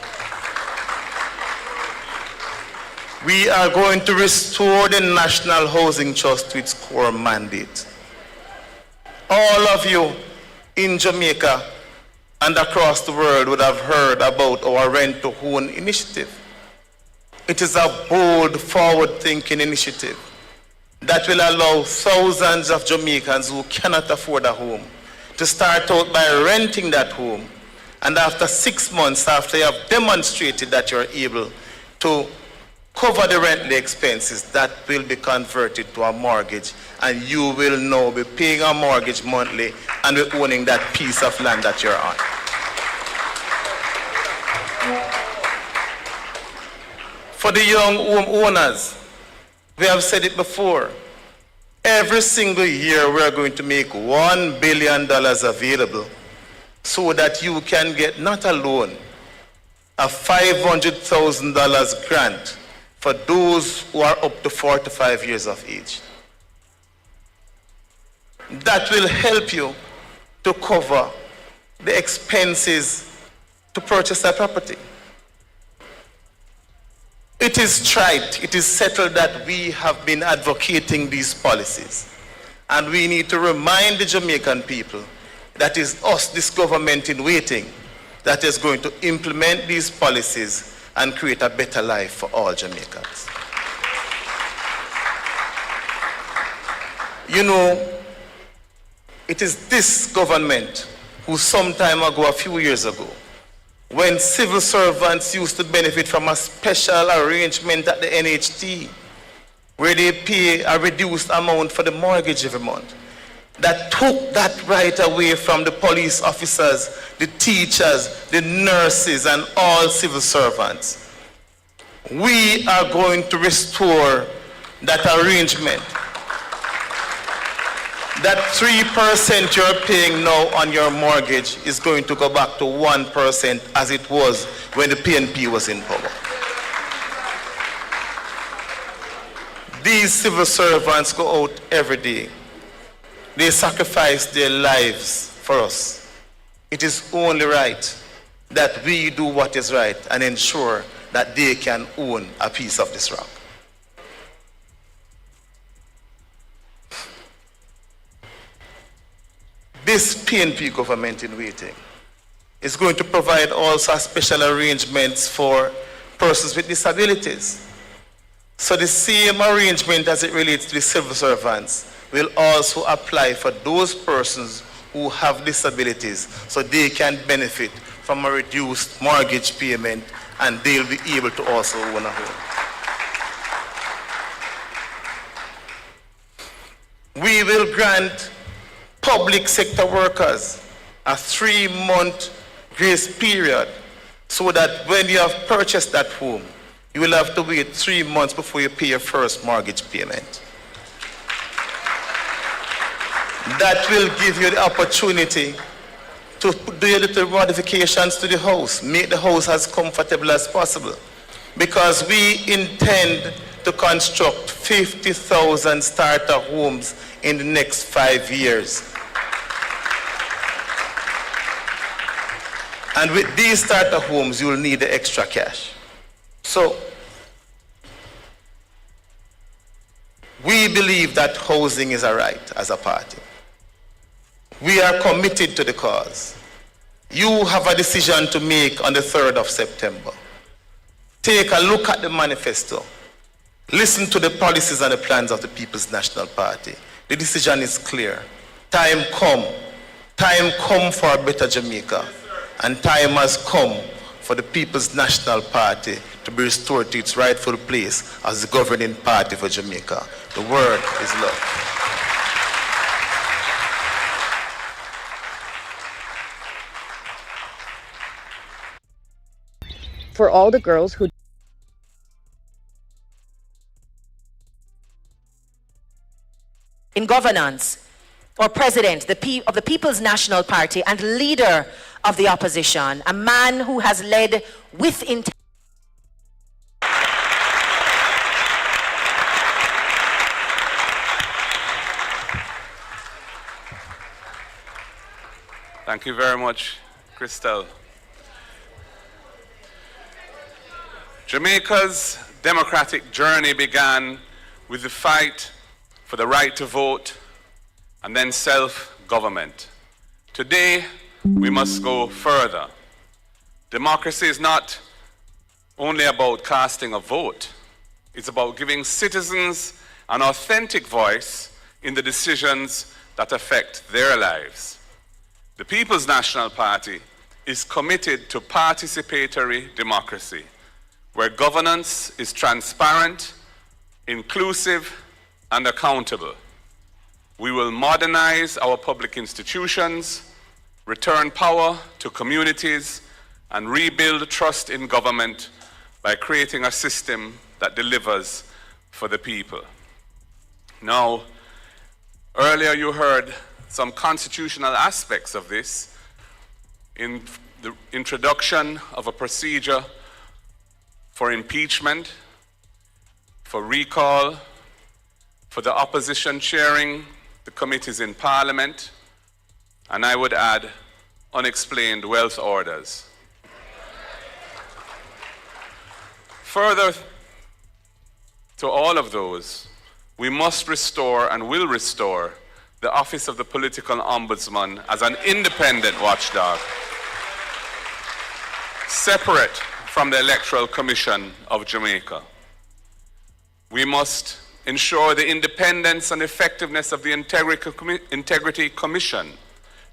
We are going to restore the National Housing Trust to its core mandate. All of you in Jamaica and across the world would have heard about our Rent to Own initiative. It is a bold, forward-thinking initiative that will allow thousands of Jamaicans who cannot afford a home to start out by renting that home. And after 6 months, after you have demonstrated that you're able to cover the rental expenses, that will be converted to a mortgage, and you will now be paying a mortgage monthly and be owning that piece of land that you're on. For the young homeowners, we have said it before, every single year we are going to make $1 billion available so that you can get not a loan, a $500,000 grant for those who are up to 45 years of age. That will help you to cover the expenses to purchase that property. It is trite, it is settled that we have been advocating these policies. And we need to remind the Jamaican people that is us, this government in waiting, that is going to implement these policies and create a better life for all Jamaicans. You know, it is this government who some time ago, a few years ago, when civil servants used to benefit from a special arrangement at the NHT, where they pay a reduced amount for the mortgage every month, that took that right away from the police officers, the teachers, the nurses, and all civil servants. We are going to restore that arrangement. That 3% you're paying now on your mortgage is going to go back to 1% as it was when the PNP was in power. These civil servants go out every day. They sacrifice their lives for us. It is only right that we do what is right and ensure that they can own a piece of this rock. This PNP government in waiting is going to provide also special arrangements for persons with disabilities. So the same arrangement as it relates to the civil servants will also apply for those persons who have disabilities, so they can benefit from a reduced mortgage payment and they'll be able to also own a home. We will grant public sector workers a 3-month grace period so that when you have purchased that home, you will have to wait 3 months before you pay your first mortgage payment. That will give you the opportunity to do a little modifications to the house, make the house as comfortable as possible. Because we intend to construct 50,000 starter homes in the next 5 years. And with these starter homes, you will need the extra cash. So, we believe that housing is a right as a party. We are committed to the cause. You have a decision to make on the 3rd of September. Take a look at the manifesto. Listen to the policies and the plans of the People's National Party. The decision is clear. Time come. Time come for a better Jamaica. And time has come for the People's National Party to be restored to its rightful place as the governing party for Jamaica. The word is love. For all the girls who in governance, or president of the People's National Party and leader of the opposition, a man who has led with integrity. Thank you very much, Christelle. Jamaica's democratic journey began with the fight for the right to vote and then self-government. Today, we must go further. Democracy is not only about casting a vote. It's about giving citizens an authentic voice in the decisions that affect their lives. The People's National Party is committed to participatory democracy, where governance is transparent, inclusive, and accountable. We will modernize our public institutions, return power to communities, and rebuild trust in government by creating a system that delivers for the people. Now, earlier you heard some constitutional aspects of this in the introduction of a procedure for impeachment, for recall, for the opposition chairing the committees in Parliament, and I would add unexplained wealth orders. Further to all of those, we must restore and will restore the Office of the Political Ombudsman as an independent watchdog, separate from the Electoral Commission of Jamaica. We must ensure the independence and effectiveness of the Integrity Commission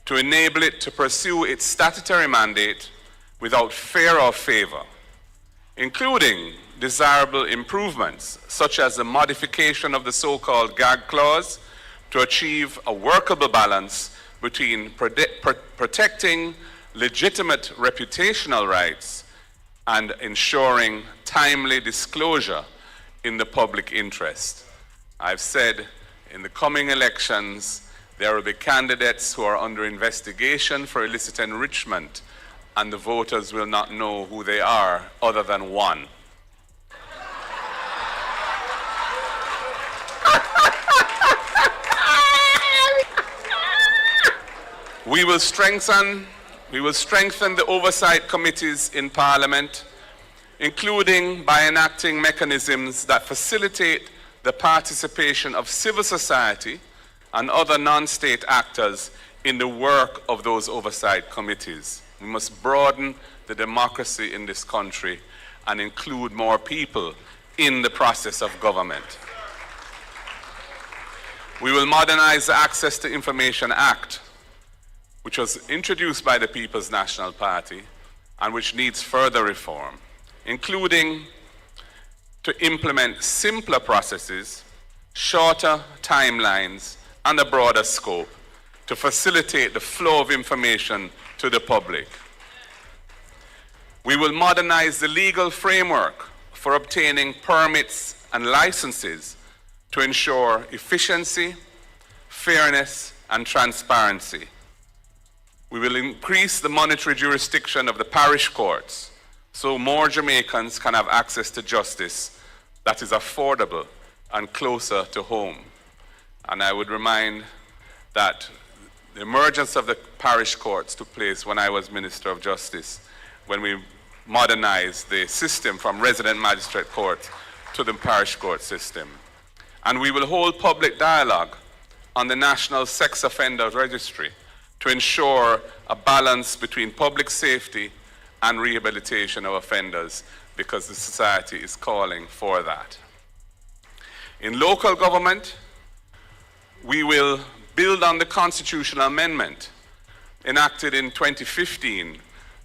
to enable it to pursue its statutory mandate without fear or favor, including desirable improvements such as the modification of the so-called gag clause to achieve a workable balance between protecting legitimate reputational rights and ensuring timely disclosure in the public interest. I've said in the coming elections, there will be candidates who are under investigation for illicit enrichment, and the voters will not know who they are other than one. We will strengthen the oversight committees in Parliament, including by enacting mechanisms that facilitate the participation of civil society and other non-state actors in the work of those oversight committees. We must broaden the democracy in this country and include more people in the process of government. We will modernize the Access to Information Act, which was introduced by the People's National Party and which needs further reform, including to implement simpler processes, shorter timelines, and a broader scope to facilitate the flow of information to the public. We will modernize the legal framework for obtaining permits and licenses to ensure efficiency, fairness, and transparency. We will increase the monetary jurisdiction of the parish courts so more Jamaicans can have access to justice that is affordable and closer to home. And I would remind that the emergence of the parish courts took place when I was Minister of Justice, when we modernized the system from resident magistrate court to the parish court system. And we will hold public dialogue on the National Sex Offender Registry to ensure a balance between public safety and rehabilitation of offenders, because the society is calling for that. In local government, we will build on the constitutional amendment enacted in 2015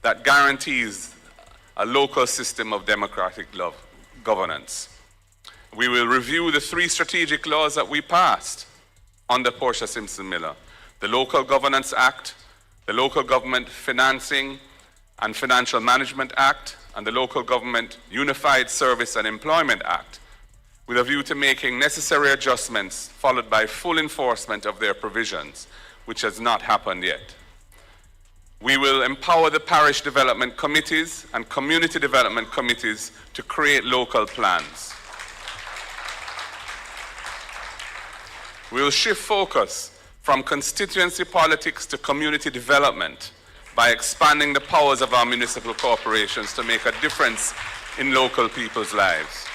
that guarantees a local system of democratic governance. We will review the 3 strategic laws that we passed under Portia Simpson Miller: the Local Governance Act, the Local Government Financing and Financial Management Act, and the Local Government Unified Service and Employment Act, with a view to making necessary adjustments followed by full enforcement of their provisions, which has not happened yet. We will empower the parish development committees and community development committees to create local plans. We will shift focus from constituency politics to community development by expanding the powers of our municipal corporations to make a difference in local people's lives.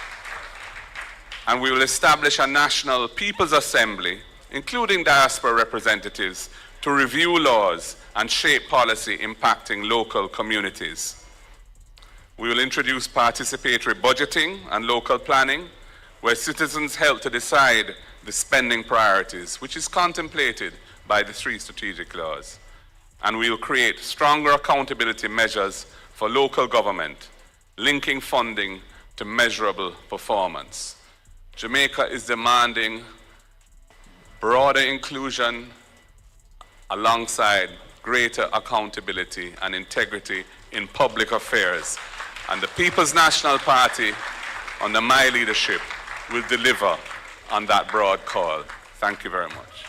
And we will establish a national People's Assembly, including diaspora representatives, to review laws and shape policy impacting local communities. We will introduce participatory budgeting and local planning, where citizens help to decide the spending priorities, which is contemplated by the 3 strategic laws. And we will create stronger accountability measures for local government, linking funding to measurable performance. Jamaica is demanding broader inclusion alongside greater accountability and integrity in public affairs. And the People's National Party, under my leadership, will deliver on that broad call. Thank you very much.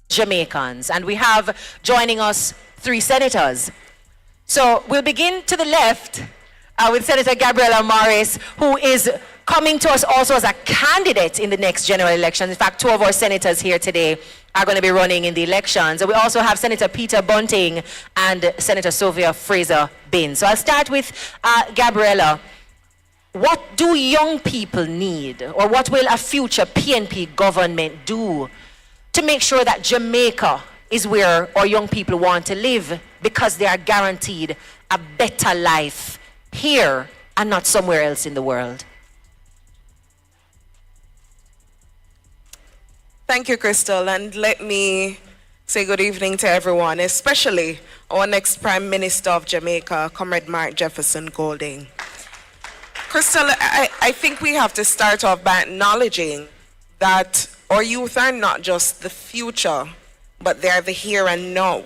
Jamaicans, and we have joining us 3 senators. So we'll begin to the left with Senator Gabriela Morris, who is coming to us also as a candidate in the next general election. In fact, 2 of our senators here today are going to be running in the elections. And we also have Senator Peter Bunting and Senator Sophia Fraser-Binns. So I'll start with Gabriela. What do young people need, or what will a future PNP government do to make sure that Jamaica is where our young people want to live, because they are guaranteed a better life here and not somewhere else in the world? Thank you, Crystal, and let me say good evening to everyone, especially our next Prime Minister of Jamaica, Comrade Mark Jefferson Golding. Crystal, I think we have to start off by acknowledging that our youth are not just the future, but they're the here and now.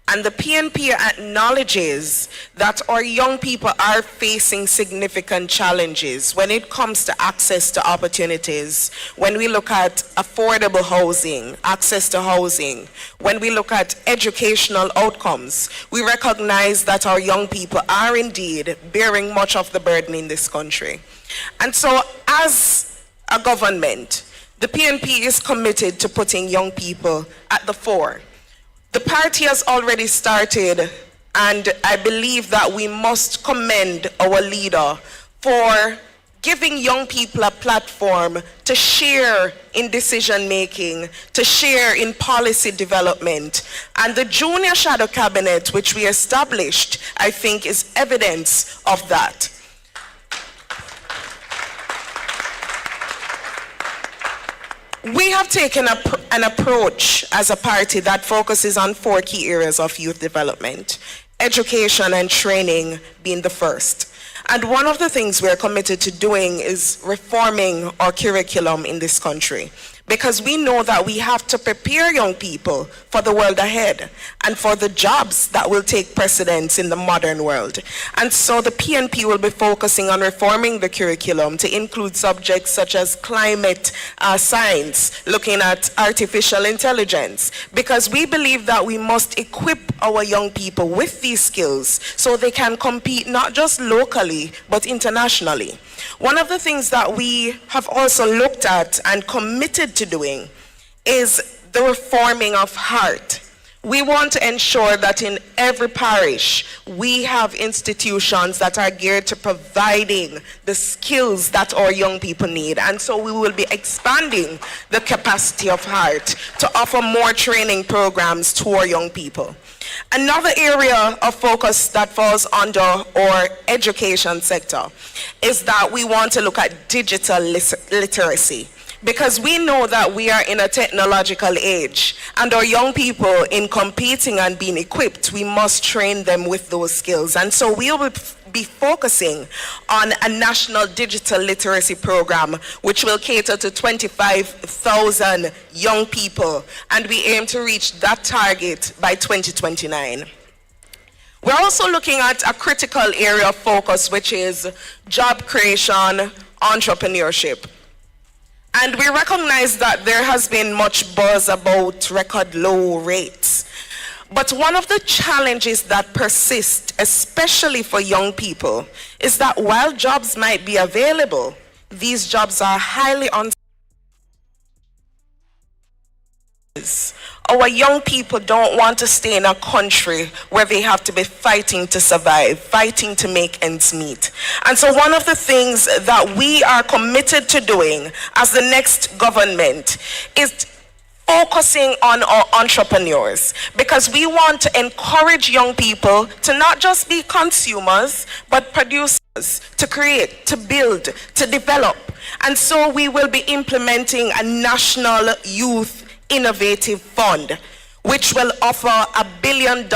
And the PNP acknowledges that our young people are facing significant challenges when it comes to access to opportunities. When we look at affordable housing, access to housing, when we look at educational outcomes, we recognize that our young people are indeed bearing much of the burden in this country. And so as a government, the PNP is committed to putting young people at the fore. The party has already started, and I believe that we must commend our leader for giving young people a platform to share in decision making, to share in policy development. And the Junior Shadow Cabinet, which we established, I think is evidence of that. We have taken an approach as a party that focuses on 4 key areas of youth development, education and training being the first. And one of the things we're committed to doing is reforming our curriculum in this country, because we know that we have to prepare young people for the world ahead and for the jobs that will take precedence in the modern world. And so the PNP will be focusing on reforming the curriculum to include subjects such as climate science, looking at artificial intelligence, because we believe that we must equip our young people with these skills so they can compete not just locally but internationally. One of the things that we have also looked at and committed to doing is the reforming of heart. We want to ensure that in every parish we have institutions that are geared to providing the skills that our young people need. And so we will be expanding the capacity of heart to offer more training programs to our young people. Another area of focus that falls under our education sector is that we want to look at digital literacy, because we know that we are in a technological age, and our young people, in competing and being equipped, we must train them with those skills. And so we will be focusing on a national digital literacy program which will cater to 25,000 young people, and we aim to reach that target by 2029. We're also looking at a critical area of focus, which is job creation, entrepreneurship. And we recognize that there has been much buzz about record low rates. But one of the challenges that persist, especially for young people, is that while jobs might be available, these jobs are highly uncertain. Our young people don't want to stay in a country where they have to be fighting to survive, fighting to make ends meet. And so one of the things that we are committed to doing as the next government is focusing on our entrepreneurs, because we want to encourage young people to not just be consumers, but producers, to create, to build, to develop. And so we will be implementing a national youth innovative fund, which will offer $1 billion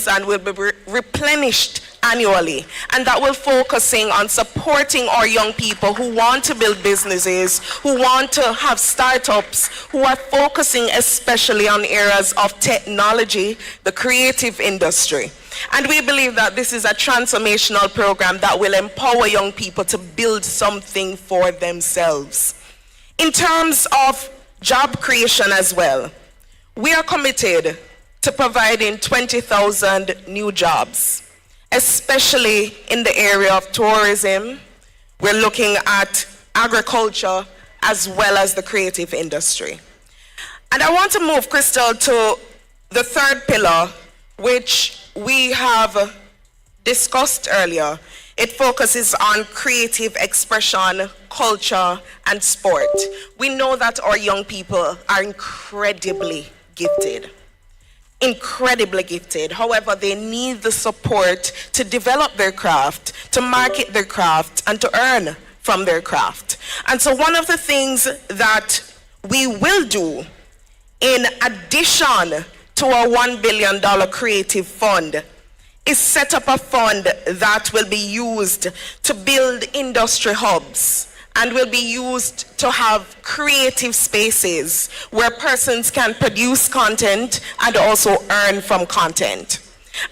and will be replenished annually, and that will focusing on supporting our young people who want to build businesses, who want to have startups, who are focusing especially on areas of technology, the creative industry. And we believe that this is a transformational program that will empower young people to build something for themselves. In terms of job creation as well, we are committed to providing 20,000 new jobs, especially in the area of tourism. We're looking at agriculture as well as the creative industry. And I want to move, Crystal, to the third pillar, which we have discussed earlier. It focuses on creative expression, culture, and sport. We know that our young people are incredibly gifted. Incredibly gifted. However, they need the support to develop their craft, to market their craft, and to earn from their craft. And so one of the things that we will do, in addition to our $1 billion creative fund, is set up a fund that will be used to build industry hubs and will be used to have creative spaces where persons can produce content and also earn from content.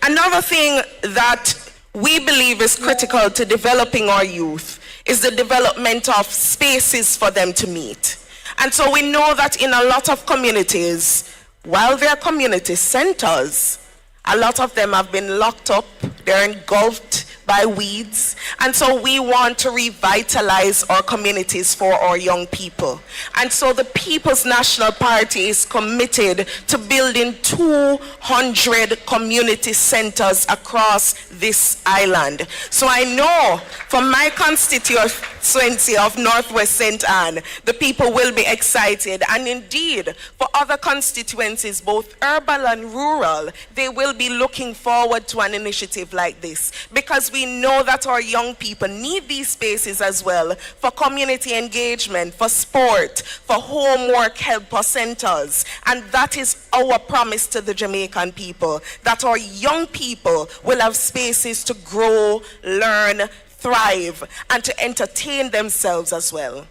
Another thing that we believe is critical to developing our youth is the development of spaces for them to meet. And so we know that in a lot of communities, while they're community centers, a lot of them have been locked up, they're engulfed by weeds. And so we want to revitalize our communities for our young people. And so the People's National Party is committed to building 200 community centers across this island. So I know from my constituency of Northwest St. Anne, the people will be excited. And indeed, for other constituencies, both urban and rural, they will be looking forward to an initiative like this, because we know that our young people need these spaces as well for community engagement, for sport, for homework helper centers. And that is our promise to the Jamaican people, that our young people will have spaces to grow, learn, thrive and to entertain themselves as well.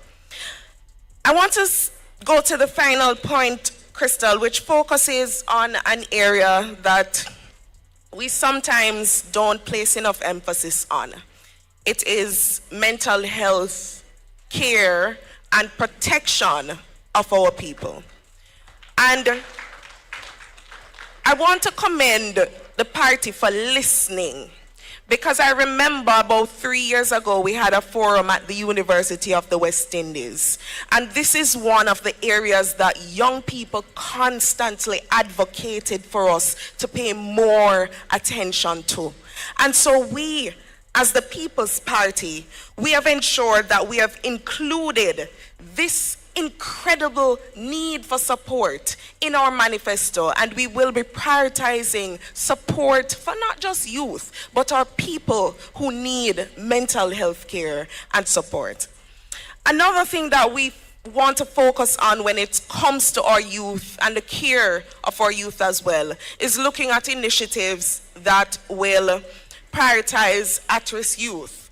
I want to go to the final point, Crystal, which focuses on an area that we sometimes don't place enough emphasis on. It is mental health care and protection of our people. And I want to commend the party for listening, because I remember about 3 years ago we had a forum at the University of the West Indies, and this is one of the areas that young people constantly advocated for us to pay more attention to. And so we, as the People's Party, we have ensured that we have included this incredible need for support in our manifesto, and we will be prioritizing support for not just youth, but our people who need mental health care and support. Another thing that we want to focus on when it comes to our youth and the care of our youth as well is looking at initiatives that will prioritize at-risk youth.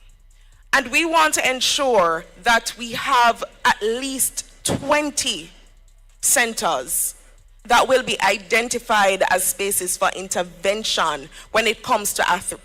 And we want to ensure that we have at least 20 centers that will be identified as spaces for intervention when it comes to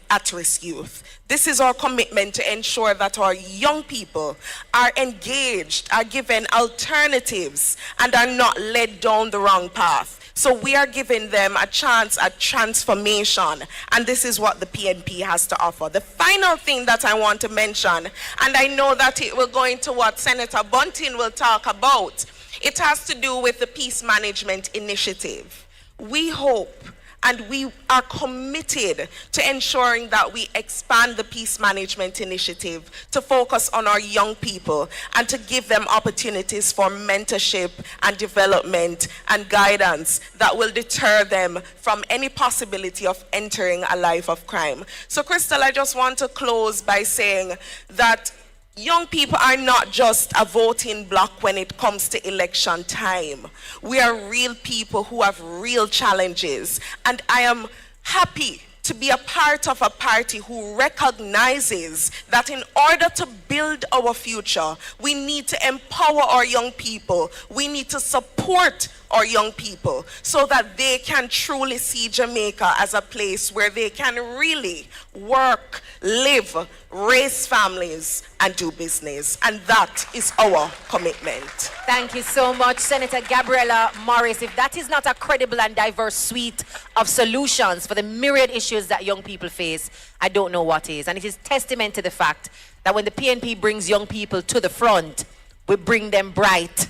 at-risk youth. This is our commitment to ensure that our young people are engaged, are given alternatives, and are not led down the wrong path. So we are giving them a chance at transformation, and this is what the PNP has to offer. The final thing that I want to mention, and I know that it will go into what Senator Bunting will talk about, it has to do with the Peace Management Initiative. We hope and we are committed to ensuring that we expand the Peace Management Initiative to focus on our young people and to give them opportunities for mentorship and development and guidance that will deter them from any possibility of entering a life of crime. So, Crystal, I just want to close by saying that young people are not just a voting bloc when it comes to election time. We are real people who have real challenges, and I am happy to be a part of a party who recognizes that in order to build our future, we need to empower our young people. We need to support our young people so that they can truly see Jamaica as a place where they can really work, live, raise families, and do business. And that is our commitment. Thank you so much, Senator Gabriella Morris. If that is not a credible and diverse suite of solutions for the myriad issues that young people face, I don't know what is. And it is testament to the fact that when the PNP brings young people to the front, we bring them bright,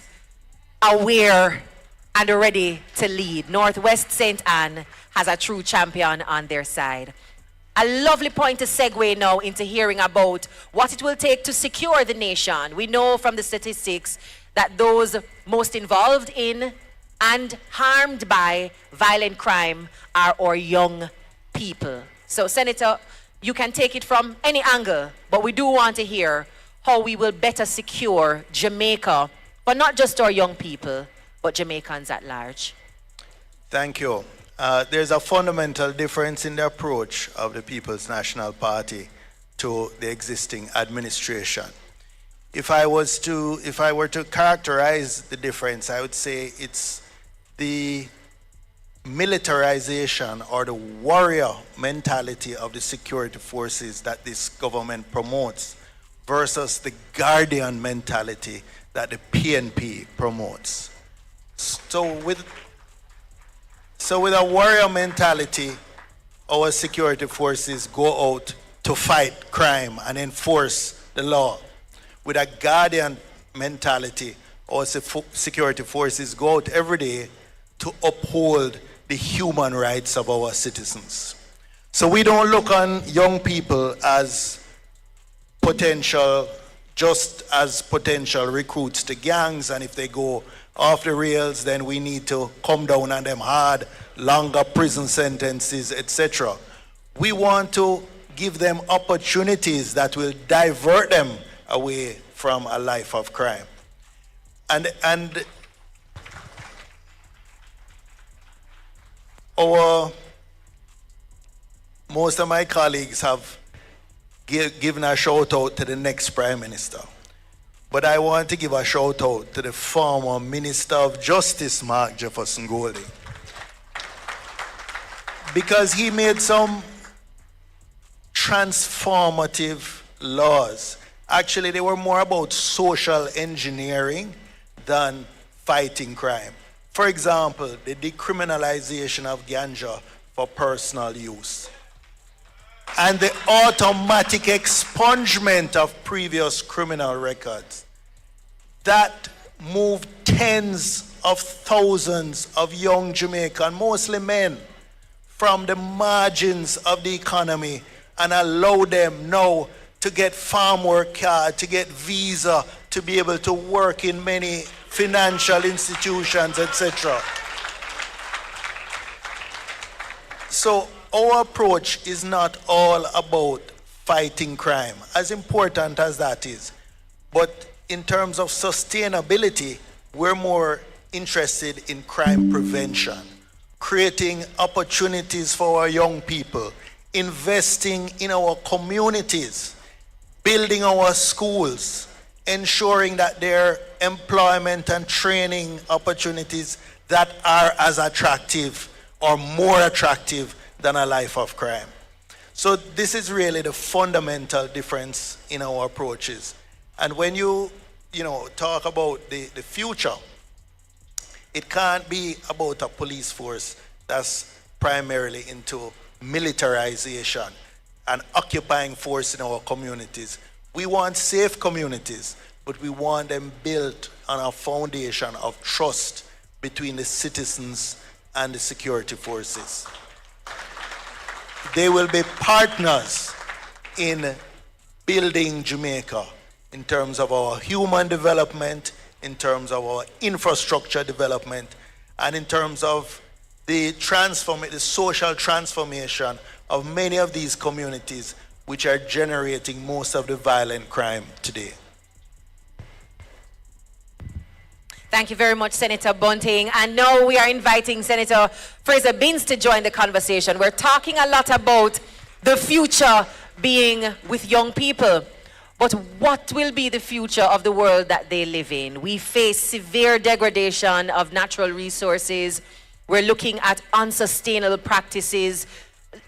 aware, and ready to lead. Northwest St. Anne has a true champion on their side. A lovely point to segue now into hearing about what it will take to secure the nation. We know from the statistics that those most involved in and harmed by violent crime are our young people. So, Senator, you can take it from any angle, but we do want to hear how we will better secure Jamaica, but not just our young people, but Jamaicans at large. Thank you. There's a fundamental difference in the approach of the People's National Party to the existing administration. If I were to characterize the difference, I would say it's the militarization or the warrior mentality of the security forces that this government promotes versus the guardian mentality that the PNP promotes. So with a warrior mentality, our security forces go out to fight crime and enforce the law. With a guardian mentality, our security forces go out every day to uphold the human rights of our citizens. So we don't look on young people as potential recruits to gangs, and if they go off the rails, then we need to come down on them hard, longer prison sentences, etc. We want to give them opportunities that will divert them away from a life of crime. And most of my colleagues have giving a shout out to the next Prime Minister. But I want to give a shout out to the former Minister of Justice, Mark Jefferson Golding. Because he made some transformative laws. Actually, they were more about social engineering than fighting crime. For example, the decriminalization of ganja for personal use, and the automatic expungement of previous criminal records. That moved tens of thousands of young Jamaican, mostly men, from the margins of the economy and allow them now to get farm work card, to get visa, to be able to work in many financial institutions, etc. So our approach is not all about fighting crime, as important as that is. But in terms of sustainability, we're more interested in crime prevention, creating opportunities for our young people, investing in our communities, building our schools, ensuring that there are employment and training opportunities that are as attractive or more attractive than a life of crime. So this is really the fundamental difference in our approaches. And when you talk about the future, it can't be about a police force that's primarily into militarization and occupying force in our communities. We want safe communities, but we want them built on a foundation of trust between the citizens and the security forces. They will be partners in building Jamaica in terms of our human development, in terms of our infrastructure development, and in terms of the social transformation of many of these communities which are generating most of the violent crime today. Thank you very much, Senator Bunting. And now we are inviting Senator Fraser Binns to join the conversation. We're talking a lot about the future being with young people. But what will be the future of the world that they live in? We face severe degradation of natural resources. We're looking at unsustainable practices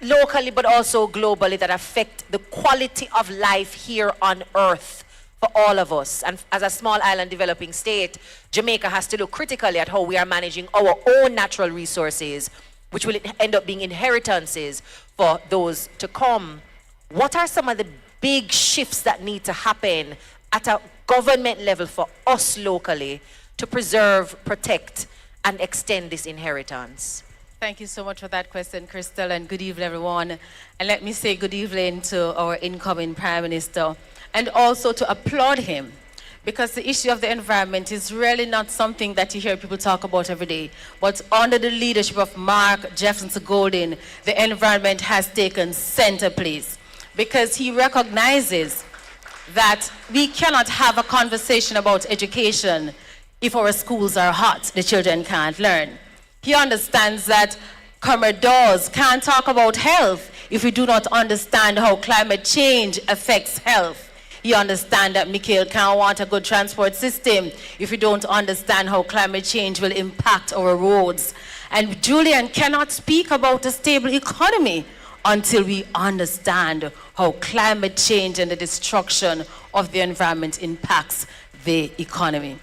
locally but also globally that affect the quality of life here on Earth for all of us. And as a small island developing state, Jamaica has to look critically at how we are managing our own natural resources, which will end up being inheritances for those to come. What are some of the big shifts that need to happen at a government level for us locally to preserve, protect, and extend this inheritance? Thank you so much for that question, Crystal, and good evening, everyone. And let me say good evening to our incoming Prime Minister, and also to applaud him, because the issue of the environment is really not something that you hear people talk about every day. But under the leadership of Mark Jefferson Golding, the environment has taken center place, because he recognizes that we cannot have a conversation about education if our schools are hot, the children can't learn. He understands that Comrade Dawes can't talk about health if we do not understand how climate change affects health. He understands that Mikhail can't want a good transport system if we don't understand how climate change will impact our roads. And Julian cannot speak about a stable economy until we understand how climate change and the destruction of the environment impacts the economy.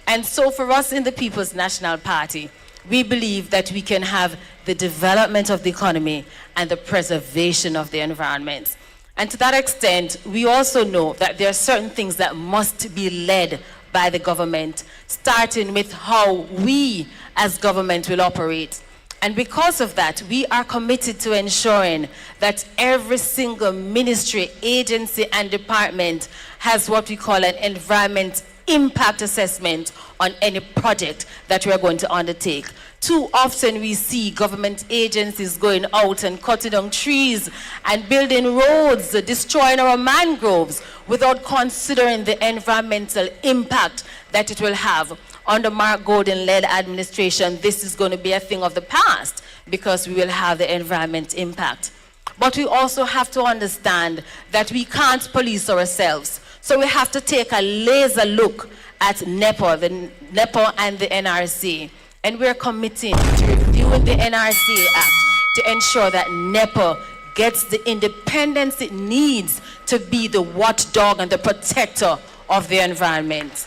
And so for us in the People's National Party, we believe that we can have the development of the economy and the preservation of the environment. And to that extent, we also know that there are certain things that must be led by the government, starting with how we as government will operate. And because of that, we are committed to ensuring that every single ministry, agency, and department has what we call an environment impact assessment on any project that we are going to undertake. Too often we see government agencies going out and cutting down trees and building roads, destroying our mangroves without considering the environmental impact that it will have. Under Mark Golding-led administration, this is going to be a thing of the past because we will have the environment impact. But we also have to understand that we can't police ourselves. So we have to take a laser look at NEPA, the NEPA and the NRC. And we're committing to reviewing the NRC Act to ensure that NEPA gets the independence it needs to be the watchdog and the protector of the environment.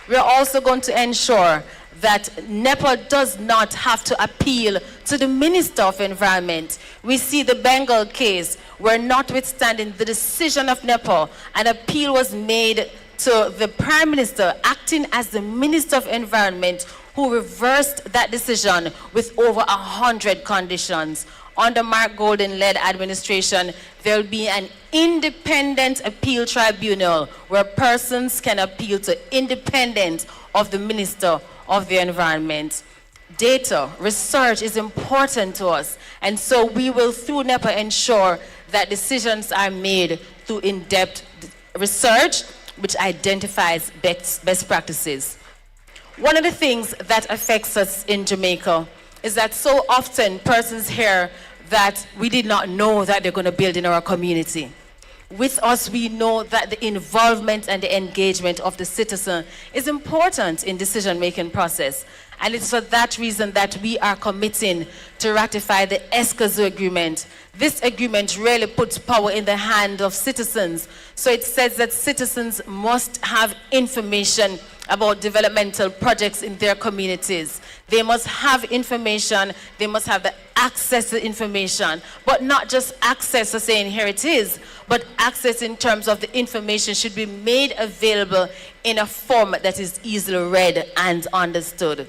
We're also going to ensure that NEPA does not have to appeal to the Minister of Environment. We see the Bengal case where, notwithstanding the decision of NEPA, an appeal was made to the Prime Minister acting as the Minister of Environment, who reversed that decision with over 100 conditions. Under Mark Golden-led administration, there will be an independent appeal tribunal where persons can appeal to independent of the Minister of the Environment. Data, research is important to us, and so we will, through NEPA, ensure that decisions are made through in-depth research which identifies best practices. One of the things that affects us in Jamaica is that so often persons hear that we did not know that they're going to build in our community. With us, we know that the involvement and the engagement of the citizen is important in decision-making process. And it's for that reason that we are committing to ratify the Escazú Agreement. This agreement really puts power in the hand of citizens. So it says that citizens must have information about developmental projects in their communities. They must have information, they must have the access to information, but not just access to saying here it is, but access in terms of the information should be made available in a format that is easily read and understood.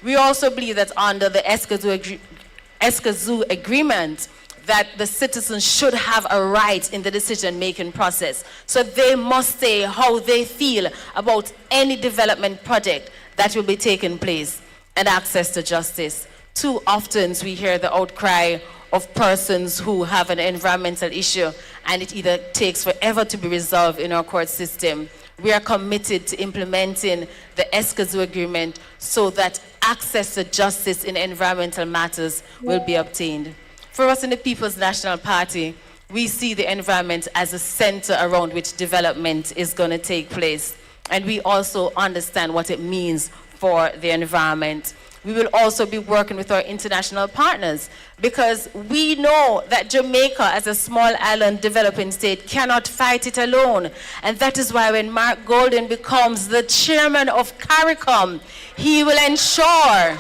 We also believe that under the Escazú Agreement, that the citizens should have a right in the decision-making process. So they must say how they feel about any development project that will be taking place, and access to justice. Too often we hear the outcry of persons who have an environmental issue and it either takes forever to be resolved in our court system. We are committed to implementing the Escazú Agreement so that access to justice in environmental matters will be obtained. For us in the People's National Party, we see the environment as a center around which development is going to take place. And we also understand what it means for the environment. We will also be working with our international partners because we know that Jamaica, as a small island developing state, cannot fight it alone. And that is why when Mark Golden becomes the chairman of CARICOM, he will ensure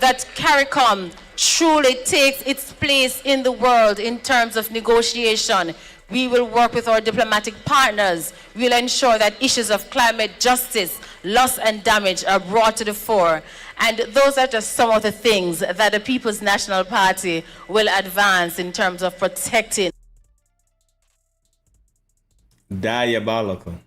that CARICOM truly takes its place in the world in terms of negotiation. We will work with our diplomatic partners. We will ensure that issues of climate justice, loss and damage are brought to the fore. And those are just some of the things that the People's National Party will advance in terms of protecting. Diabolical.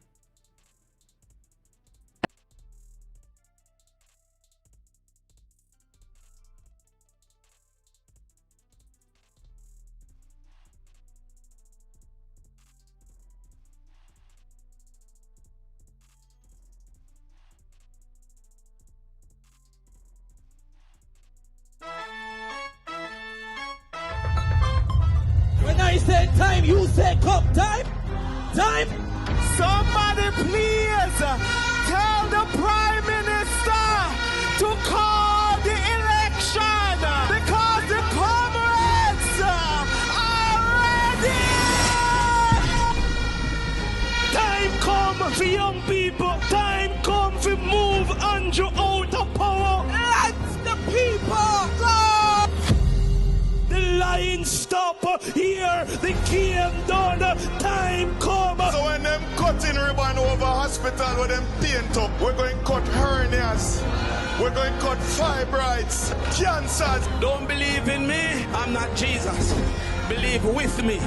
When I say time, you say come. Time? Time? Somebody please tell the Prime Minister to call the election because the comrades are ready! Time come for young people. Time come for move Andrew out of power. Let the people go! The line stop here, the game done, time come. So when them cutting ribbon over hospital with them paint up, we're going to cut hernias, we're going to cut fibroids, cancers. Don't believe in me, I'm not Jesus. Believe with me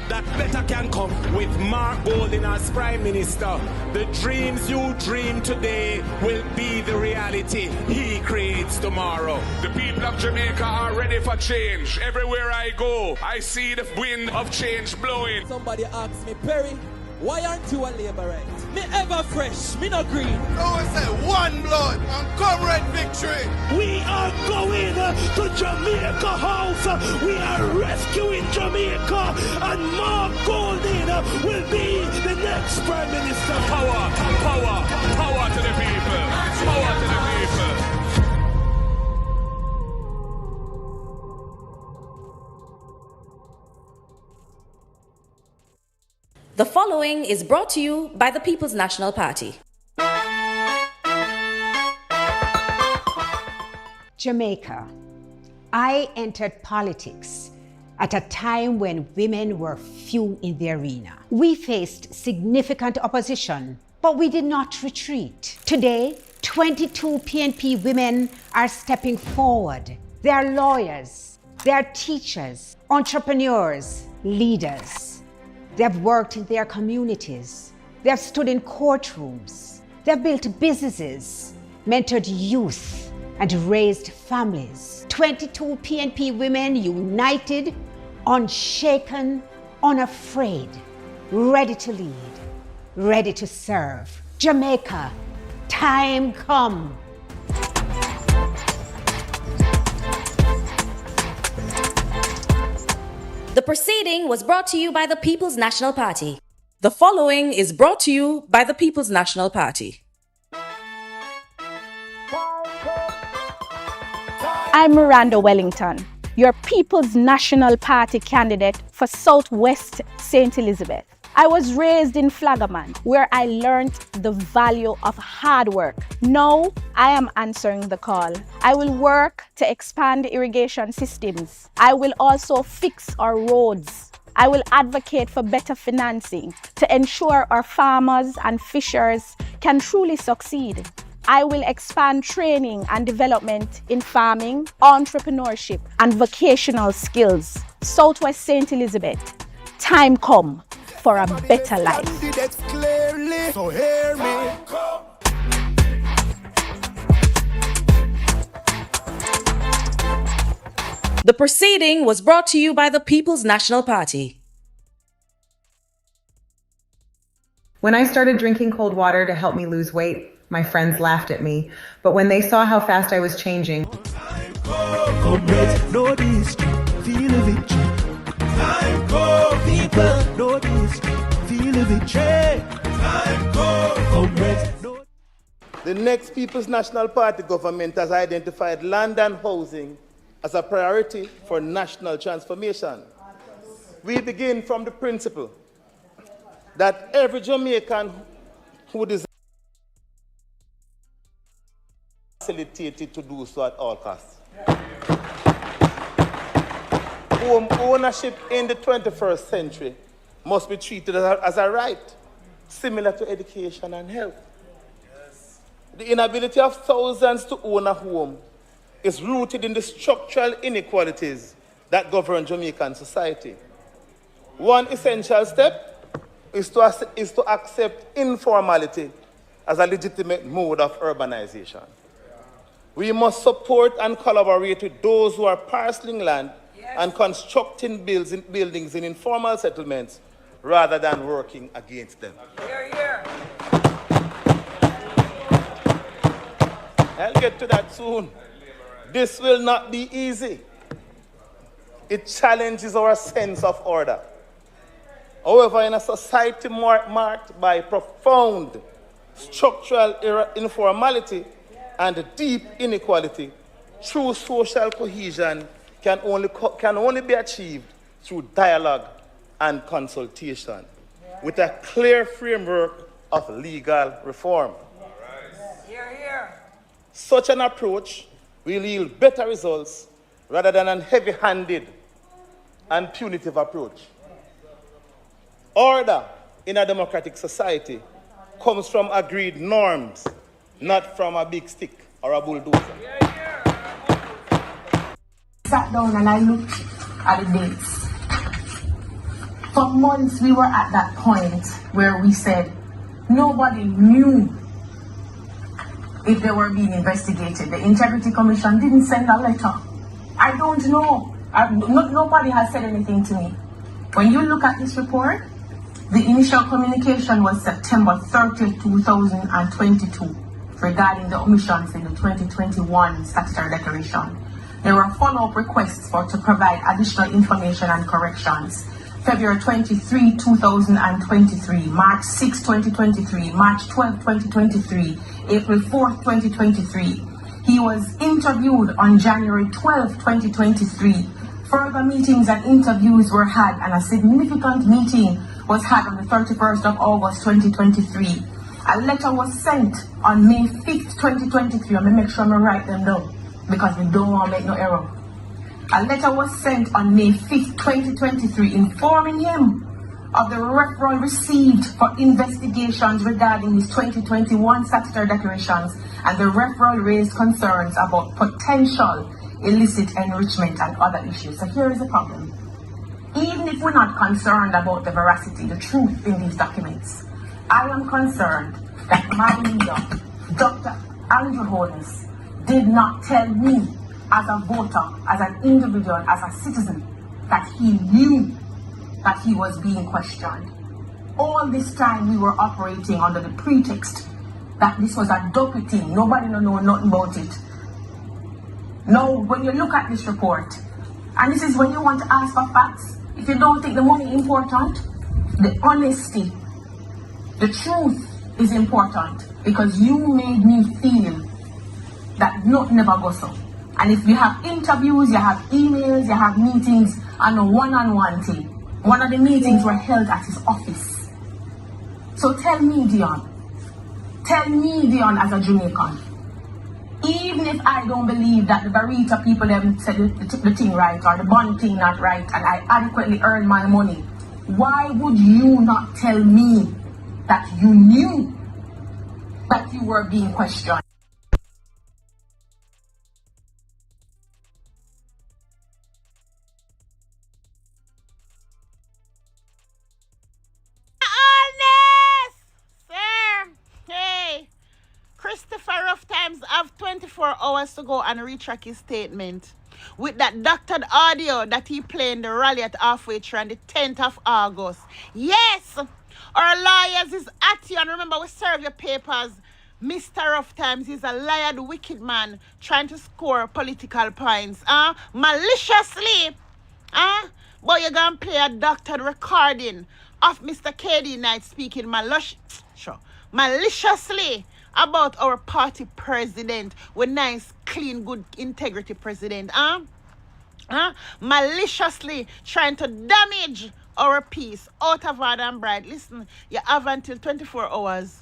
that better can come. With Mark Golden as Prime Minister, the dreams you dream today will be the reality he creates tomorrow. The people of Jamaica are ready for change. Everywhere I go, I see the wind of change blowing. Somebody asked me, Perry, Why aren't you a laborate? Me ever fresh, me no green. So we say one blood and comrade victory. We are going to Jamaica House. We are rescuing Jamaica, and Mark Golding will be the next Prime Minister. Power, power, power to the people. Power to the people. The following is brought to you by the People's National Party. Jamaica. I entered politics at a time when women were few in the arena. We faced significant opposition, but we did not retreat. Today, 22 PNP women are stepping forward. They are lawyers, they are teachers, entrepreneurs, leaders. They have worked in their communities. They have stood in courtrooms. They have built businesses, mentored youth, and raised families. 22 PNP women united, unshaken, unafraid, ready to lead, ready to serve. Jamaica, time come. The proceeding was brought to you by the People's National Party. The following is brought to you by the People's National Party. I'm Miranda Wellington, your People's National Party candidate for Southwest St. Elizabeth. I was raised in Flagaman, where I learned the value of hard work. Now, I am answering the call. I will work to expand irrigation systems. I will also fix our roads. I will advocate for better financing to ensure our farmers and fishers can truly succeed. I will expand training and development in farming, entrepreneurship, and vocational skills. Southwest St. Elizabeth, time come for a better life. So hear me. The proceeding was brought to you by the People's National Party. When I started drinking cold water to help me lose weight, my friends laughed at me. But when they saw how fast I was changing, Comrades, know the history, feel the victory. Time go, people, know the history, feel the victory. Time go, comrades, know. The next People's National Party government has identified land and housing as a priority for national transformation. We begin from the principle that every Jamaican who desires facilitated to do so at all costs. Home ownership in the 21st century must be treated as a right, similar to education and health. The inability of thousands to own a home is rooted in the structural inequalities that govern Jamaican society. One essential step is to accept informality as a legitimate mode of urbanization. We must support and collaborate with those who are parceling land and constructing buildings in informal settlements rather than working against them. I'll get to that soon. This will not be easy. It challenges our sense of order. However, in a society marked by profound structural informality and deep inequality, true social cohesion can only be achieved through dialogue and consultation with a clear framework of legal reform. Such an approach will yield better results rather than a heavy-handed and punitive approach. Order in a democratic society comes from agreed norms, not from a big stick or a bulldozer. Sat down and I looked at the dates. For months we were at that point where we said nobody knew if they were being investigated. The Integrity Commission didn't send a letter. I don't know. Nobody has said anything to me. When you look at this report, The initial communication was September 30, 2022, regarding the omissions in the 2021 statutory declaration. There were follow-up requests to provide additional information and corrections. February 23, 2023, March 6, 2023, March 12, 2023, April 4, 2023. He was interviewed on January 12, 2023. Further meetings and interviews were had, and a significant meeting was had on the 31st of August, 2023. A letter was sent on May 5th, 2023. I'm going to make sure I write them down because we don't want to make no error. A letter was sent on May 5th, 2023, informing him of the referral received for investigations regarding his 2021 statutory declarations, and the referral raised concerns about potential illicit enrichment and other issues. So here is the problem. Even if we're not concerned about the veracity, the truth in these documents, I am concerned that my leader, Dr. Andrew Holness, did not tell me as a voter, as an individual, as a citizen, that he knew that he was being questioned. All this time we were operating under the pretext that this was a dopey thing. Nobody know nothing about it. Now, when you look at this report, and this is when you want to ask for facts, if you don't think the money important, the honesty, the truth is important, because you made me feel that nothing ever goes so. And if you have interviews, you have emails, you have meetings, and a one-on-one thing. One of the meetings were held at his office. So tell me, Dion, as a Jamaican, even if I don't believe that the Barita people them said the thing right or the bond thing not right, and I adequately earn my money, why would you not tell me that you knew that you were being questioned? Christopher Rough Times have 24 hours to go and retrack his statement with that doctored audio that he played in the rally at halfway through on the 10th of August. Yes, our lawyers is at you, and remember we serve your papers. Mr. Rough Times is a liar, wicked man trying to score political points, maliciously, but you're gonna play a doctored recording of Mr. KD Knight speaking maliciously about our party president, with nice, clean, good, integrity president, maliciously trying to damage our peace out of order and bride. Listen, you have until 24 hours,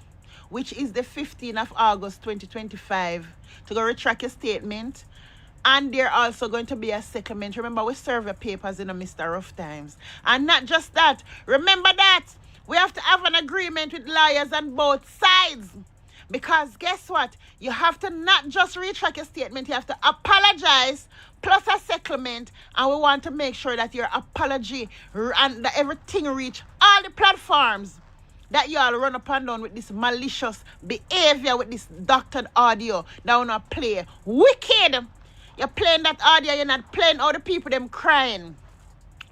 which is the 15th of August 2025, to go retract your statement. And there also going to be a settlement. Remember, we serve your papers in a Mr. Rough Times. And not just that, remember that we have to have an agreement with lawyers on both sides. Because guess what? You have to not just retract your statement, you have to apologize plus a settlement. And we want to make sure that your apology and that everything reach all the platforms that you all run up and down with this malicious behavior, with this doctored audio that will not play. Wicked! You're playing that audio, you're not playing all the people them crying.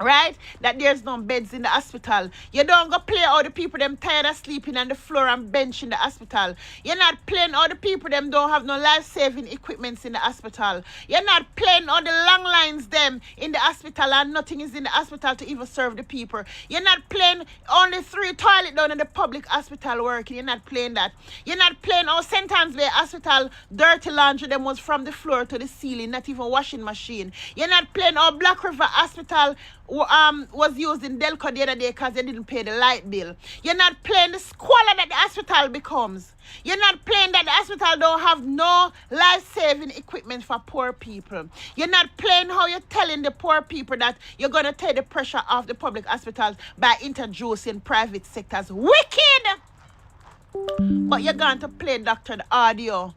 Right? That there's no beds in the hospital. You don't go play all the people them tired of sleeping on the floor and bench in the hospital. You're not playing all the people them don't have no life-saving equipments in the hospital. You're not playing all the long lines them in the hospital and nothing is in the hospital to even serve the people. You're not playing only 3 toilets down in the public hospital working. You're not playing that. You're not playing all St. Anne's Bay Hospital dirty laundry them was from the floor to the ceiling, not even washing machine. You're not playing all Black River Hospital was used in Delco the other day because they didn't pay the light bill. You're not playing the squalor that the hospital becomes. You're not playing that the hospital don't have no life-saving equipment for poor people. You're not playing how you're telling the poor people that you're going to take the pressure off the public hospitals by introducing private sectors. Wicked! But you're going to play doctored audio,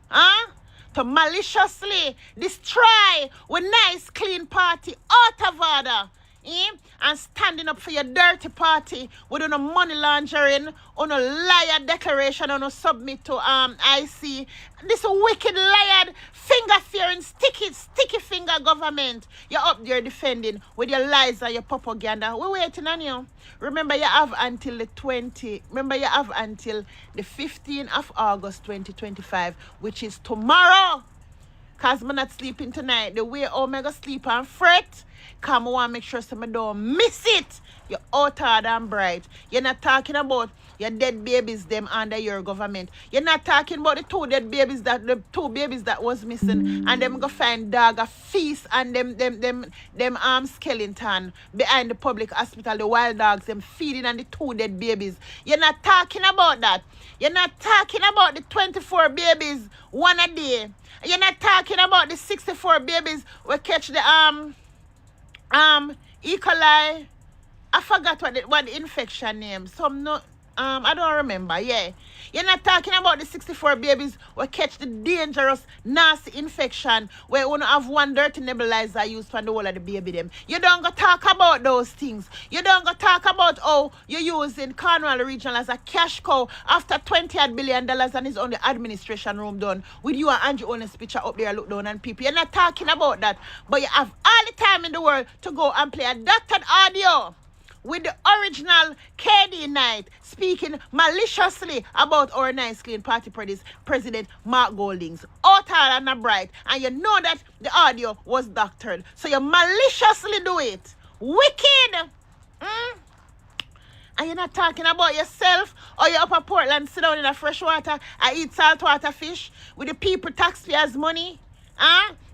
to maliciously destroy with nice, clean party out of order. and standing up for your dirty party with no money laundering, on a liar declaration, on a submit to IC. This wicked liar, finger-fearing, sticky finger government. You're up there defending with your lies and your propaganda. We're waiting on you. Remember, you have until the 15th of August 2025, which is tomorrow. Because I'm not sleeping tonight. The way Omega sleep and fret, because I want to make sure somebody don't miss it. You're out hard and bright. You're not talking about your dead babies them under your government. You're not talking about the two babies that was missing, and them go find dog a feast and them skeleton behind the public hospital, the wild dogs, them feeding on the two dead babies. You're not talking about that. You're not talking about the 24 babies, one a day. You're not talking about the 64 babies we catch the E. coli. I forgot what the infection name. Some no I don't remember. Yeah. You're not talking about the 64 babies who catch the dangerous, nasty infection where you have one dirty nebulizer used for the whole of the baby them. You don't go talk about those things. You don't go talk about how you're using Cornwall Regional as a cash cow after $20 billion and it's on the administration room done with you and Angie Holness picture up there look down and people. You're not talking about that. But you have all the time in the world to go and play a doctored audio with the original KD Knight speaking maliciously about our nice clean party president Mark Goldings. Out and a bright. And you know that the audio was doctored. So you maliciously do it. Wicked. And you're not talking about yourself or you're up at Portland, sit down in a fresh water and eat saltwater fish with the people taxpayers' money.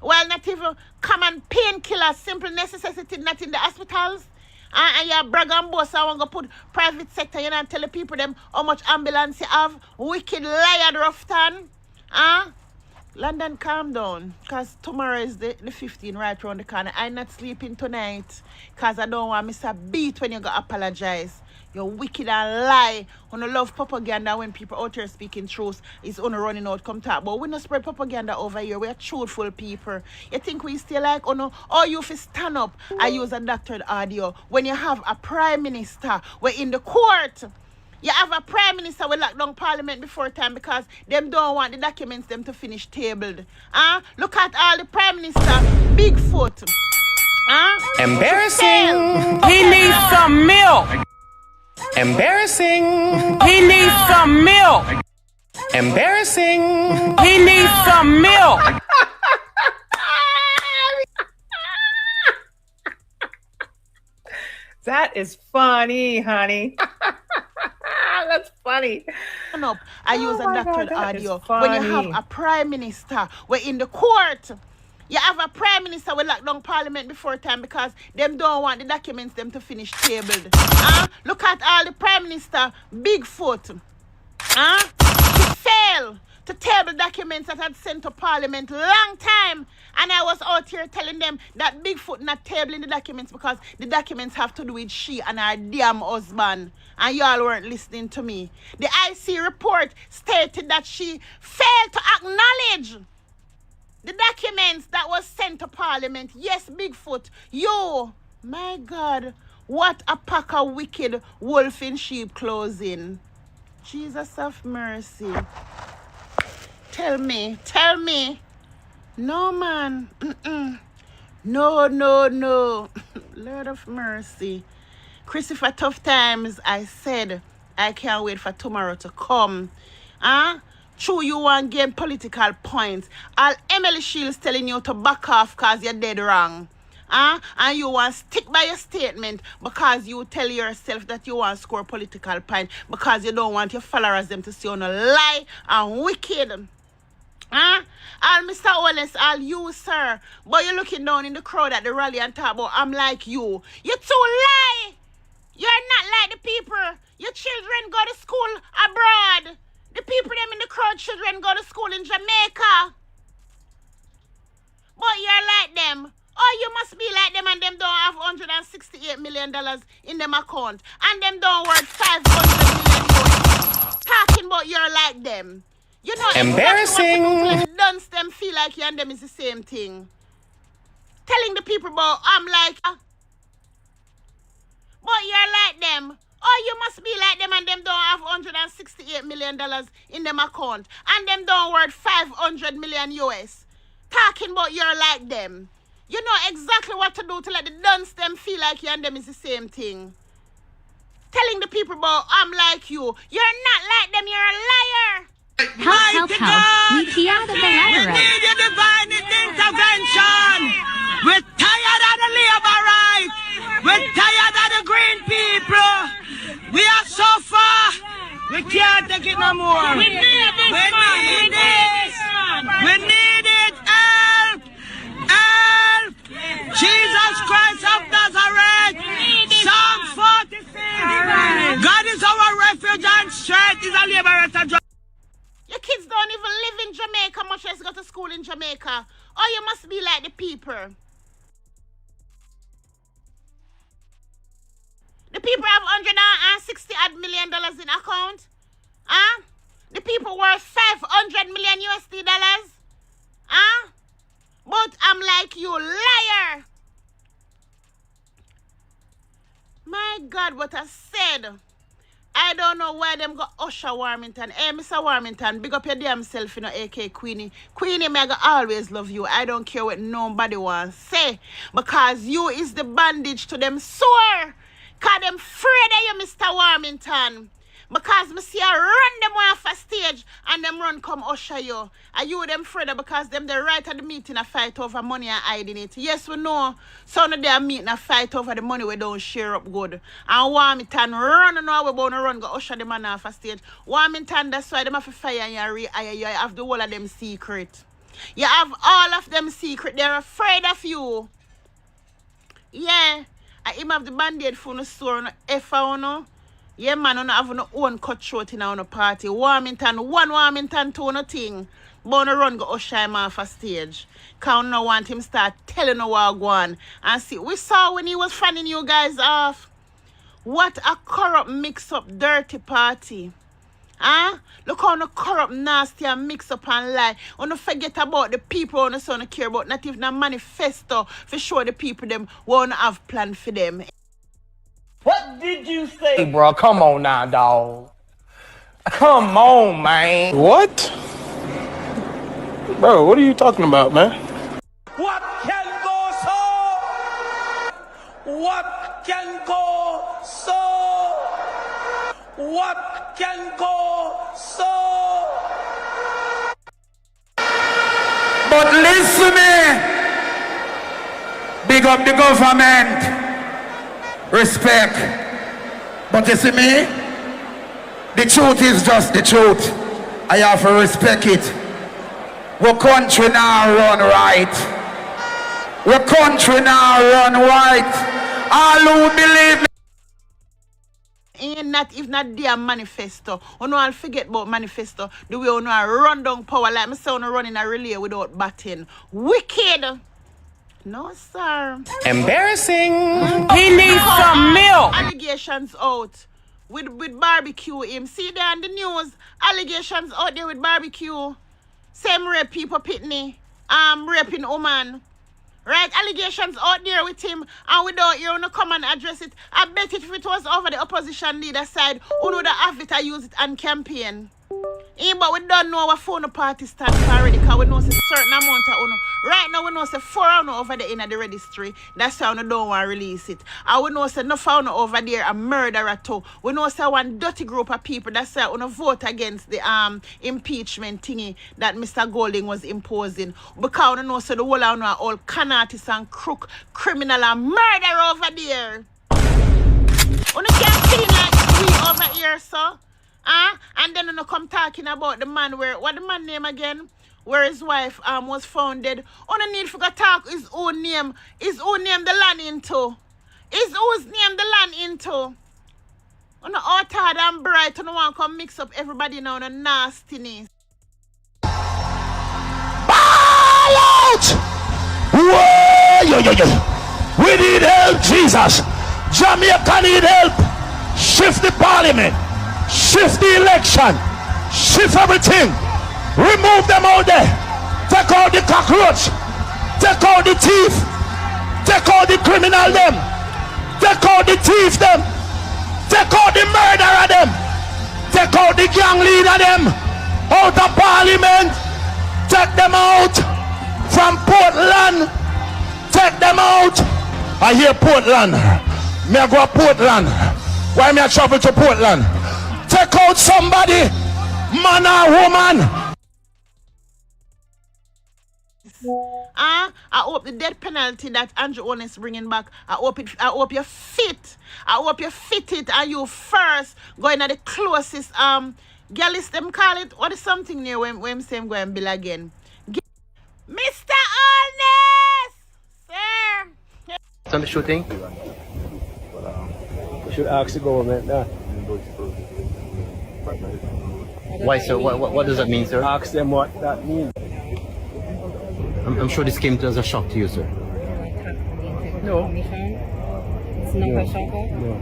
While not even common painkillers, simple necessity, not in the hospitals. And you're brag and boast, I want to put private sector, you know, and tell the people them how much ambulance you have. Wicked liar, Tufton. London, calm down. Because tomorrow is the 15th right around the corner. I'm not sleeping tonight. Because I don't want Mr. Beat when you go apologize. You're wicked and lie. On love propaganda when people out here speaking truth is on running out come talk. But we don't spread propaganda over here. We're truthful people. You think we still like or you fi stand up and use a doctored audio when you have a prime minister we're in the court. You have a prime minister will lock down parliament before time because them don't want the documents them to finish tabled. Look at all the prime minister Bigfoot. Embarrassing. He needs some milk. Embarrassing. He needs some milk. Embarrassing. He needs some milk. That is funny, honey. That's funny. I use a doctored audio when you have a prime minister we're in the court. You have a prime minister will lock down parliament before time because them don't want the documents them to finish tabled. Look at all the prime minister Bigfoot. To fail to table documents that had sent to parliament long time. And I was out here telling them that Bigfoot not tabling the documents because the documents have to do with she and her damn husband. And y'all weren't listening to me. The IC report stated that she failed to acknowledge the documents that was sent to parliament. Yes, Bigfoot, you, my God, what a pack of wicked wolf in sheep clothing. Jesus of mercy. Tell me. No, man. No. Lord of mercy. Christopher, tough times, I said, I can't wait for tomorrow to come. True, you want gain political points. All Emily Shields telling you to back off because you're dead wrong. And you want to stick by your statement because you tell yourself that you want to score political points because you don't want your followers them to see you on a lie and wicked. All Mr. Holness, all you, sir. But you're looking down in the crowd at the rally and talk about I'm like you. You too lie. You're not like the people. Your children go to school abroad. The people them in the crowd children go to school in Jamaica. But you're like them. Oh, you must be like them and them don't have $168 million in them account. And them don't worth $500 million. Talking about you're like them. You know, embarrassing. Exactly dance them feel like you and them is the same thing. Telling the people about I'm like Oh, you must be like them and them don't have $168 million in them account. And them don't worth 500 million US. Talking about you're like them. You know exactly what to do to let the dunce them feel like you and them is the same thing. Telling the people about I'm like you. You're not like them, you're a liar. Help. We key out of the ladder. We need your divine intervention. We're tired of the labor rights. We're tired of the green people. We are so far. We can't take it no more. We need this. We need this. We need it. Help. Help. Jesus Christ of Nazareth. Psalm 46. God is our refuge and strength. Is a liberator. Your kids don't even live in Jamaica, much less go to school in Jamaica. Oh, you must be like the people. The people have $160 million in account. Huh? The people worth 500 million USD dollars. Huh? But I'm like you, liar. My God, what I said. I don't know why them got Usher Warmington. Hey, Mr. Warmington, big up your damn self, you know, AK Queenie. Queenie, me I go always love you. I don't care what nobody wants say. Because you is the bandage to them sore. Because them afraid of you, Mr. Warmington. Because me see I run them off a stage and them run come usher you. And you them afraid because them the right at the meeting a fight over money and hiding it. Yes, we know. Some of them meeting a fight over the money we don't share up good. And Warmington run and know we about to run go usher them man off a stage. Warmington, that's why them have to fire and rehire you. You have the whole of them secret. You have all of them secret. They're afraid of you. Yeah. I him have the band-aid for no store no effa no. Yeah, man, you have no own cutthroat in our party. Warmington, one Warmington, two nothing. But no run go usher him off a stage. Because no want him start telling no what go on. And see, we saw when he was fanning you guys off. What a corrupt, mix-up, dirty party. Huh? Look how no corrupt, nasty, and mix-up and lie. You don't forget about the people who don't care about, not even a manifesto for show the people them won't have plan for them. What did you say? Hey, bro, come on now, dog. Come on, man. What? Bro, what are you talking about, man? What can go so? What can go so? What can go so? But listen me. Big up the government. Respect. But you see me? The truth is just the truth. I have to respect it. Our country now run right. Our country now run right. All who believe me. Ain't not if not their manifesto. You know, I'll forget about manifesto. The way you know I run down power like me say you run in a relay without batting. Wicked. No, sir. Embarrassing. He needs some milk. Allegations out with barbecue him. See there on the news. Allegations out there with barbecue. Same rape people pitney. Raping woman. Right? Allegations out there with him. And without you no come and address it. I bet if it was over the opposition leader side, who would have it, I use it on campaign. But we don't know what phone party stand for already, because we know a certain amount of uno. Right now we know say 4 over there in the registry. That's why we don't want to release it. And we know say no found over there a murderer too. We know say one dirty group of people. That's why we vote against the impeachment thingy that Mr. Golding was imposing. Because we know say the whole of are all con artists and crook, criminal and murderer over there. We can't see like we over here, so. And then you come talking about the man where, what the man name again? Where his wife was founded. On the need for to talk his own name the land into. His whose name the land into. On the hot hard and bright, and want to come mix up everybody now in the nastiness. Ball out! Whoa, yo. We need help, Jesus. Jamaica need help. Shift the parliament. Shift the election. Shift everything. Remove them out there. Take out the cockroach. Take out the thief. Take out the criminal them. Take out the thief them. Take Take out the murderer them. Take out the gang leader them. Out of parliament. Take them out. From Portland. Take them out. I hear Portland. Me I go to Portland. Why me I travel to Portland? Take out somebody. Man or woman. I hope the death penalty that Andrew Holness bringing back, I hope you fit. I hope you fit it and you first going at the closest girl is them call it what is something near when same go and bill again. Mr. Holness! Sir! It's on the shooting? We should ask the government that. Why, sir? What does that mean, sir? Ask them what that means. I'm sure this came as a shock to you, sir. No. It's not a shock? No.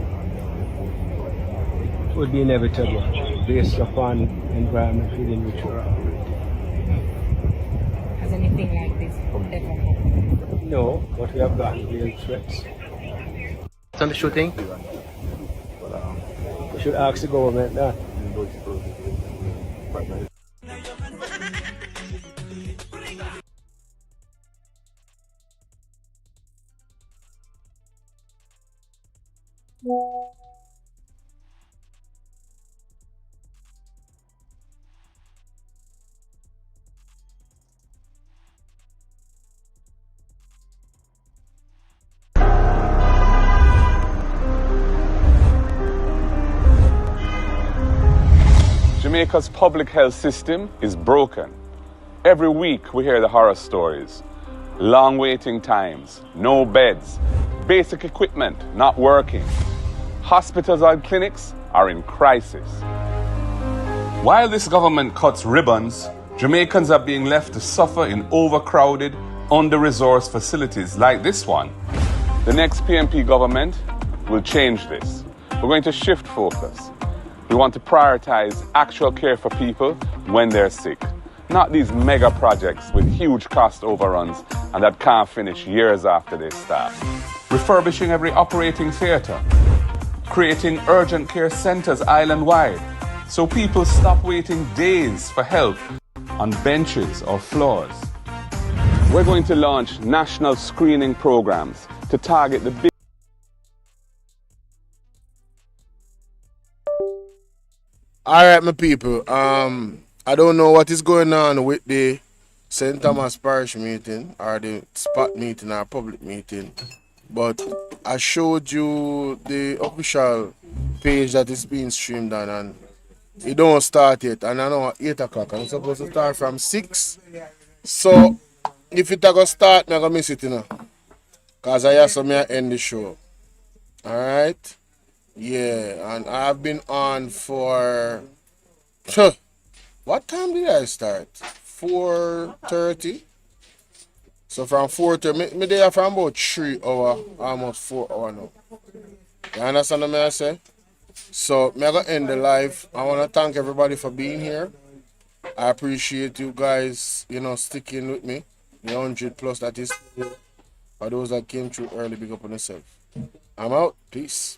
It would be inevitable based upon environment within which we're operating. Has anything like this ever happened? No, but we have gotten real threats. It's on the shooting? We should ask the government that. Jamaica's public health system is broken. Every week we hear the horror stories. Long waiting times, no beds, basic equipment not working. Hospitals and clinics are in crisis. While this government cuts ribbons, Jamaicans are being left to suffer in overcrowded, under-resourced facilities like this one. The next PNP government will change this. We're going to shift focus. We want to prioritize actual care for people when they're sick, not these mega projects with huge cost overruns and that can't finish years after they start. Refurbishing every operating theatre, creating urgent care centres island-wide so people stop waiting days for help on benches or floors. We're going to launch national screening programs to target the big. All right, my people. I don't know what is going on with the St. Thomas Parish meeting or the spot meeting or public meeting, but I showed you the official page that is being streamed on, and it don't start yet. And I know at 8 o'clock. I'm supposed to start from 6. So if it gonna start, I'm gonna miss it, you know, cause I have some end the show. All right. Yeah, and I've been on for what time did I start? 4:30. So from 4:30, me there from about 3 hours, almost 4 hours now. You understand what I say? So I'm gonna end the live. I wanna thank everybody for being here. I appreciate you guys, you know, sticking with me. The 100 plus that is for those that came through early. Big up on yourself. I'm out. Peace.